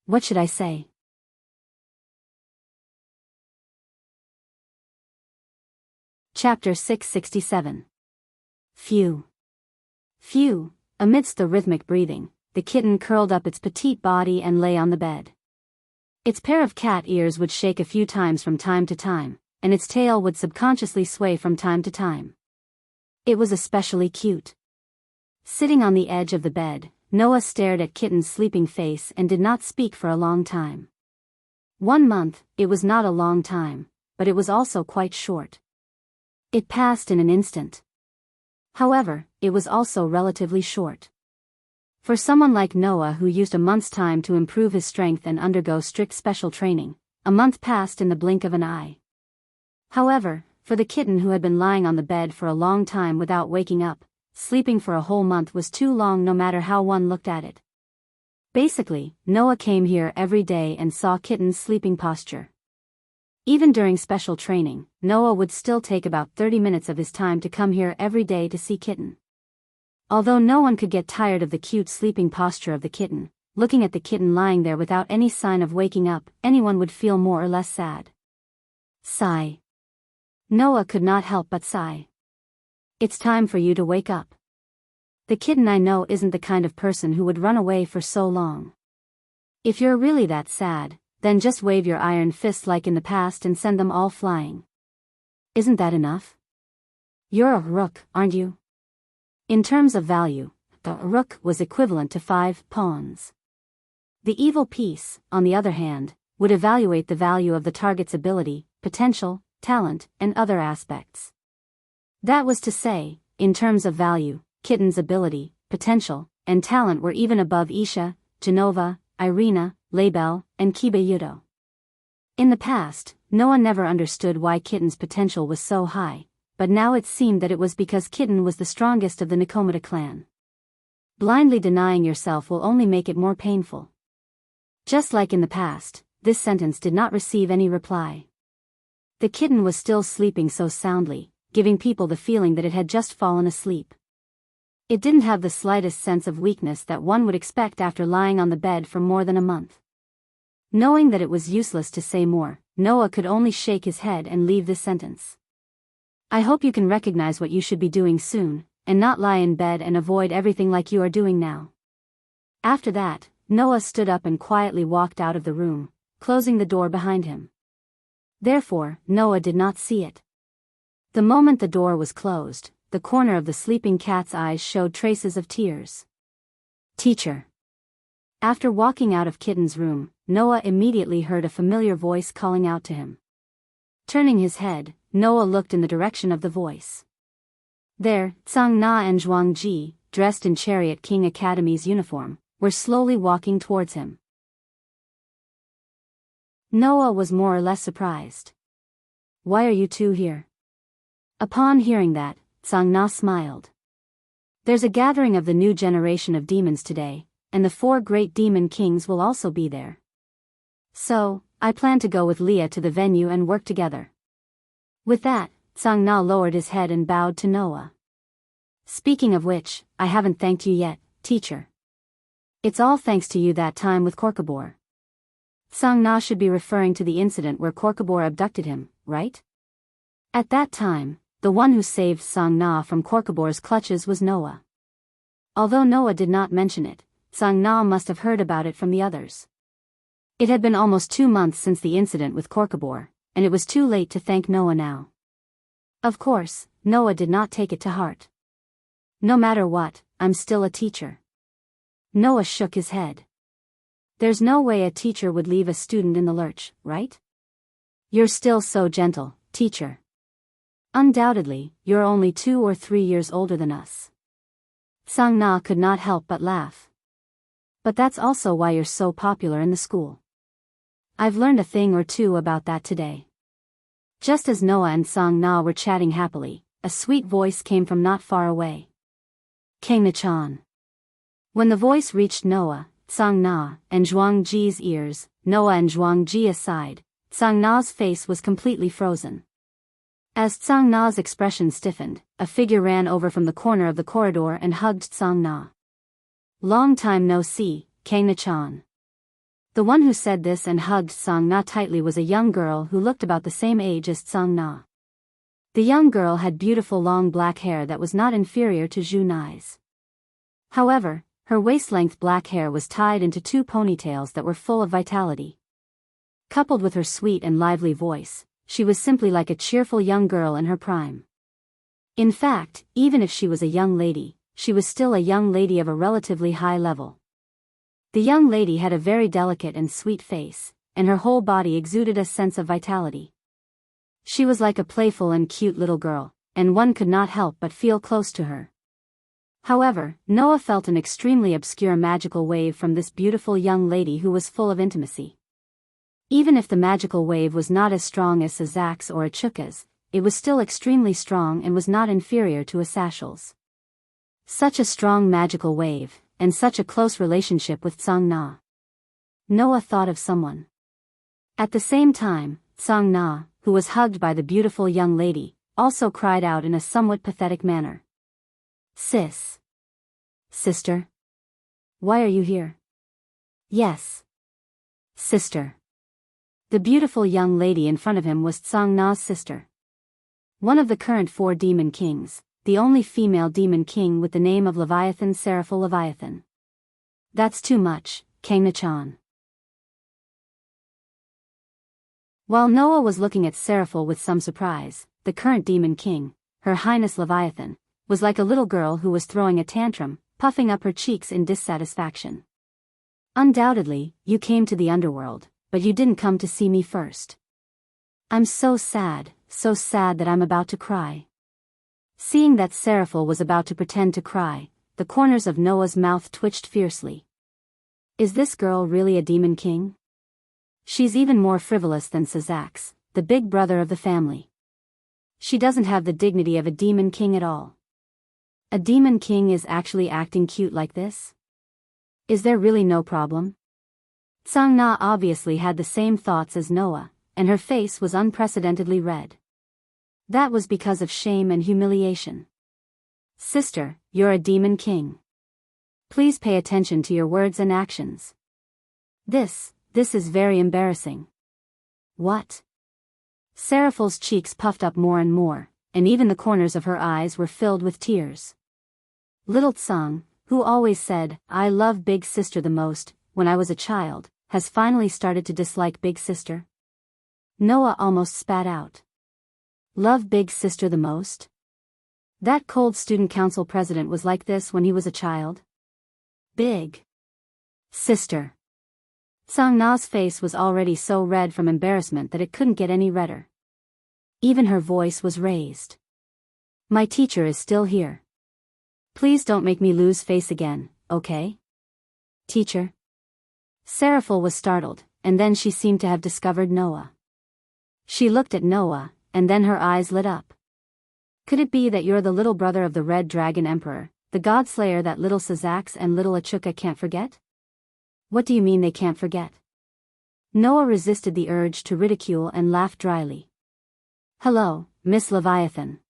What should I say? Chapter 667. Phew. Phew. Amidst the rhythmic breathing, the kitten curled up its petite body and lay on the bed. Its pair of cat ears would shake a few times from time to time, and its tail would subconsciously sway from time to time. It was especially cute. Sitting on the edge of the bed, Noah stared at Kitten's sleeping face and did not speak for a long time. 1 month, it was not a long time, but it was also quite short. It passed in an instant. However, it was also relatively short. For someone like Noah who used a month's time to improve his strength and undergo strict special training, a month passed in the blink of an eye. However, for the kitten who had been lying on the bed for a long time without waking up, sleeping for a whole month was too long no matter how one looked at it. Basically, Noah came here every day and saw Kitten's sleeping posture. Even during special training, Noah would still take about 30 minutes of his time to come here every day to see Kitten. Although no one could get tired of the cute sleeping posture of the kitten, looking at the kitten lying there without any sign of waking up, anyone would feel more or less sad. Sigh. Noah could not help but sigh. It's time for you to wake up. The kitten I know isn't the kind of person who would run away for so long. If you're really that sad, then just wave your iron fist like in the past and send them all flying. Isn't that enough? You're a rook, aren't you? In terms of value, the rook was equivalent to 5 pawns. The evil piece, on the other hand, would evaluate the value of the target's ability, potential, talent, and other aspects. That was to say, in terms of value, Kitten's ability, potential, and talent were even above Isha, Genova, Irina, Label, and Kiba Yudo. In the past, Noah never understood why Kitten's potential was so high, but now it seemed that it was because Kitten was the strongest of the Nikomata clan. Blindly denying yourself will only make it more painful. Just like in the past, this sentence did not receive any reply. The kitten was still sleeping so soundly, giving people the feeling that it had just fallen asleep. It didn't have the slightest sense of weakness that one would expect after lying on the bed for more than a month. Knowing that it was useless to say more, Noah could only shake his head and leave this sentence. I hope you can recognize what you should be doing soon, and not lie in bed and avoid everything like you are doing now. After that, Noah stood up and quietly walked out of the room, closing the door behind him. Therefore, Noah did not see it. The moment the door was closed, the corner of the sleeping cat's eyes showed traces of tears. Teacher. After walking out of Kitten's room, Noah immediately heard a familiar voice calling out to him. Turning his head, Noah looked in the direction of the voice. There, Tsang Na and Zhuang Ji, dressed in Chariot King Academy's uniform, were slowly walking towards him. Noah was more or less surprised. Why are you two here? Upon hearing that, Tsang Na smiled. There's a gathering of the new generation of demons today, and the 4 great demon kings will also be there. So, I plan to go with Leah to the venue and work together. With that, Tsang Na lowered his head and bowed to Noah. Speaking of which, I haven't thanked you yet, teacher. It's all thanks to you that time with Korkabor. Tsang Na should be referring to the incident where Korkabor abducted him, right? At that time, the one who saved Tsang Na from Korkabor's clutches was Noah. Although Noah did not mention it, Tsang Na must have heard about it from the others. It had been almost 2 months since the incident with Korkabor, and it was too late to thank Noah now. Of course, Noah did not take it to heart. No matter what, I'm still a teacher. Noah shook his head. There's no way a teacher would leave a student in the lurch, right? You're still so gentle, teacher. Undoubtedly, you're only 2 or 3 years older than us. Tsang Na could not help but laugh. But that's also why you're so popular in the school. I've learned a thing or two about that today. Just as Noah and Tsang Na were chatting happily, a sweet voice came from not far away. Kangna-chan. When the voice reached Noah, Tsang Na, and Zhuang Ji's ears, Noah and Zhuang Ji aside, Tsang Na's face was completely frozen. As Tsang Na's expression stiffened, a figure ran over from the corner of the corridor and hugged Tsang Na. Long time no see, Kangna-chan. The one who said this and hugged Tsang Na tightly was a young girl who looked about the same age as Tsang Na. The young girl had beautiful long black hair that was not inferior to Zhu Nai's. However, her waist-length black hair was tied into 2 ponytails that were full of vitality. Coupled with her sweet and lively voice, she was simply like a cheerful young girl in her prime. In fact, even if she was a young lady, she was still a young lady of a relatively high level. The young lady had a very delicate and sweet face, and her whole body exuded a sense of vitality. She was like a playful and cute little girl, and one could not help but feel close to her. However, Noah felt an extremely obscure magical wave from this beautiful young lady who was full of intimacy. Even if the magical wave was not as strong as Sazak's or Achuka's, it was still extremely strong and was not inferior to Asashal's. Such a strong magical wave, and such a close relationship with Tsang Na. Noah thought of someone. At the same time, Tsang Na, who was hugged by the beautiful young lady, also cried out in a somewhat pathetic manner. Sis. Sister. Why are you here? Yes. Sister. The beautiful young lady in front of him was Tsang Na's sister. One of the current 4 demon kings, the only female demon king with the name of Leviathan Seraphil Leviathan. That's too much, Kangna-chan. While Noah was looking at Seraphil with some surprise, the current demon king, Her Highness Leviathan, was like a little girl who was throwing a tantrum, puffing up her cheeks in dissatisfaction. Undoubtedly, you came to the underworld, but you didn't come to see me first. I'm so sad that I'm about to cry. Seeing that Seraphil was about to pretend to cry, the corners of Noah's mouth twitched fiercely. Is this girl really a demon king? She's even more frivolous than Sazax, the big brother of the family. She doesn't have the dignity of a demon king at all. A demon king is actually acting cute like this? Is there really no problem? Tsang Na obviously had the same thoughts as Noah, and her face was unprecedentedly red. That was because of shame and humiliation. Sister, you're a demon king. Please pay attention to your words and actions. This is very embarrassing. What? Seraphal's cheeks puffed up more and more, and even the corners of her eyes were filled with tears. Little Tsang, who always said, "I love Big Sister the most," when I was a child, has finally started to dislike Big Sister. Noah almost spat out. Love Big Sister the most? That cold student council president was like this when he was a child? Big Sister. Tsang Na's face was already so red from embarrassment that it couldn't get any redder. Even her voice was raised. My teacher is still here. Please don't make me lose face again, okay? Teacher? Seraphil was startled, and then she seemed to have discovered Noah. She looked at Noah, and then her eyes lit up. Could it be that you're the little brother of the Red Dragon Emperor, the God-slayer that little Sazax and little Achuka can't forget? What do you mean they can't forget? Noah resisted the urge to ridicule and laughed dryly. Hello, Miss Leviathan.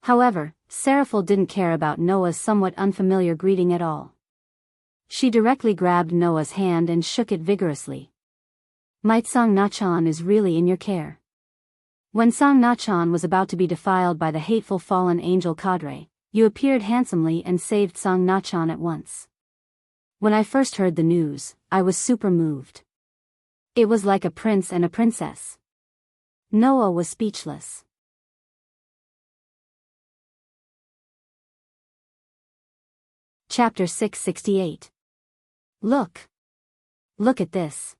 However, Seraphil didn't care about Noah's somewhat unfamiliar greeting at all. She directly grabbed Noah's hand and shook it vigorously. My Tsang Na-chan is really in your care. When Tsang Na-chan was about to be defiled by the hateful fallen angel cadre, you appeared handsomely and saved Tsang Na-chan at once. When I first heard the news, I was super moved. It was like a prince and a princess. Noah was speechless. Chapter 668. Look. Look at this.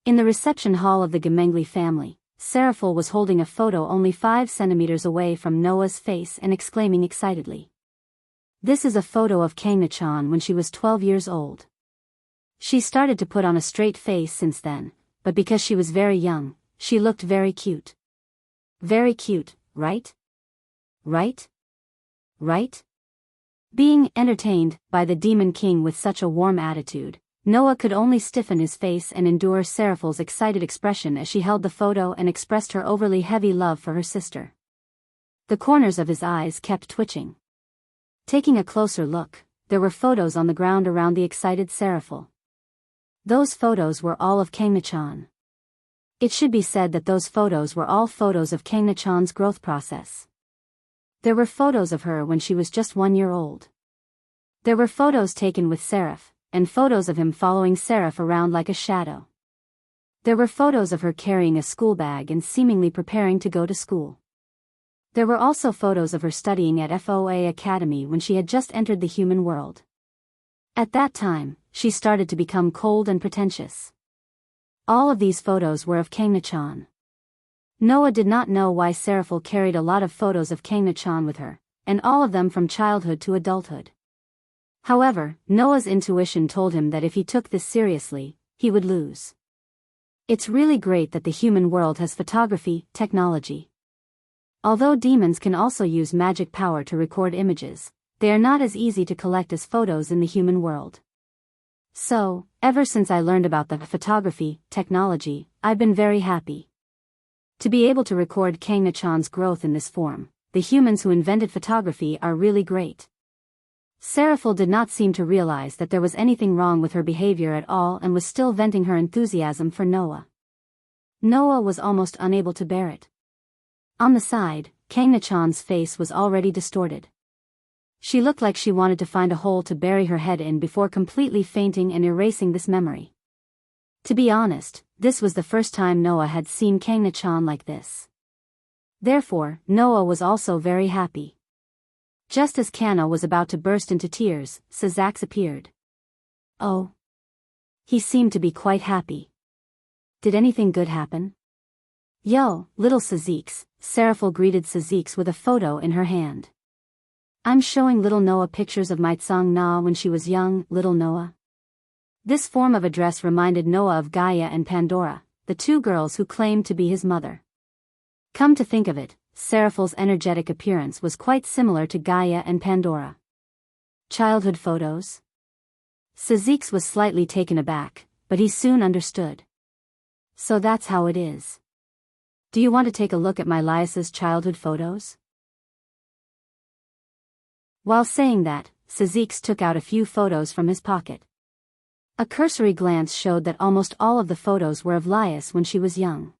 In the reception hall of the Gemengli family, Seraphil was holding a photo only 5 centimeters away from Noah's face and exclaiming excitedly. This is a photo of Kangna-chan when she was 12 years old. She started to put on a straight face since then, but because she was very young, she looked very cute. Very cute, right? Right? Right? Being entertained by the Demon King with such a warm attitude, Noah could only stiffen his face and endure Seraphil's excited expression as she held the photo and expressed her overly heavy love for her sister. The corners of his eyes kept twitching. Taking a closer look, there were photos on the ground around the excited Seraphil. Those photos were all of Kangna-chan. It should be said that those photos were all photos of Kangna-chan's growth process. There were photos of her when she was just 1 year old. There were photos taken with Seraph, and photos of him following Seraph around like a shadow. There were photos of her carrying a school bag and seemingly preparing to go to school. There were also photos of her studying at FOA Academy when she had just entered the human world. At that time, she started to become cold and pretentious. All of these photos were of Kangna-chan. Noah did not know why Seraphil carried a lot of photos of Kangna-chan with her, and all of them from childhood to adulthood. However, Noah's intuition told him that if he took this seriously, he would lose. It's really great that the human world has photography technology. Although demons can also use magic power to record images, they are not as easy to collect as photos in the human world. So, ever since I learned about the photography technology, I've been very happy. To be able to record Kangna-chan's growth in this form, the humans who invented photography are really great. Seraphil did not seem to realize that there was anything wrong with her behavior at all and was still venting her enthusiasm for Noah. Noah was almost unable to bear it. On the side, Kangna-chan's face was already distorted. She looked like she wanted to find a hole to bury her head in before completely fainting and erasing this memory. To be honest, this was the first time Noah had seen Kangna-chan like this. Therefore, Noah was also very happy. Just as Kana was about to burst into tears, Sazax appeared. Oh. He seemed to be quite happy. Did anything good happen? Yo, little Sazax, Seraphil greeted Sazax with a photo in her hand. I'm showing little Noah pictures of my tsang Na when she was young, little Noah. This form of address reminded Noah of Gaia and Pandora, the two girls who claimed to be his mother. Come to think of it, Seraphal's energetic appearance was quite similar to Gaia and Pandora. Childhood photos? Sazix was slightly taken aback, but he soon understood. So that's how it is. Do you want to take a look at my Lias's childhood photos? While saying that, Sazix took out a few photos from his pocket. A cursory glance showed that almost all of the photos were of Lias when she was young.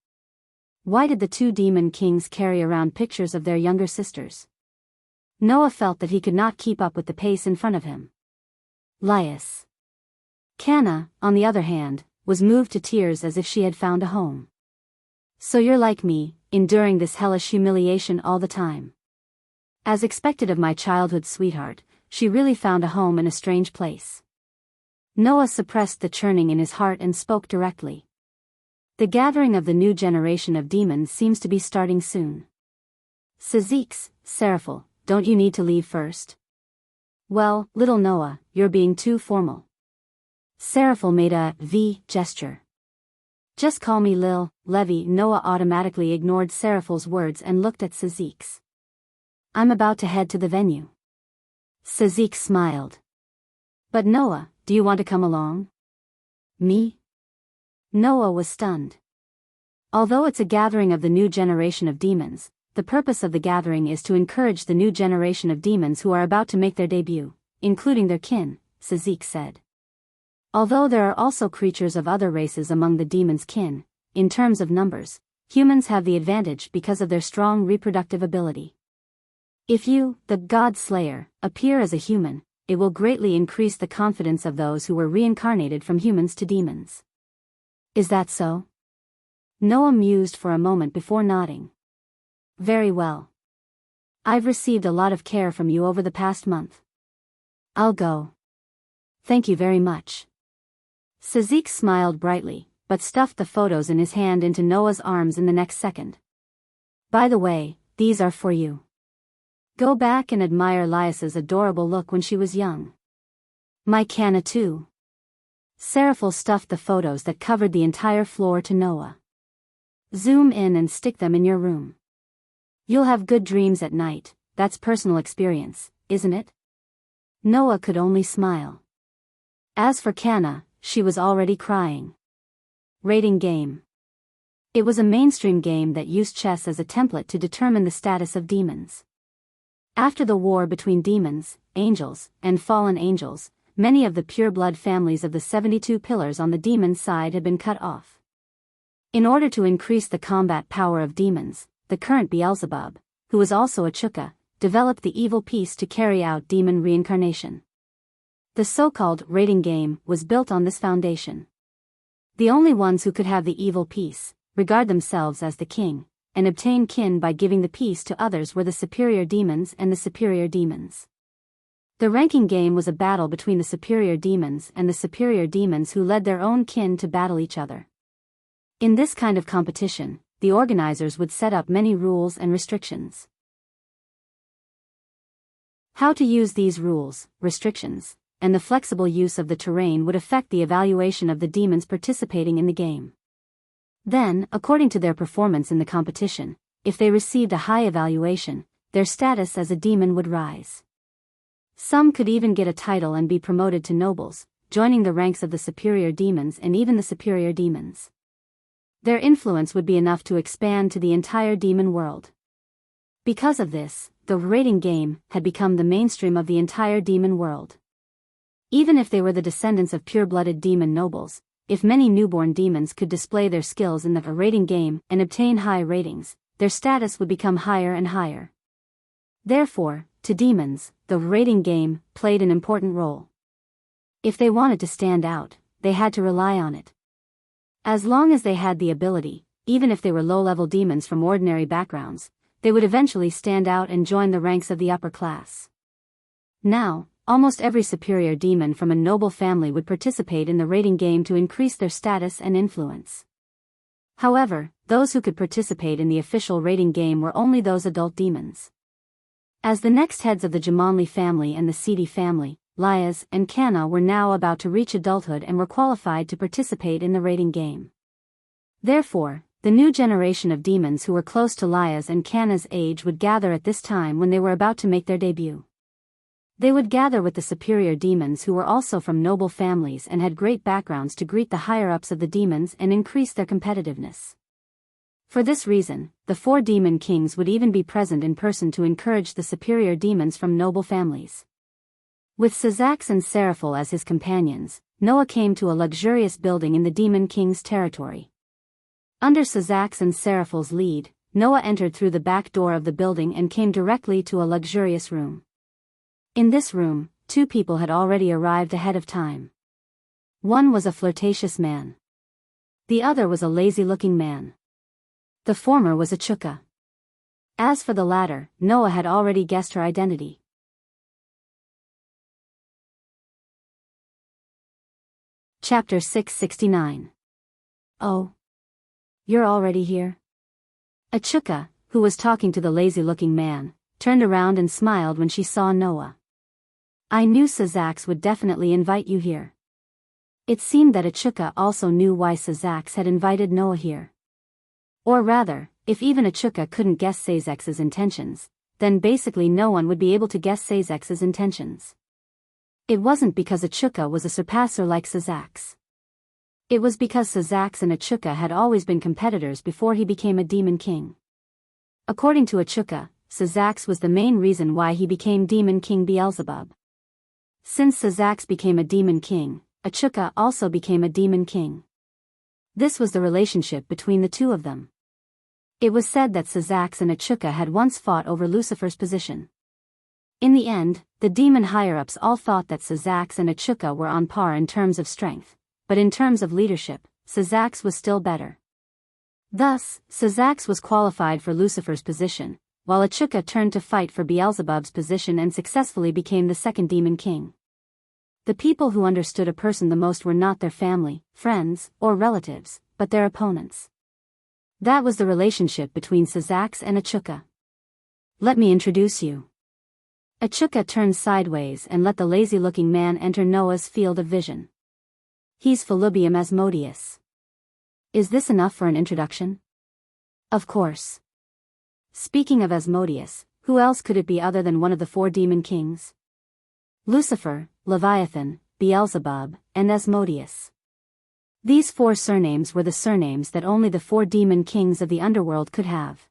Why did the two demon kings carry around pictures of their younger sisters? Noah felt that he could not keep up with the pace in front of him. Lias. Canna, on the other hand, was moved to tears as if she had found a home. So you're like me, enduring this hellish humiliation all the time. As expected of my childhood sweetheart, she really found a home in a strange place. Noah suppressed the churning in his heart and spoke directly. The gathering of the new generation of demons seems to be starting soon. Sazix, Seraphal, don't you need to leave first? Well, little Noah, you're being too formal. Seraphal made a V gesture. Just call me Lil, Levi. Noah automatically ignored Seraphal's words and looked at Sazix. I'm about to head to the venue. Sazix smiled. But Noah, do you want to come along? Me? Noah was stunned. Although it's a gathering of the new generation of demons, the purpose of the gathering is to encourage the new generation of demons who are about to make their debut, including their kin, Sazix said. Although there are also creatures of other races among the demons' kin, in terms of numbers, humans have the advantage because of their strong reproductive ability. If you, the God Slayer, appear as a human, it will greatly increase the confidence of those who were reincarnated from humans to demons. Is that so? Noah mused for a moment before nodding. Very well. I've received a lot of care from you over the past month. I'll go. Thank you very much. Sazix smiled brightly, but stuffed the photos in his hand into Noah's arms in the next second. By the way, these are for you. Go back and admire Lias's adorable look when she was young. My Canna too. Seraphal stuffed the photos that covered the entire floor to Noah. Zoom in and stick them in your room. You'll have good dreams at night, that's personal experience, isn't it? Noah could only smile. As for Canna, she was already crying. Rating game. It was a mainstream game that used chess as a template to determine the status of demons. After the war between demons, angels, and fallen angels, many of the pure-blood families of the 72 pillars on the demon side had been cut off. In order to increase the combat power of demons, the current Beelzebub, who was also a Chukka, developed the evil piece to carry out demon reincarnation. The so-called rating game was built on this foundation. The only ones who could have the evil piece, regard themselves as the king, and obtain kin by giving the piece to others were the superior demons and the superior demons. The ranking game was a battle between the superior demons and the superior demons who led their own kin to battle each other. In this kind of competition, the organizers would set up many rules and restrictions. How to use these rules, restrictions, and the flexible use of the terrain would affect the evaluation of the demons participating in the game. Then, according to their performance in the competition, if they received a high evaluation, their status as a demon would rise. Some could even get a title and be promoted to nobles, joining the ranks of the superior demons and even the superior demons. Their influence would be enough to expand to the entire demon world. Because of this, the rating game had become the mainstream of the entire demon world. Even if they were the descendants of pure-blooded demon nobles, if many newborn demons could display their skills in the rating game and obtain high ratings, their status would become higher and higher. Therefore, to demons, the rating game played an important role. If they wanted to stand out, they had to rely on it. As long as they had the ability, even if they were low-level demons from ordinary backgrounds, they would eventually stand out and join the ranks of the upper class. Now, almost every superior demon from a noble family would participate in the rating game to increase their status and influence. However, those who could participate in the official rating game were only those adult demons. As the next heads of the Jamanli family and the Seedy family, Liaz and Kana were now about to reach adulthood and were qualified to participate in the rating game. Therefore, the new generation of demons who were close to Liaz and Kana's age would gather at this time when they were about to make their debut. They would gather with the superior demons who were also from noble families and had great backgrounds to greet the higher-ups of the demons and increase their competitiveness. For this reason, the 4 demon kings would even be present in person to encourage the superior demons from noble families. With Sazax and Seraphil as his companions, Noah came to a luxurious building in the demon king's territory. Under Sazax and Seraphil's lead, Noah entered through the back door of the building and came directly to a luxurious room. In this room, 2 people had already arrived ahead of time. One was a flirtatious man. The other was a lazy-looking man. The former was a Chuka. As for the latter, Noah had already guessed her identity. Chapter 669. Oh. You're already here? A Chuka, who was talking to the lazy-looking man, turned around and smiled when she saw Noah. I knew Sazax would definitely invite you here. It seemed that a Chuka also knew why Sazax had invited Noah here. Or rather, if even a Chuka couldn't guess Sazax's intentions, then basically no one would be able to guess Sazax's intentions. It wasn't because a Chuka was a surpasser like Sazax. It was because Sazax and a Chuka had always been competitors before he became a demon king. According to a Chuka, Sazax was the main reason why he became demon king Beelzebub. Since Sazax became a demon king, a Chuka also became a demon king. This was the relationship between the 2 of them. It was said that Sazax and a Chuka had once fought over Lucifer's position. In the end, the demon higher-ups all thought that Sazax and a Chuka were on par in terms of strength, but in terms of leadership, Sazax was still better. Thus, Sazax was qualified for Lucifer's position, while a Chuka turned to fight for Beelzebub's position and successfully became the second demon king. The people who understood a person the most were not their family, friends, or relatives, but their opponents. That was the relationship between Sazax and a Chuka. Let me introduce you. A Chuka turned sideways and let the lazy-looking man enter Noah's field of vision. He's Felubium Asmodeus. Is this enough for an introduction? Of course. Speaking of Asmodeus, who else could it be other than one of the 4 demon kings? Lucifer, Leviathan, Beelzebub, and Asmodeus. These 4 surnames were the surnames that only the 4 demon kings of the underworld could have.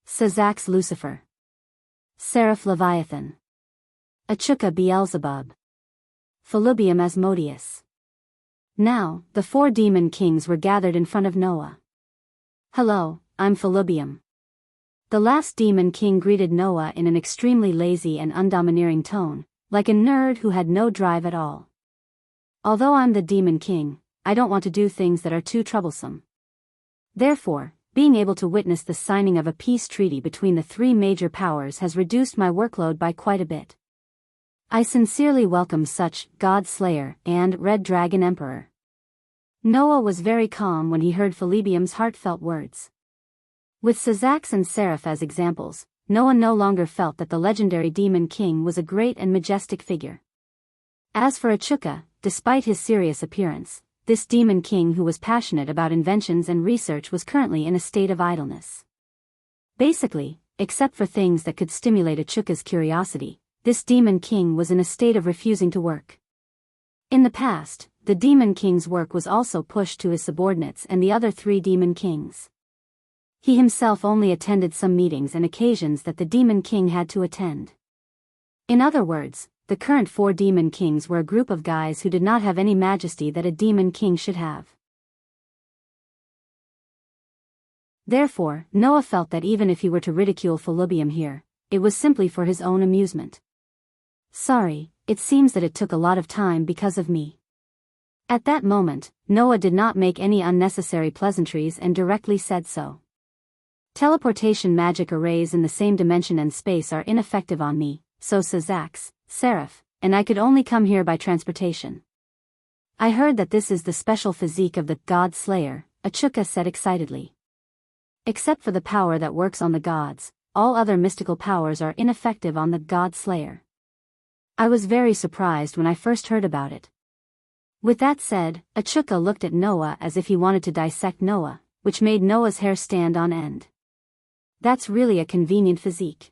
Sazax Lucifer. Seraph Leviathan. A Chuka Beelzebub. Felubium Asmodeus. Now, the 4 demon kings were gathered in front of Noah. Hello, I'm Felubium. The last demon king greeted Noah in an extremely lazy and undomineering tone, like a nerd who had no drive at all. Although I'm the demon king, I don't want to do things that are too troublesome. Therefore, being able to witness the signing of a peace treaty between the 3 major powers has reduced my workload by quite a bit. I sincerely welcome such God Slayer and Red Dragon Emperor. Noah was very calm when he heard Felubium's heartfelt words. With Sazax and Seraph as examples, Noah no longer felt that the legendary demon king was a great and majestic figure. As for a Chuka, despite his serious appearance, this demon king who was passionate about inventions and research was currently in a state of idleness. Basically, except for things that could stimulate a Chuka's curiosity, this demon king was in a state of refusing to work. In the past, the demon king's work was also pushed to his subordinates and the other 3 demon kings. He himself only attended some meetings and occasions that the demon king had to attend. In other words, the current 4 demon kings were a group of guys who did not have any majesty that a demon king should have. Therefore, Noah felt that even if he were to ridicule Felubium here, it was simply for his own amusement. Sorry, it seems that it took a lot of time because of me. At that moment, Noah did not make any unnecessary pleasantries and directly said so. Teleportation magic arrays in the same dimension and space are ineffective on me, so Sazax, Seraph, and I could only come here by transportation. I heard that this is the special physique of the God Slayer, Achuka said excitedly. Except for the power that works on the gods, all other mystical powers are ineffective on the God Slayer. I was very surprised when I first heard about it. With that said, Achuka looked at Noah as if he wanted to dissect Noah, which made Noah's hair stand on end. That's really a convenient physique.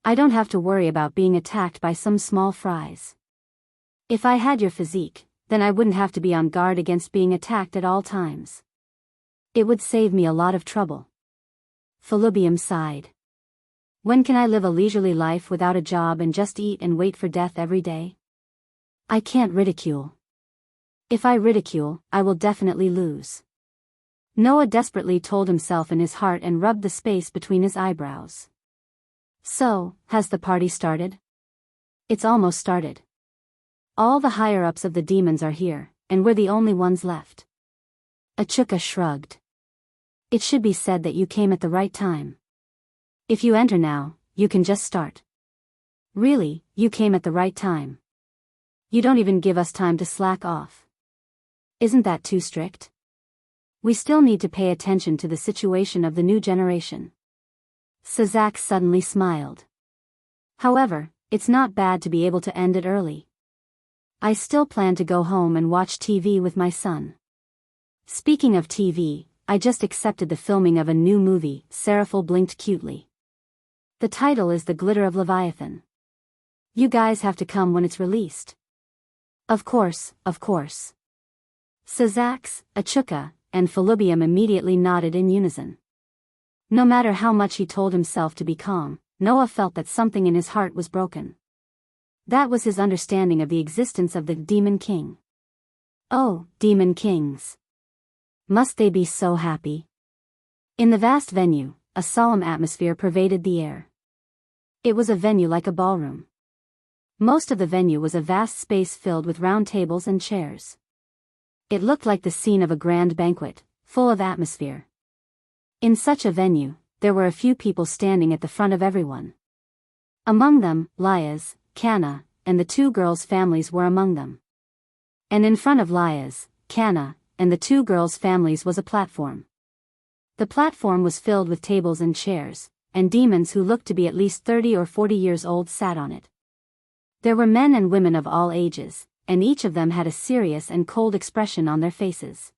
I don't have to worry about being attacked by some small fries. If I had your physique, then I wouldn't have to be on guard against being attacked at all times. It would save me a lot of trouble. Felubium sighed. When can I live a leisurely life without a job and just eat and wait for death every day? I can't ridicule. If I ridicule, I will definitely lose. Noah desperately told himself in his heart and rubbed the space between his eyebrows. So, has the party started? It's almost started. All the higher-ups of the demons are here, and we're the only ones left. Achuka shrugged. It should be said that you came at the right time. If you enter now, you can just start. Really, you came at the right time. You don't even give us time to slack off. Isn't that too strict? We still need to pay attention to the situation of the new generation. Sazak suddenly smiled. However, it's not bad to be able to end it early. I still plan to go home and watch TV with my son. Speaking of TV, I just accepted the filming of a new movie. Seraphil blinked cutely. The title is The Glitter of Leviathan. You guys have to come when it's released. Of course, of course. Sazax, Achuka, and Felubium immediately nodded in unison. No matter how much he told himself to be calm, Noah felt that something in his heart was broken. That was his understanding of the existence of the Demon King. Oh, Demon Kings. Must they be so happy? In the vast venue, a solemn atmosphere pervaded the air. It was a venue like a ballroom. Most of the venue was a vast space filled with round tables and chairs. It looked like the scene of a grand banquet, full of atmosphere. In such a venue, there were a few people standing at the front of everyone. Among them, Liaz, Kana, and the two girls' families were among them. And in front of Liaz, Kana, and the two girls' families was a platform. The platform was filled with tables and chairs, and demons who looked to be at least 30 or 40 years old sat on it. There were men and women of all ages, and each of them had a serious and cold expression on their faces.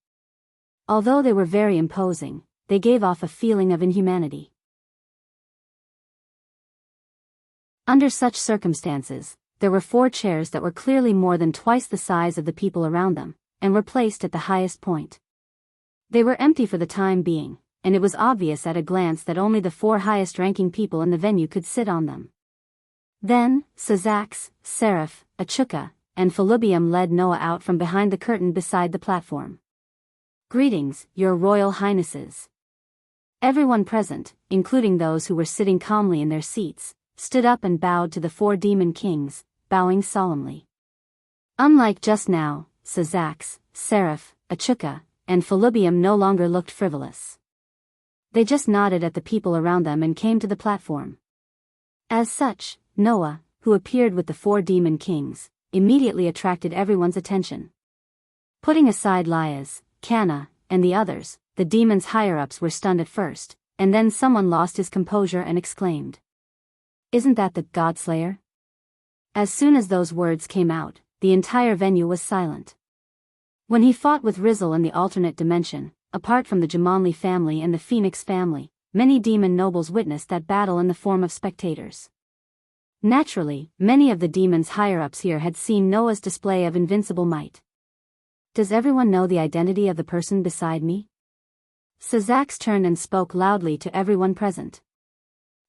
Although they were very imposing, they gave off a feeling of inhumanity. Under such circumstances, there were 4 chairs that were clearly more than twice the size of the people around them, and were placed at the highest point. They were empty for the time being, and it was obvious at a glance that only the 4 highest-ranking people in the venue could sit on them. Then, Sazax, Seraph, Achuka, and Felubium led Noah out from behind the curtain beside the platform. Greetings, your royal highnesses. Everyone present, including those who were sitting calmly in their seats, stood up and bowed to the 4 demon kings, bowing solemnly. Unlike just now, Sazax, Seraph, Achuka, and Felubium no longer looked frivolous. They just nodded at the people around them and came to the platform. As such, Noah, who appeared with the 4 demon kings, immediately attracted everyone's attention. Putting aside Liaz, Kana, and the others, the demons' higher-ups were stunned at first, and then someone lost his composure and exclaimed, "Isn't that the Godslayer?" As soon as those words came out, the entire venue was silent. When he fought with Rizal in the alternate dimension, apart from the Jumanli family and the Phoenix family, many demon nobles witnessed that battle in the form of spectators. Naturally, many of the demons' higher-ups here had seen Noah's display of invincible might. Does everyone know the identity of the person beside me? Sazax turned and spoke loudly to everyone present.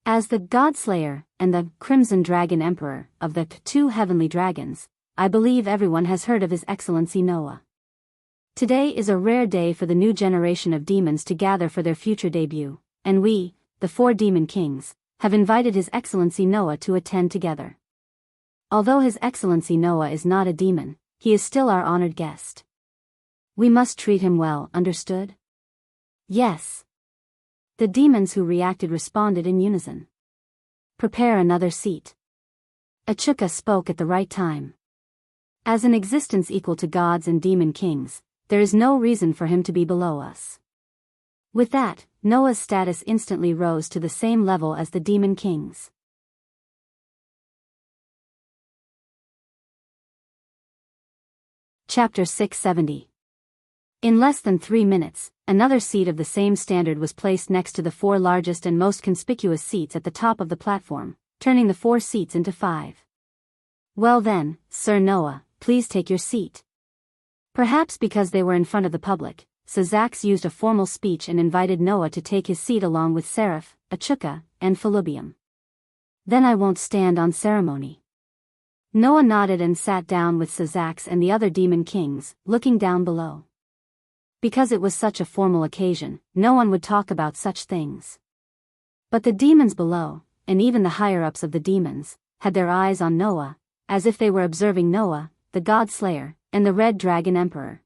As the Godslayer, and the Crimson Dragon Emperor, of the 2 heavenly dragons, I believe everyone has heard of His Excellency Noah. Today is a rare day for the new generation of demons to gather for their future debut, and we, the 4 demon kings, have invited His Excellency Noah to attend together. Although His Excellency Noah is not a demon, he is still our honored guest. We must treat him well, understood? Yes. The demons who reacted responded in unison. Prepare another seat. Achuka spoke at the right time. As an existence equal to gods and demon kings, there is no reason for him to be below us. With that, Noah's status instantly rose to the same level as the Demon King's. Chapter 670. In less than 3 minutes, another seat of the same standard was placed next to the 4 largest and most conspicuous seats at the top of the platform, turning the 4 seats into 5. Well then, Sir Noah, please take your seat. Perhaps because they were in front of the public, Sazax used a formal speech and invited Noah to take his seat along with Seraph, Achuka, and Felubium. Then I won't stand on ceremony. Noah nodded and sat down with Sazax and the other Demon Kings, looking down below. Because it was such a formal occasion, no one would talk about such things. But the demons below, and even the higher-ups of the demons, had their eyes on Noah, as if they were observing Noah, the God Slayer, and the Red Dragon Emperor.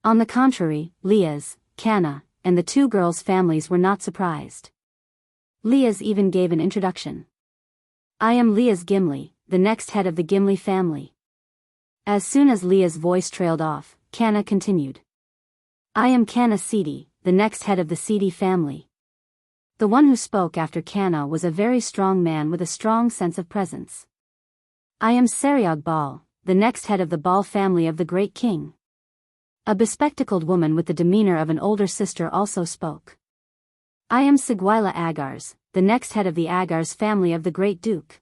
On the contrary, Leah's, Canna, and the 2 girls' families were not surprised. Leah's even gave an introduction. I am Leah's Gimli, the next head of the Gimli family. As soon as Leah's voice trailed off, Canna continued. I am Canna Seedi, the next head of the Seedi family. The one who spoke after Canna was a very strong man with a strong sense of presence. I am Seriog Bal, the next head of the Bal family of the Great King. A bespectacled woman with the demeanor of an older sister also spoke. I am Seguila Agars, the next head of the Agars family of the Great Duke.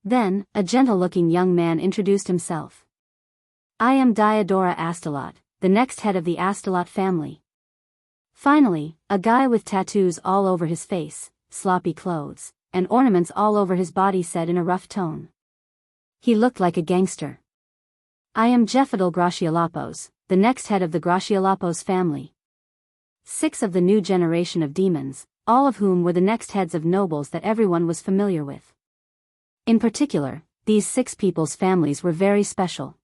Then, a gentle-looking young man introduced himself. I am Diodora Astalot, the next head of the Astalot family. Finally, a guy with tattoos all over his face, sloppy clothes, and ornaments all over his body said in a rough tone. He looked like a gangster. I am Jefidal Graciolapos, the next head of the Graciolapos family. 6 of the new generation of demons, all of whom were the next heads of nobles that everyone was familiar with. In particular, these 6 people's families were very special.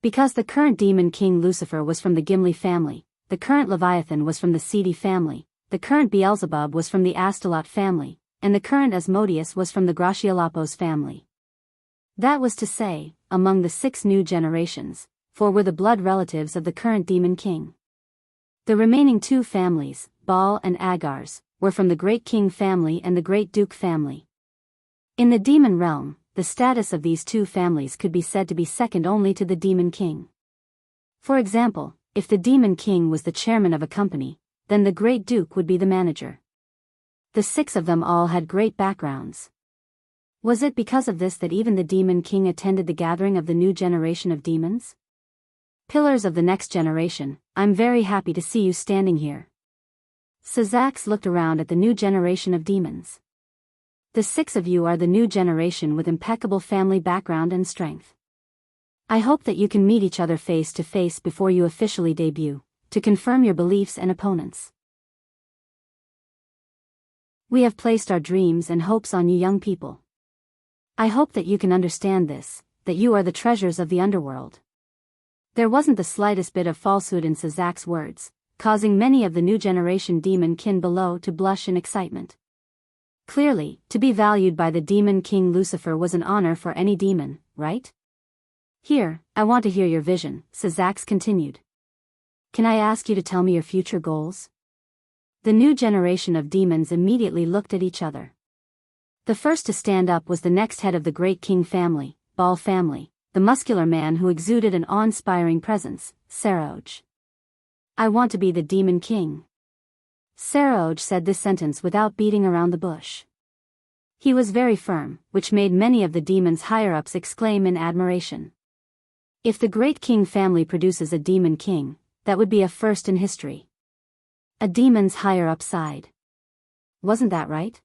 Because the current Demon King Lucifer was from the Gimli family, the current Leviathan was from the Seedi family, the current Beelzebub was from the Astalot family, and the current Asmodeus was from the Graciolapos family. That was to say, among the 6 new generations, 4 were the blood relatives of the current Demon King. The remaining 2 families, Baal and Agars, were from the Great King family and the Great Duke family. In the demon realm, the status of these 2 families could be said to be second only to the Demon King. For example, if the Demon King was the chairman of a company, then the Great Duke would be the manager. The 6 of them all had great backgrounds. Was it because of this that even the Demon King attended the gathering of the new generation of demons? Pillars of the next generation, I'm very happy to see you standing here. Sazax looked around at the new generation of demons. The 6 of you are the new generation with impeccable family background and strength. I hope that you can meet each other face to face before you officially debut, to confirm your beliefs and opponents. We have placed our dreams and hopes on you young people. I hope that you can understand this, that you are the treasures of the underworld. There wasn't the slightest bit of falsehood in Sazax's words, causing many of the new generation demon kin below to blush in excitement. Clearly, to be valued by the Demon King Lucifer was an honor for any demon, right? Here, I want to hear your vision, Sazax continued. Can I ask you to tell me your future goals? The new generation of demons immediately looked at each other. The first to stand up was the next head of the Great King family, Baal family, the muscular man who exuded an awe-inspiring presence, Seroj. I want to be the Demon King. Seroj said this sentence without beating around the bush. He was very firm, which made many of the demons' higher-ups exclaim in admiration. If the Great King family produces a Demon King, that would be a first in history. A demon's higher-up side. Wasn't that right?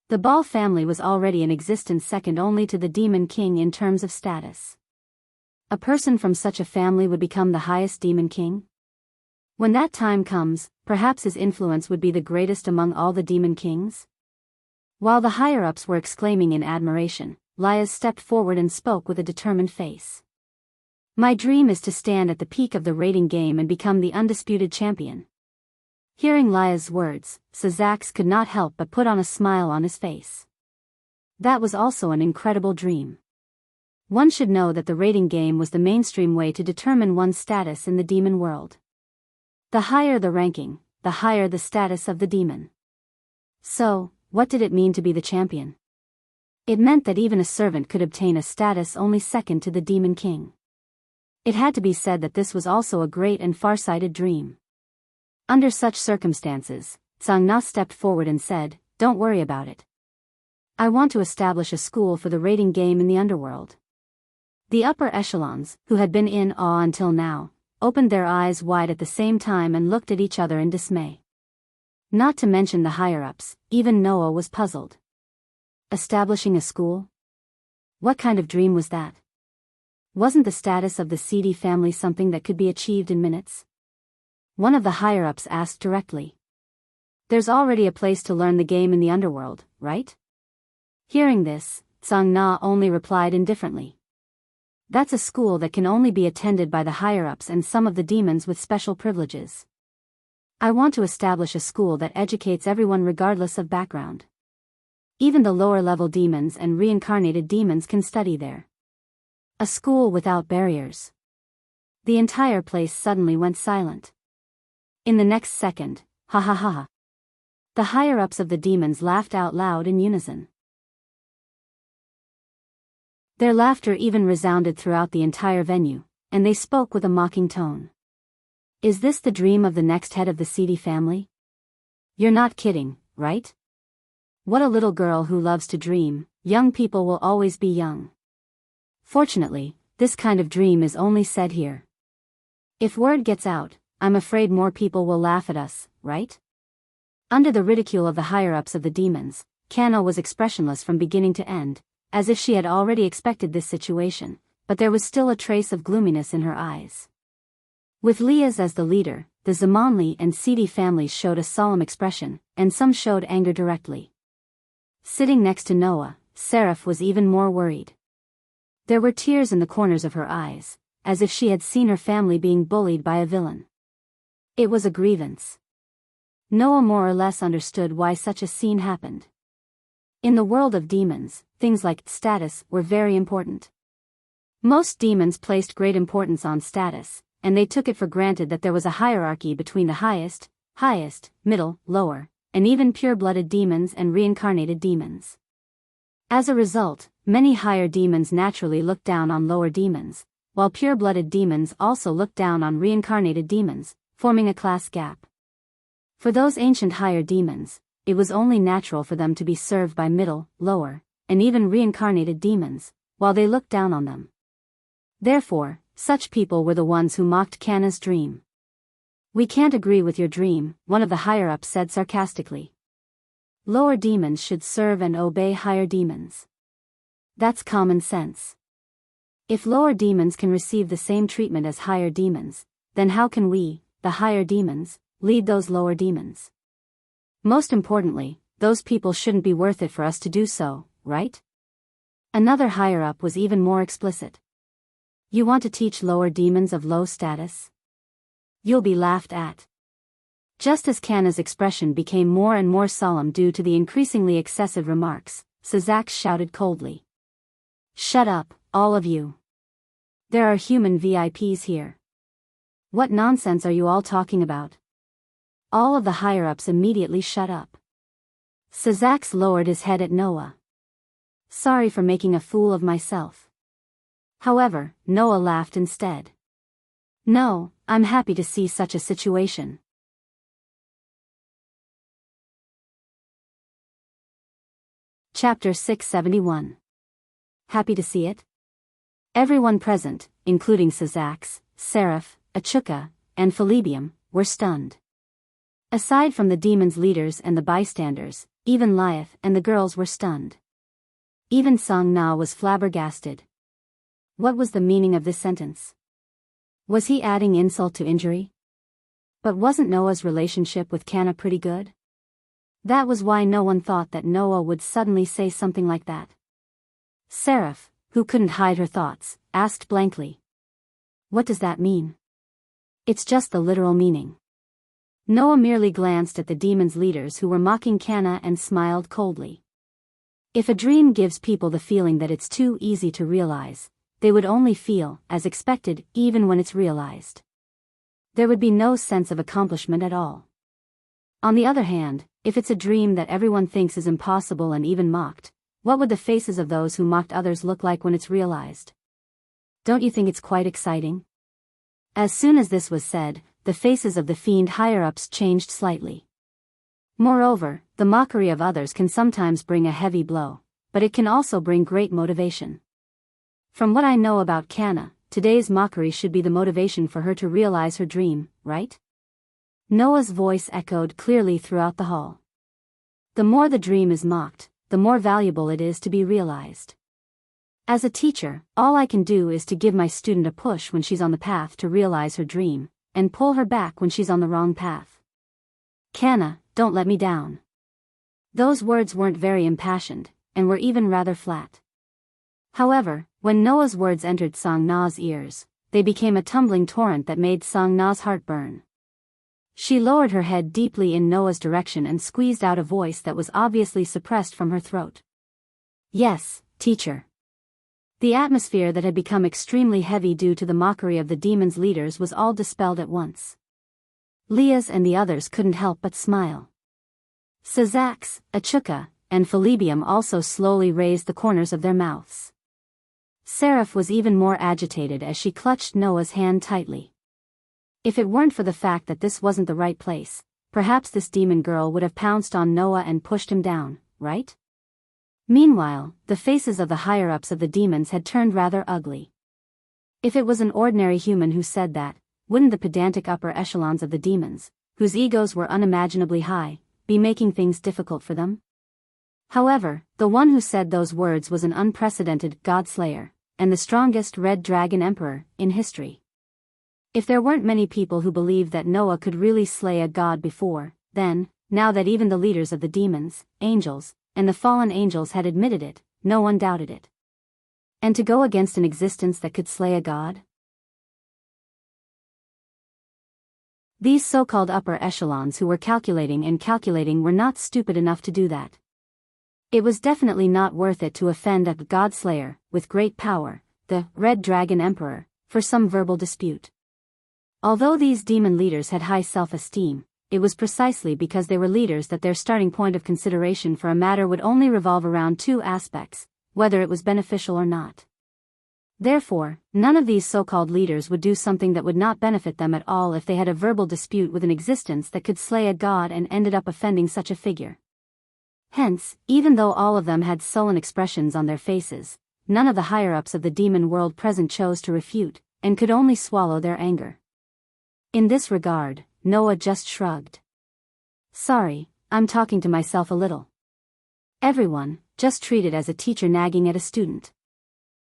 The Baal family was already in existence second only to the Demon King in terms of status. A person from such a family would become the highest Demon King? When that time comes, perhaps his influence would be the greatest among all the Demon Kings? While the higher-ups were exclaiming in admiration, Lias stepped forward and spoke with a determined face. My dream is to stand at the peak of the rating game and become the undisputed champion. Hearing Lias' words, Sazax could not help but put on a smile on his face. That was also an incredible dream. One should know that the rating game was the mainstream way to determine one's status in the demon world. The higher the ranking, the higher the status of the demon. So, what did it mean to be the champion? It meant that even a servant could obtain a status only second to the demon king. It had to be said that this was also a great and far-sighted dream. Under such circumstances, Zhang Na stepped forward and said, "Don't worry about it. I want to establish a school for the raiding game in the underworld." The upper echelons, who had been in awe until now, opened their eyes wide at the same time and looked at each other in dismay. Not to mention the higher-ups, even Noah was puzzled. Establishing a school? What kind of dream was that? Wasn't the status of the seedy family something that could be achieved in minutes? One of the higher-ups asked directly. "There's already a place to learn the game in the underworld, right?" Hearing this, Zhang Na only replied indifferently. "That's a school that can only be attended by the higher-ups and some of the demons with special privileges. I want to establish a school that educates everyone regardless of background. Even the lower-level demons and reincarnated demons can study there. A school without barriers." The entire place suddenly went silent. In the next second, ha ha ha ha. The higher-ups of the demons laughed out loud in unison. Their laughter even resounded throughout the entire venue, and they spoke with a mocking tone. "Is this the dream of the next head of the seedy family? You're not kidding, right? What a little girl who loves to dream. Young people will always be young. Fortunately, this kind of dream is only said here. If word gets out, I'm afraid more people will laugh at us, right?" Under the ridicule of the higher-ups of the demons, Kana was expressionless from beginning to end, as if she had already expected this situation, but there was still a trace of gloominess in her eyes. With Liaz as the leader, the Zamanli and seedy families showed a solemn expression, and some showed anger directly. Sitting next to Noah, Seraph was even more worried. There were tears in the corners of her eyes, as if she had seen her family being bullied by a villain. It was a grievance. Noah more or less understood why such a scene happened. In the world of demons, things like status were very important. Most demons placed great importance on status, and they took it for granted that there was a hierarchy between the highest, middle, lower, and even pure-blooded demons and reincarnated demons. As a result, many higher demons naturally looked down on lower demons, while pure-blooded demons also looked down on reincarnated demons, forming a class gap. For those ancient higher demons, it was only natural for them to be served by middle, lower, and even reincarnated demons, while they looked down on them. Therefore, such people were the ones who mocked Kana's dream. "We can't agree with your dream," one of the higher-ups said sarcastically. "Lower demons should serve and obey higher demons. That's common sense. If lower demons can receive the same treatment as higher demons, then how can we, the higher demons, lead those lower demons? Most importantly, those people shouldn't be worth it for us to do so, right?" Another higher-up was even more explicit. "You want to teach lower demons of low status? You'll be laughed at." Just as Kana's expression became more and more solemn due to the increasingly excessive remarks, Sazak shouted coldly. "Shut up, all of you. There are human VIPs here. What nonsense are you all talking about?" All of the higher-ups immediately shut up. Sazak lowered his head at Noah. "Sorry for making a fool of myself." However, Noah laughed instead. "No, I'm happy to see such a situation." Chapter 671. Happy to see it? Everyone present, including Sazak, Seraph, Achuka, and Philibium, were stunned. Aside from the demons' leaders and the bystanders, even Liath and the girls were stunned. Even Zhang Na was flabbergasted. What was the meaning of this sentence? Was he adding insult to injury? But wasn't Noah's relationship with Kana pretty good? That was why no one thought that Noah would suddenly say something like that. Seraph, who couldn't hide her thoughts, asked blankly. "What does that mean?" "It's just the literal meaning." Noah merely glanced at the demons' leaders who were mocking Kana and smiled coldly. If a dream gives people the feeling that it's too easy to realize, they would only feel as expected even when it's realized. There would be no sense of accomplishment at all. On the other hand, if it's a dream that everyone thinks is impossible and even mocked, what would the faces of those who mocked others look like when it's realized? Don't you think it's quite exciting? As soon as this was said, the faces of the fiend higher-ups changed slightly. Moreover, the mockery of others can sometimes bring a heavy blow, but it can also bring great motivation. From what I know about Kana, today's mockery should be the motivation for her to realize her dream, right? Noah's voice echoed clearly throughout the hall. The more the dream is mocked, the more valuable it is to be realized. As a teacher, all I can do is to give my student a push when she's on the path to realize her dream, and pull her back when she's on the wrong path. Kana, don't let me down. Those words weren't very impassioned, and were even rather flat. However, when Noah's words entered Sang Na's ears, they became a tumbling torrent that made Sang Na's heart burn. She lowered her head deeply in Noah's direction and squeezed out a voice that was obviously suppressed from her throat. Yes, teacher. The atmosphere that had become extremely heavy due to the mockery of the demon's leaders was all dispelled at once. Lias and the others couldn't help but smile. Sazax, Achuka, and Philibium also slowly raised the corners of their mouths. Seraph was even more agitated as she clutched Noah's hand tightly. If it weren't for the fact that this wasn't the right place, perhaps this demon girl would have pounced on Noah and pushed him down, right? Meanwhile, the faces of the higher-ups of the demons had turned rather ugly. If it was an ordinary human who said that, wouldn't the pedantic upper echelons of the demons, whose egos were unimaginably high, be making things difficult for them? However, the one who said those words was an unprecedented God-slayer, and the strongest Red Dragon Emperor in history. If there weren't many people who believed that Noah could really slay a god before, then, now that even the leaders of the demons, angels, and the fallen angels had admitted it, no one doubted it. And to go against an existence that could slay a god? These so-called upper echelons who were calculating were not stupid enough to do that. It was definitely not worth it to offend a god-slayer, with great power, the Red Dragon Emperor, for some verbal dispute. Although these demon leaders had high self-esteem, it was precisely because they were leaders that their starting point of consideration for a matter would only revolve around two aspects, whether it was beneficial or not. Therefore, none of these so-called leaders would do something that would not benefit them at all if they had a verbal dispute with an existence that could slay a god and ended up offending such a figure. Hence, even though all of them had sullen expressions on their faces, none of the higher-ups of the demon world present chose to refute, and could only swallow their anger. In this regard, Noah just shrugged. Sorry, I'm talking to myself a little. Everyone, just treat it as a teacher nagging at a student.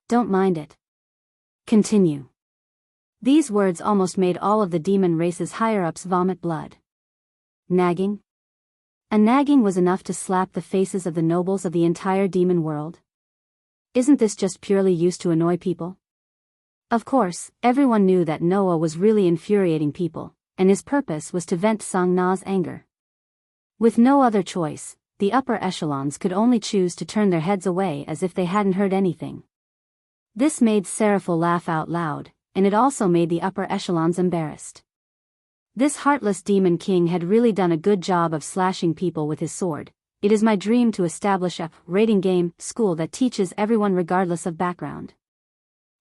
Don't mind it. Continue. These words almost made all of the demon race's higher-ups vomit blood. Nagging? A nagging was enough to slap the faces of the nobles of the entire demon world? Isn't this just purely used to annoy people? Of course, everyone knew that Noah was really infuriating people, and his purpose was to vent Sang Na's anger. With no other choice, the upper echelons could only choose to turn their heads away as if they hadn't heard anything. This made Seraphil laugh out loud, and it also made the upper echelons embarrassed. This heartless demon king had really done a good job of slashing people with his sword. It is my dream to establish a rating game school that teaches everyone regardless of background.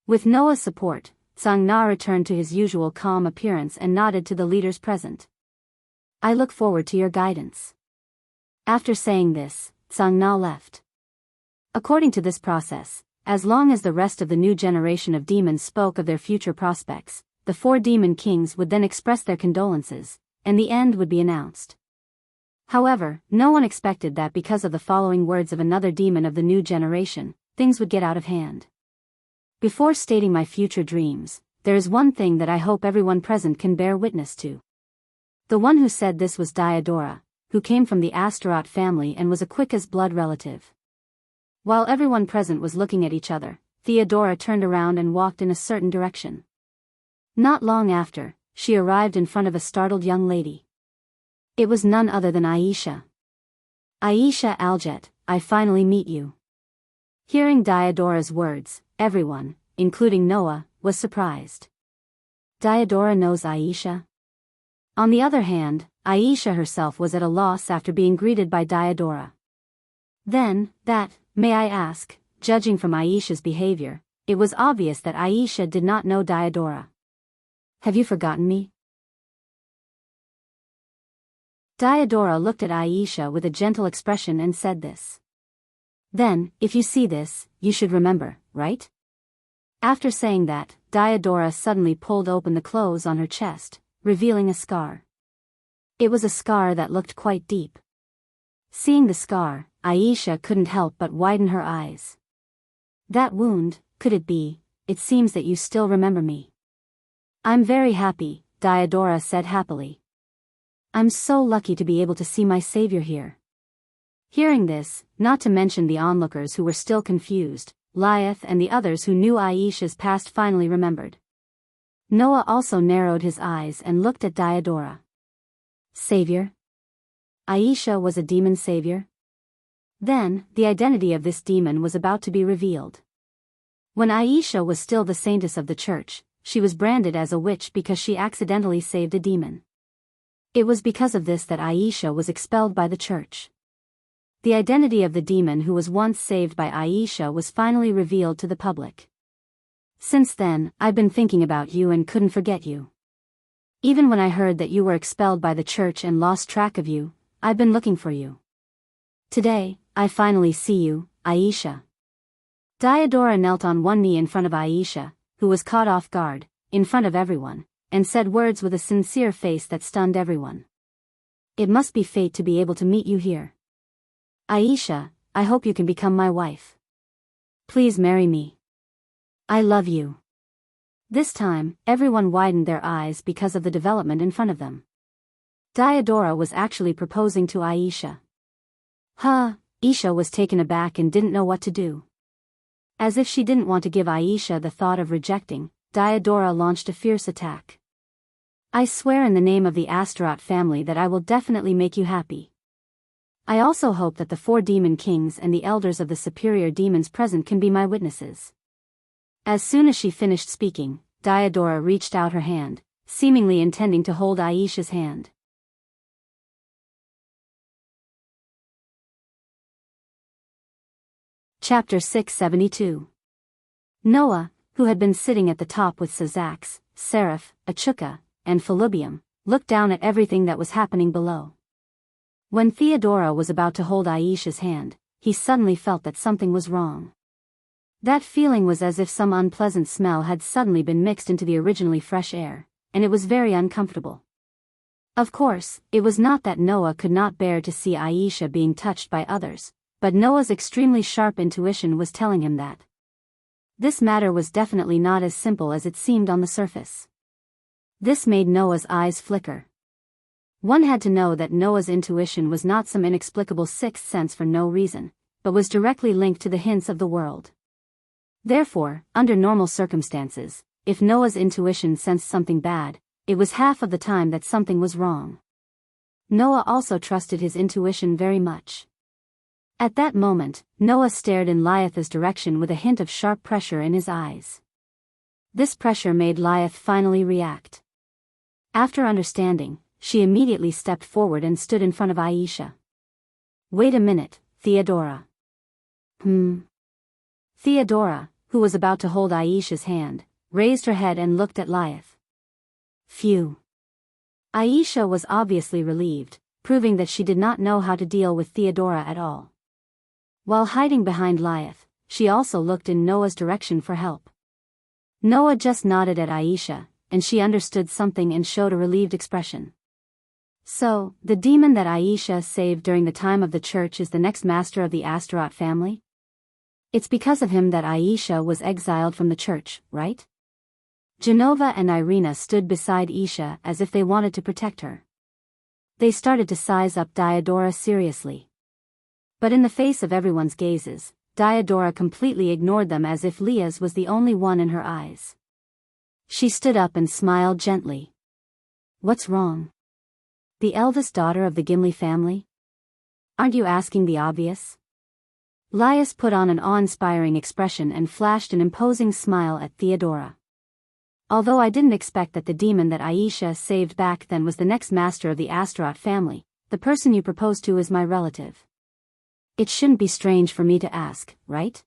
With Noah's support, Sang Na returned to his usual calm appearance and nodded to the leaders present. I look forward to your guidance. After saying this, Sang Na left. According to this process, as long as the rest of the new generation of demons spoke of their future prospects, the 4 demon kings would then express their condolences, and the end would be announced. However, no one expected that because of the following words of another demon of the new generation, things would get out of hand. Before stating my future dreams, there is one thing that I hope everyone present can bear witness to. The one who said this was Diodora, who came from the Astaroth family and was a quick-as-blood relative. While everyone present was looking at each other, Theodora turned around and walked in a certain direction. Not long after, she arrived in front of a startled young lady. It was none other than Aisha. Aisha Aljet, I finally meet you. Hearing Diodora's words, everyone, including Noah, was surprised. Diodora knows Aisha? On the other hand, Aisha herself was at a loss after being greeted by Diodora. Then, may I ask, judging from Aisha's behavior, it was obvious that Aisha did not know Diodora. Have you forgotten me? Diodora looked at Aisha with a gentle expression and said this. Then, if you see this, you should remember, right? After saying that, Diodora suddenly pulled open the clothes on her chest, revealing a scar. It was a scar that looked quite deep. Seeing the scar, Aisha couldn't help but widen her eyes. That wound, could it be? It seems that you still remember me. I'm very happy, Diodora said happily. I'm so lucky to be able to see my savior here. Hearing this, not to mention the onlookers who were still confused, Liath and the others who knew Aisha's past finally remembered. Noah also narrowed his eyes and looked at Diodora. Savior? Aisha was a demon savior? Then, the identity of this demon was about to be revealed. When Aisha was still the saintess of the church, she was branded as a witch because she accidentally saved a demon. It was because of this that Aisha was expelled by the church. The identity of the demon who was once saved by Aisha was finally revealed to the public. Since then, I've been thinking about you and couldn't forget you. Even when I heard that you were expelled by the church and lost track of you, I've been looking for you. Today, I finally see you, Aisha. Diodora knelt on one knee in front of Aisha, who was caught off guard, in front of everyone, and said words with a sincere face that stunned everyone. It must be fate to be able to meet you here. Aisha, I hope you can become my wife. Please marry me. I love you. This time, everyone widened their eyes because of the development in front of them. Diodora was actually proposing to Aisha. Aisha was taken aback and didn't know what to do. As if she didn't want to give Aisha the thought of rejecting, Diodora launched a fierce attack. I swear in the name of the Astaroth family that I will definitely make you happy. I also hope that the 4 demon kings and the elders of the superior demons present can be my witnesses. As soon as she finished speaking, Diodora reached out her hand, seemingly intending to hold Aisha's hand. Chapter 672. Noah, who had been sitting at the top with Sazax, Seraph, Achuka, and Felubium, looked down at everything that was happening below. When Theodora was about to hold Aisha's hand, he suddenly felt that something was wrong. That feeling was as if some unpleasant smell had suddenly been mixed into the originally fresh air, and it was very uncomfortable. Of course, it was not that Noah could not bear to see Aisha being touched by others, but Noah's extremely sharp intuition was telling him that this matter was definitely not as simple as it seemed on the surface. This made Noah's eyes flicker. One had to know that Noah's intuition was not some inexplicable sixth sense for no reason, but was directly linked to the hints of the world. Therefore, under normal circumstances, if Noah's intuition sensed something bad, it was half of the time that something was wrong. Noah also trusted his intuition very much. At that moment, Noah stared in Liath's direction with a hint of sharp pressure in his eyes. This pressure made Liath finally react. After understanding, she immediately stepped forward and stood in front of Aisha. Wait a minute, Theodora. Theodora, who was about to hold Aisha's hand, raised her head and looked at Liath. Phew. Aisha was obviously relieved, proving that she did not know how to deal with Theodora at all. While hiding behind Liath, she also looked in Noah's direction for help. Noah just nodded at Aisha, and she understood something and showed a relieved expression. So, the demon that Aisha saved during the time of the church is the next master of the Astaroth family? It's because of him that Aisha was exiled from the church, right? Genova and Irina stood beside Aisha as if they wanted to protect her. They started to size up Diodora seriously. But in the face of everyone's gazes, Diodora completely ignored them as if Leah's was the only one in her eyes. She stood up and smiled gently. What's wrong? The eldest daughter of the Gimli family? Aren't you asking the obvious? Lias put on an awe-inspiring expression and flashed an imposing smile at Theodora. Although I didn't expect that the demon that Aisha saved back then was the next master of the Astaroth family, the person you proposed to is my relative. It shouldn't be strange for me to ask, right?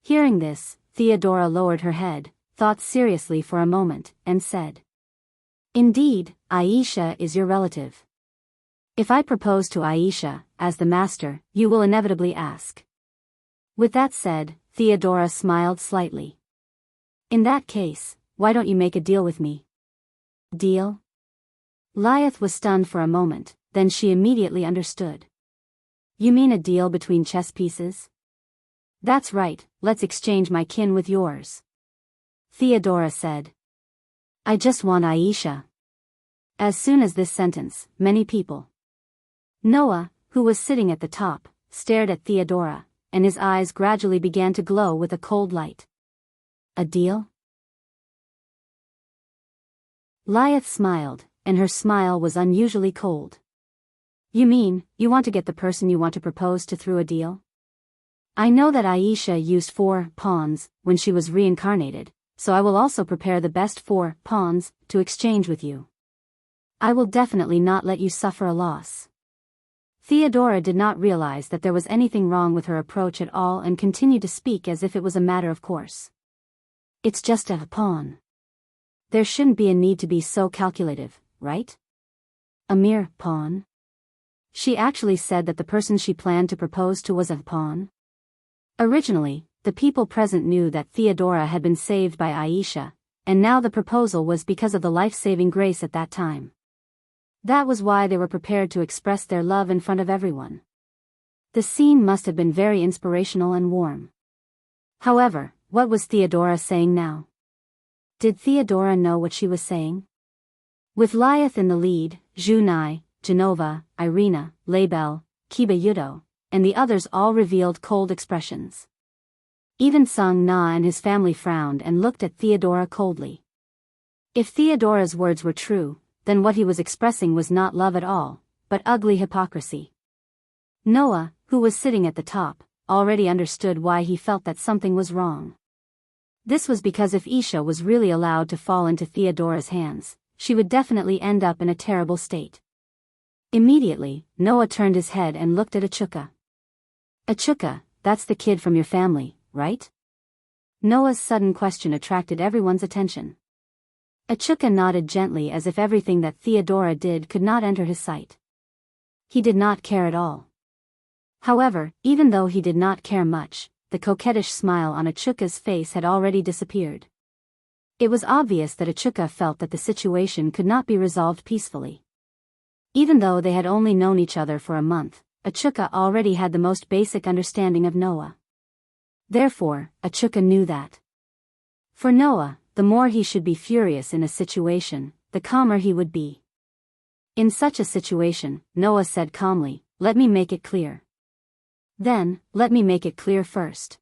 Hearing this, Theodora lowered her head, thought seriously for a moment, and said, Indeed, Aisha is your relative. If I propose to Aisha, as the master, you will inevitably ask. With that said, Theodora smiled slightly. In that case, why don't you make a deal with me? Deal? Lyath was stunned for a moment, then she immediately understood. You mean a deal between chess pieces? That's right, let's exchange my kin with yours. Theodora said. I just want Aisha. As soon as this sentence, many people. Noah, who was sitting at the top, stared at Theodora, and his eyes gradually began to glow with a cold light. A deal? Lyath smiled, and her smile was unusually cold. You mean, you want to get the person you want to propose to through a deal? I know that Aisha used 4 pawns when she was reincarnated, so I will also prepare the best 4 pawns to exchange with you. I will definitely not let you suffer a loss. Theodora did not realize that there was anything wrong with her approach at all and continued to speak as if it was a matter of course. It's just a pawn. There shouldn't be a need to be so calculative, right? A mere pawn? She actually said that the person she planned to propose to was a pawn. Originally, the people present knew that Theodora had been saved by Aisha, and now the proposal was because of the life-saving grace at that time. That was why they were prepared to express their love in front of everyone. The scene must have been very inspirational and warm. However, what was Theodora saying now? Did Theodora know what she was saying? With Lyath in the lead, Junai, Genova, Irina, Label, Kiba Yudo, and the others all revealed cold expressions. Even Sung Na and his family frowned and looked at Theodora coldly. If Theodora's words were true, then what he was expressing was not love at all, but ugly hypocrisy. Noah, who was sitting at the top, already understood why he felt that something was wrong. This was because if Isha was really allowed to fall into Theodora's hands, she would definitely end up in a terrible state. Immediately, Noah turned his head and looked at Achuka. Achuka, that's the kid from your family, right? Noah's sudden question attracted everyone's attention. Achuka nodded gently as if everything that Theodora did could not enter his sight. He did not care at all. However, even though he did not care much, the coquettish smile on Achuka's face had already disappeared. It was obvious that Achuka felt that the situation could not be resolved peacefully. Even though they had only known each other for a month, Achuka already had the most basic understanding of Noah. Therefore, Achuka knew that. For Noah, the more he should be furious in a situation, the calmer he would be. In such a situation, Noah said calmly, let me make it clear. Then, let me make it clear first.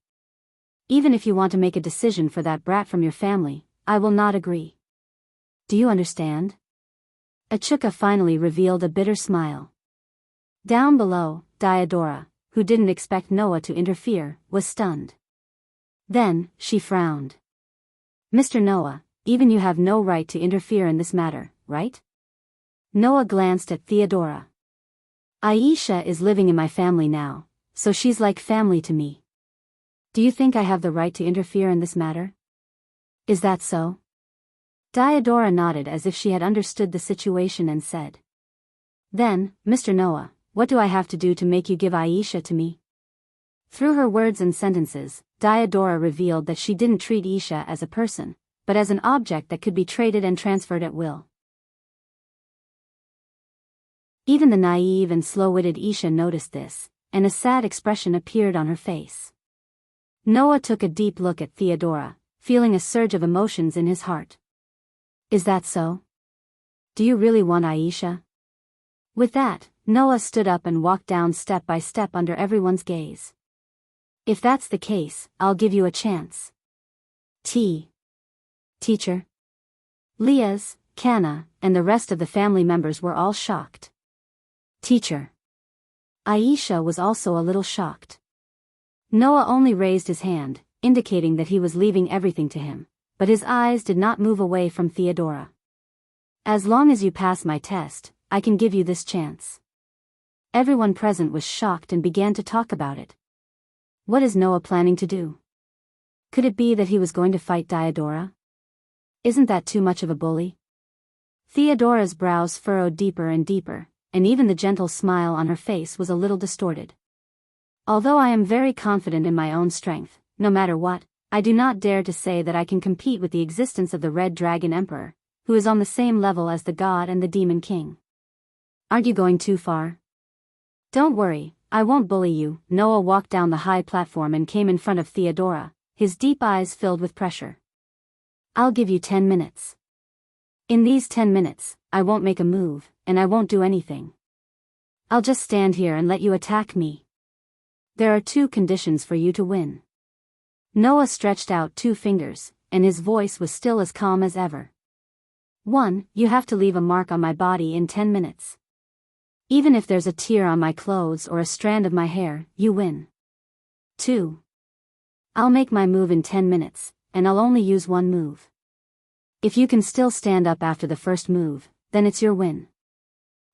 Even if you want to make a decision for that brat from your family, I will not agree. Do you understand? Achuka finally revealed a bitter smile. Down below, Diodora, who didn't expect Noah to interfere, was stunned. Then, she frowned. Mr. Noah, even you have no right to interfere in this matter, right? Noah glanced at Theodora. Aisha is living in my family now, so she's like family to me. Do you think I have the right to interfere in this matter? Is that so? Diodora nodded as if she had understood the situation and said. Then, Mr. Noah, what do I have to do to make you give Aisha to me? Through her words and sentences, Diodora revealed that she didn't treat Isha as a person, but as an object that could be traded and transferred at will. Even the naive and slow-witted Isha noticed this, and a sad expression appeared on her face. Noah took a deep look at Theodora, feeling a surge of emotions in his heart. Is that so? Do you really want Aisha? With that, Noah stood up and walked down step by step under everyone's gaze. If that's the case, I'll give you a chance. Teacher. Liaz, Kana, and the rest of the family members were all shocked. Teacher. Aisha was also a little shocked. Noah only raised his hand, indicating that he was leaving everything to him, but his eyes did not move away from Theodora. As long as you pass my test, I can give you this chance. Everyone present was shocked and began to talk about it. What is Noah planning to do? Could it be that he was going to fight Diodora? Isn't that too much of a bully? Theodora's brows furrowed deeper and deeper, and even the gentle smile on her face was a little distorted. Although I am very confident in my own strength, no matter what, I do not dare to say that I can compete with the existence of the Red Dragon Emperor, who is on the same level as the god and the demon king. Aren't you going too far? Don't worry, I won't bully you. Noah walked down the high platform and came in front of Theodora, his deep eyes filled with pressure. I'll give you 10 minutes. In these 10 minutes, I won't make a move, and I won't do anything. I'll just stand here and let you attack me. There are 2 conditions for you to win. Noah stretched out 2 fingers, and his voice was still as calm as ever. 1. You have to leave a mark on my body in 10 minutes. Even if there's a tear on my clothes or a strand of my hair, you win. 2. I'll make my move in 10 minutes, and I'll only use 1 move. If you can still stand up after the first move, then it's your win.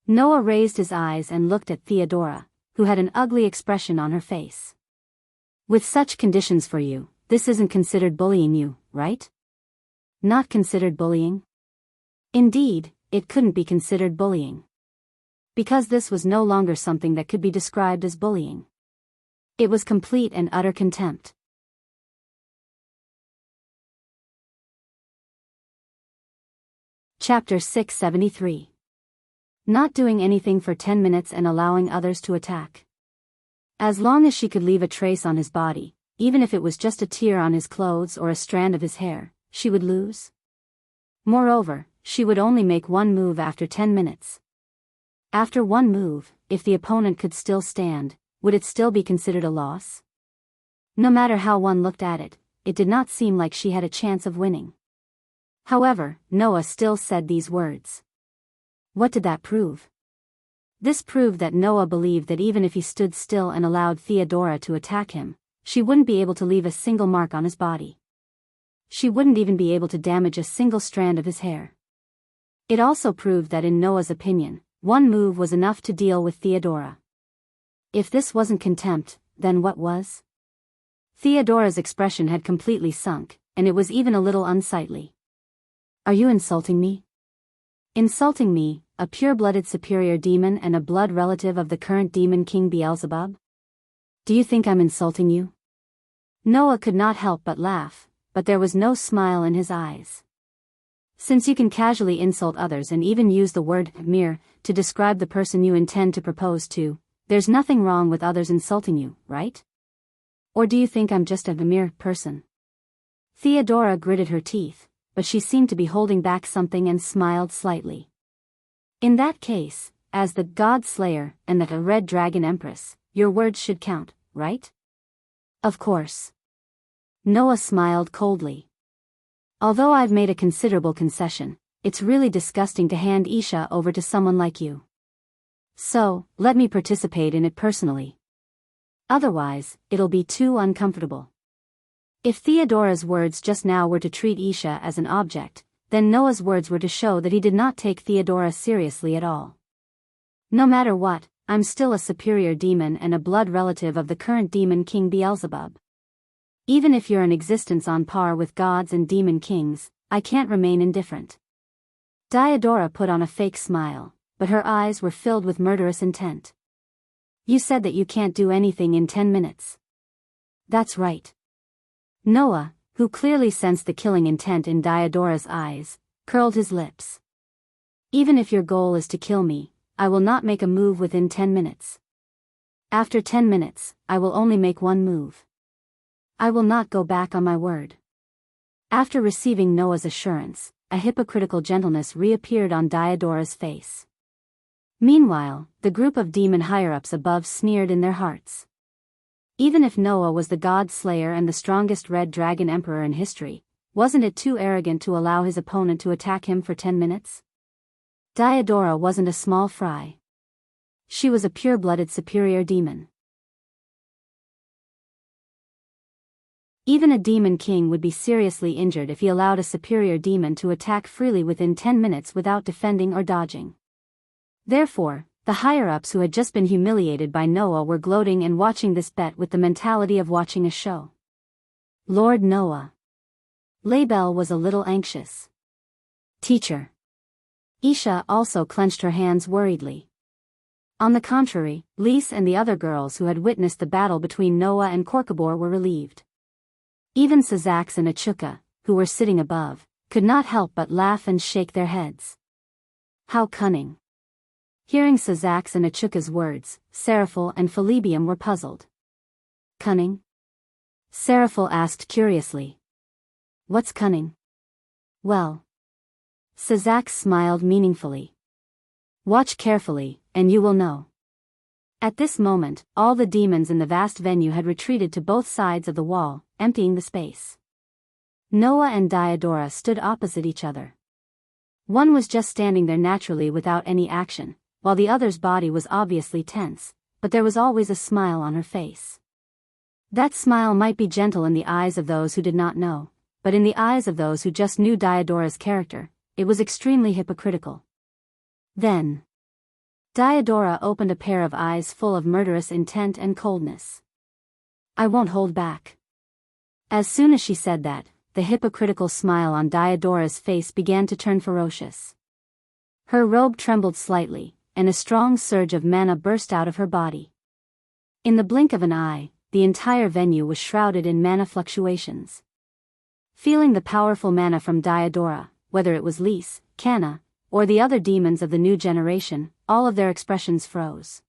Noah raised his eyes and looked at Theodora, who had an ugly expression on her face. With such conditions for you, this isn't considered bullying you, right? Not considered bullying? Indeed, it couldn't be considered bullying. Because this was no longer something that could be described as bullying. It was complete and utter contempt. Chapter 673. Not doing anything for 10 minutes and allowing others to attack. As long as she could leave a trace on his body, even if it was just a tear on his clothes or a strand of his hair, she would lose. Moreover, she would only make 1 move after 10 minutes. After 1 move, if the opponent could still stand, would it still be considered a loss? No matter how one looked at it, it did not seem like she had a chance of winning. However, Noah still said these words. What did that prove? This proved that Noah believed that even if he stood still and allowed Theodora to attack him, she wouldn't be able to leave a single mark on his body. She wouldn't even be able to damage a single strand of his hair. It also proved that in Noah's opinion, 1 move was enough to deal with Theodora. If this wasn't contempt, then what was? Theodora's expression had completely sunk, and it was even a little unsightly. Are you insulting me? Insulting me, a pure-blooded superior demon and a blood relative of the current demon king Beelzebub? Do you think I'm insulting you? Noah could not help but laugh, but there was no smile in his eyes. Since you can casually insult others and even use the word mere to describe the person you intend to propose to, there's nothing wrong with others insulting you, right? Or do you think I'm just a mere person? Theodora gritted her teeth, but she seemed to be holding back something and smiled slightly. In that case, as the God Slayer and the Red Dragon Empress, your words should count, right? Of course. Noah smiled coldly. Although I've made a considerable concession, it's really disgusting to hand Isha over to someone like you. So, let me participate in it personally. Otherwise, it'll be too uncomfortable. If Theodora's words just now were to treat Isha as an object, then Noah's words were to show that he did not take Theodora seriously at all. No matter what, I'm still a superior demon and a blood relative of the current demon king Beelzebub. Even if you're in existence on par with gods and demon kings, I can't remain indifferent. Diodora put on a fake smile, but her eyes were filled with murderous intent. You said that you can't do anything in 10 minutes. That's right. Noah, who clearly sensed the killing intent in Diodora's eyes, curled his lips. Even if your goal is to kill me, I will not make a move within 10 minutes. After 10 minutes, I will only make 1 move. I will not go back on my word. After receiving Noah's assurance, a hypocritical gentleness reappeared on Diodora's face. Meanwhile, the group of demon higher-ups above sneered in their hearts. Even if Noah was the God Slayer and the strongest Red Dragon Emperor in history, wasn't it too arrogant to allow his opponent to attack him for 10 minutes? Diodora wasn't a small fry. She was a pure-blooded superior demon. Even a demon king would be seriously injured if he allowed a superior demon to attack freely within 10 minutes without defending or dodging. Therefore, the higher-ups who had just been humiliated by Noah were gloating and watching this bet with the mentality of watching a show. Lord Noah. Label was a little anxious. Teacher. Isha also clenched her hands worriedly. On the contrary, Lise and the other girls who had witnessed the battle between Noah and Korkabor were relieved. Even Sazax and Achuka, who were sitting above, could not help but laugh and shake their heads. How cunning. Hearing Sazax and Achuka's words, Seraphil and Philibium were puzzled. Cunning? Seraphil asked curiously. What's cunning? Well. Sazax smiled meaningfully. Watch carefully, and you will know. At this moment, all the demons in the vast venue had retreated to both sides of the wall, emptying the space. Noah and Diodora stood opposite each other. One was just standing there naturally without any action, while the other's body was obviously tense, but there was always a smile on her face. That smile might be gentle in the eyes of those who did not know, but in the eyes of those who just knew Diodora's character, it was extremely hypocritical. Then, Diodora opened a pair of eyes full of murderous intent and coldness. I won't hold back. As soon as she said that, the hypocritical smile on Diodora's face began to turn ferocious. Her robe trembled slightly, and a strong surge of mana burst out of her body. In the blink of an eye, the entire venue was shrouded in mana fluctuations. Feeling the powerful mana from Diodora, whether it was Lise, Canna, or the other demons of the new generation, all of their expressions froze.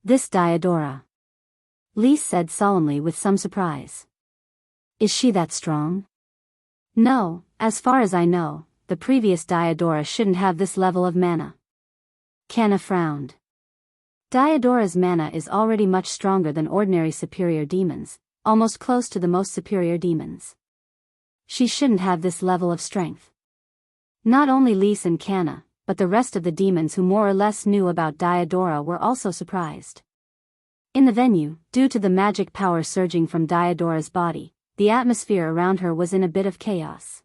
This Diodora. Lise said solemnly with some surprise. Is she that strong? No, as far as I know, the previous Diodora shouldn't have this level of mana. Canna frowned. Diodora's mana is already much stronger than ordinary superior demons, almost close to the most superior demons. She shouldn't have this level of strength. Not only Lise and Canna, but the rest of the demons who more or less knew about Diodora were also surprised. In the venue, due to the magic power surging from Diodora's body, the atmosphere around her was in a bit of chaos.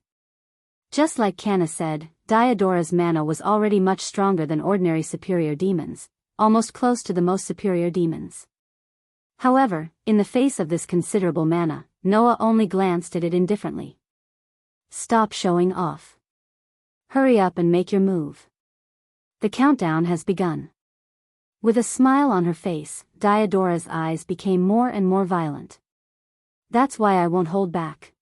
Just like Canna said, Diodora's mana was already much stronger than ordinary superior demons, almost close to the most superior demons. However, in the face of this considerable mana, Noah only glanced at it indifferently. Stop showing off. Hurry up and make your move. The countdown has begun. With a smile on her face, Diodora's eyes became more and more violent. That's why I won't hold back.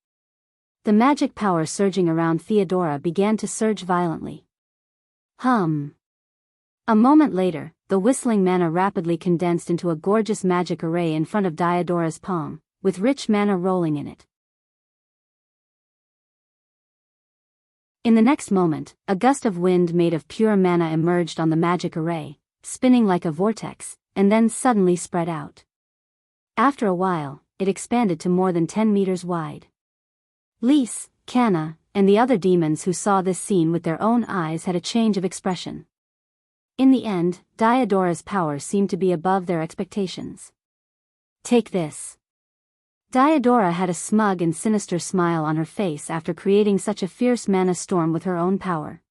The magic power surging around Theodora began to surge violently. Hum. A moment later, the whistling mana rapidly condensed into a gorgeous magic array in front of Diodora's palm, with rich mana rolling in it. In the next moment, a gust of wind made of pure mana emerged on the magic array, spinning like a vortex, and then suddenly spread out. After a while, it expanded to more than 10 meters wide. Lise, Canna, and the other demons who saw this scene with their own eyes had a change of expression. In the end, Diodora's power seemed to be above their expectations. Take this. Diodora had a smug and sinister smile on her face after creating such a fierce mana storm with her own power.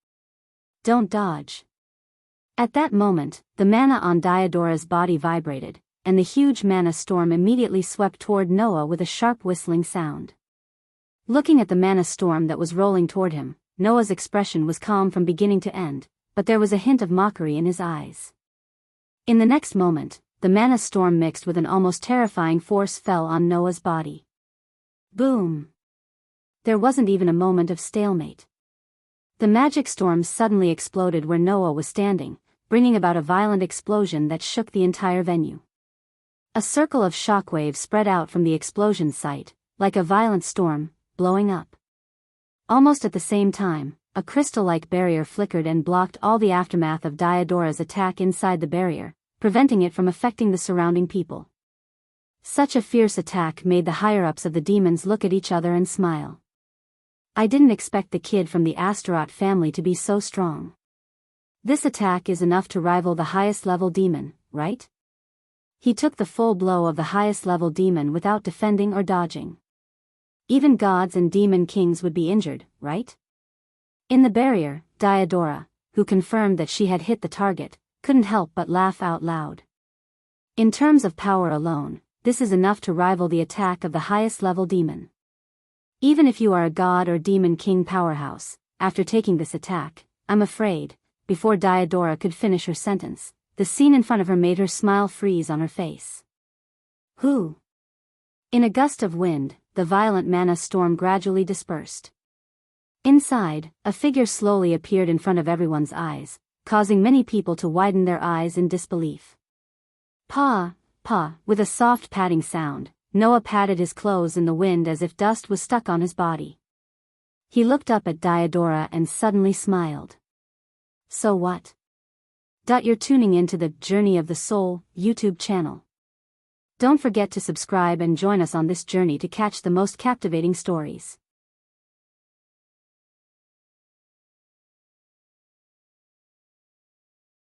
Don't dodge. At that moment, the mana on Diodora's body vibrated, and the huge mana storm immediately swept toward Noah with a sharp whistling sound. Looking at the mana storm that was rolling toward him, Noah's expression was calm from beginning to end, but there was a hint of mockery in his eyes. In the next moment, the mana storm mixed with an almost terrifying force fell on Noah's body. Boom! There wasn't even a moment of stalemate. The magic storm suddenly exploded where Noah was standing, bringing about a violent explosion that shook the entire venue. A circle of shockwaves spread out from the explosion site, like a violent storm, blowing up. Almost at the same time, a crystal-like barrier flickered and blocked all the aftermath of Diodora's attack inside the barrier, preventing it from affecting the surrounding people. Such a fierce attack made the higher-ups of the demons look at each other and smile. I didn't expect the kid from the Astaroth family to be so strong. This attack is enough to rival the highest-level demon, right? He took the full blow of the highest-level demon without defending or dodging. Even gods and demon kings would be injured, right? In the barrier, Diodora, who confirmed that she had hit the target, couldn't help but laugh out loud. In terms of power alone, this is enough to rival the attack of the highest level demon. Even if you are a god or demon king powerhouse, after taking this attack, I'm afraid, before Diodora could finish her sentence, the scene in front of her made her smile freeze on her face. Who? In a gust of wind, the violent mana storm gradually dispersed. Inside, a figure slowly appeared in front of everyone's eyes, causing many people to widen their eyes in disbelief. Paw, paw, with a soft patting sound, Noah patted his clothes in the wind as if dust was stuck on his body. He looked up at Diodora and suddenly smiled. So what? You're tuning into the Journey of the Soul YouTube channel. Don't forget to subscribe and join us on this journey to catch the most captivating stories.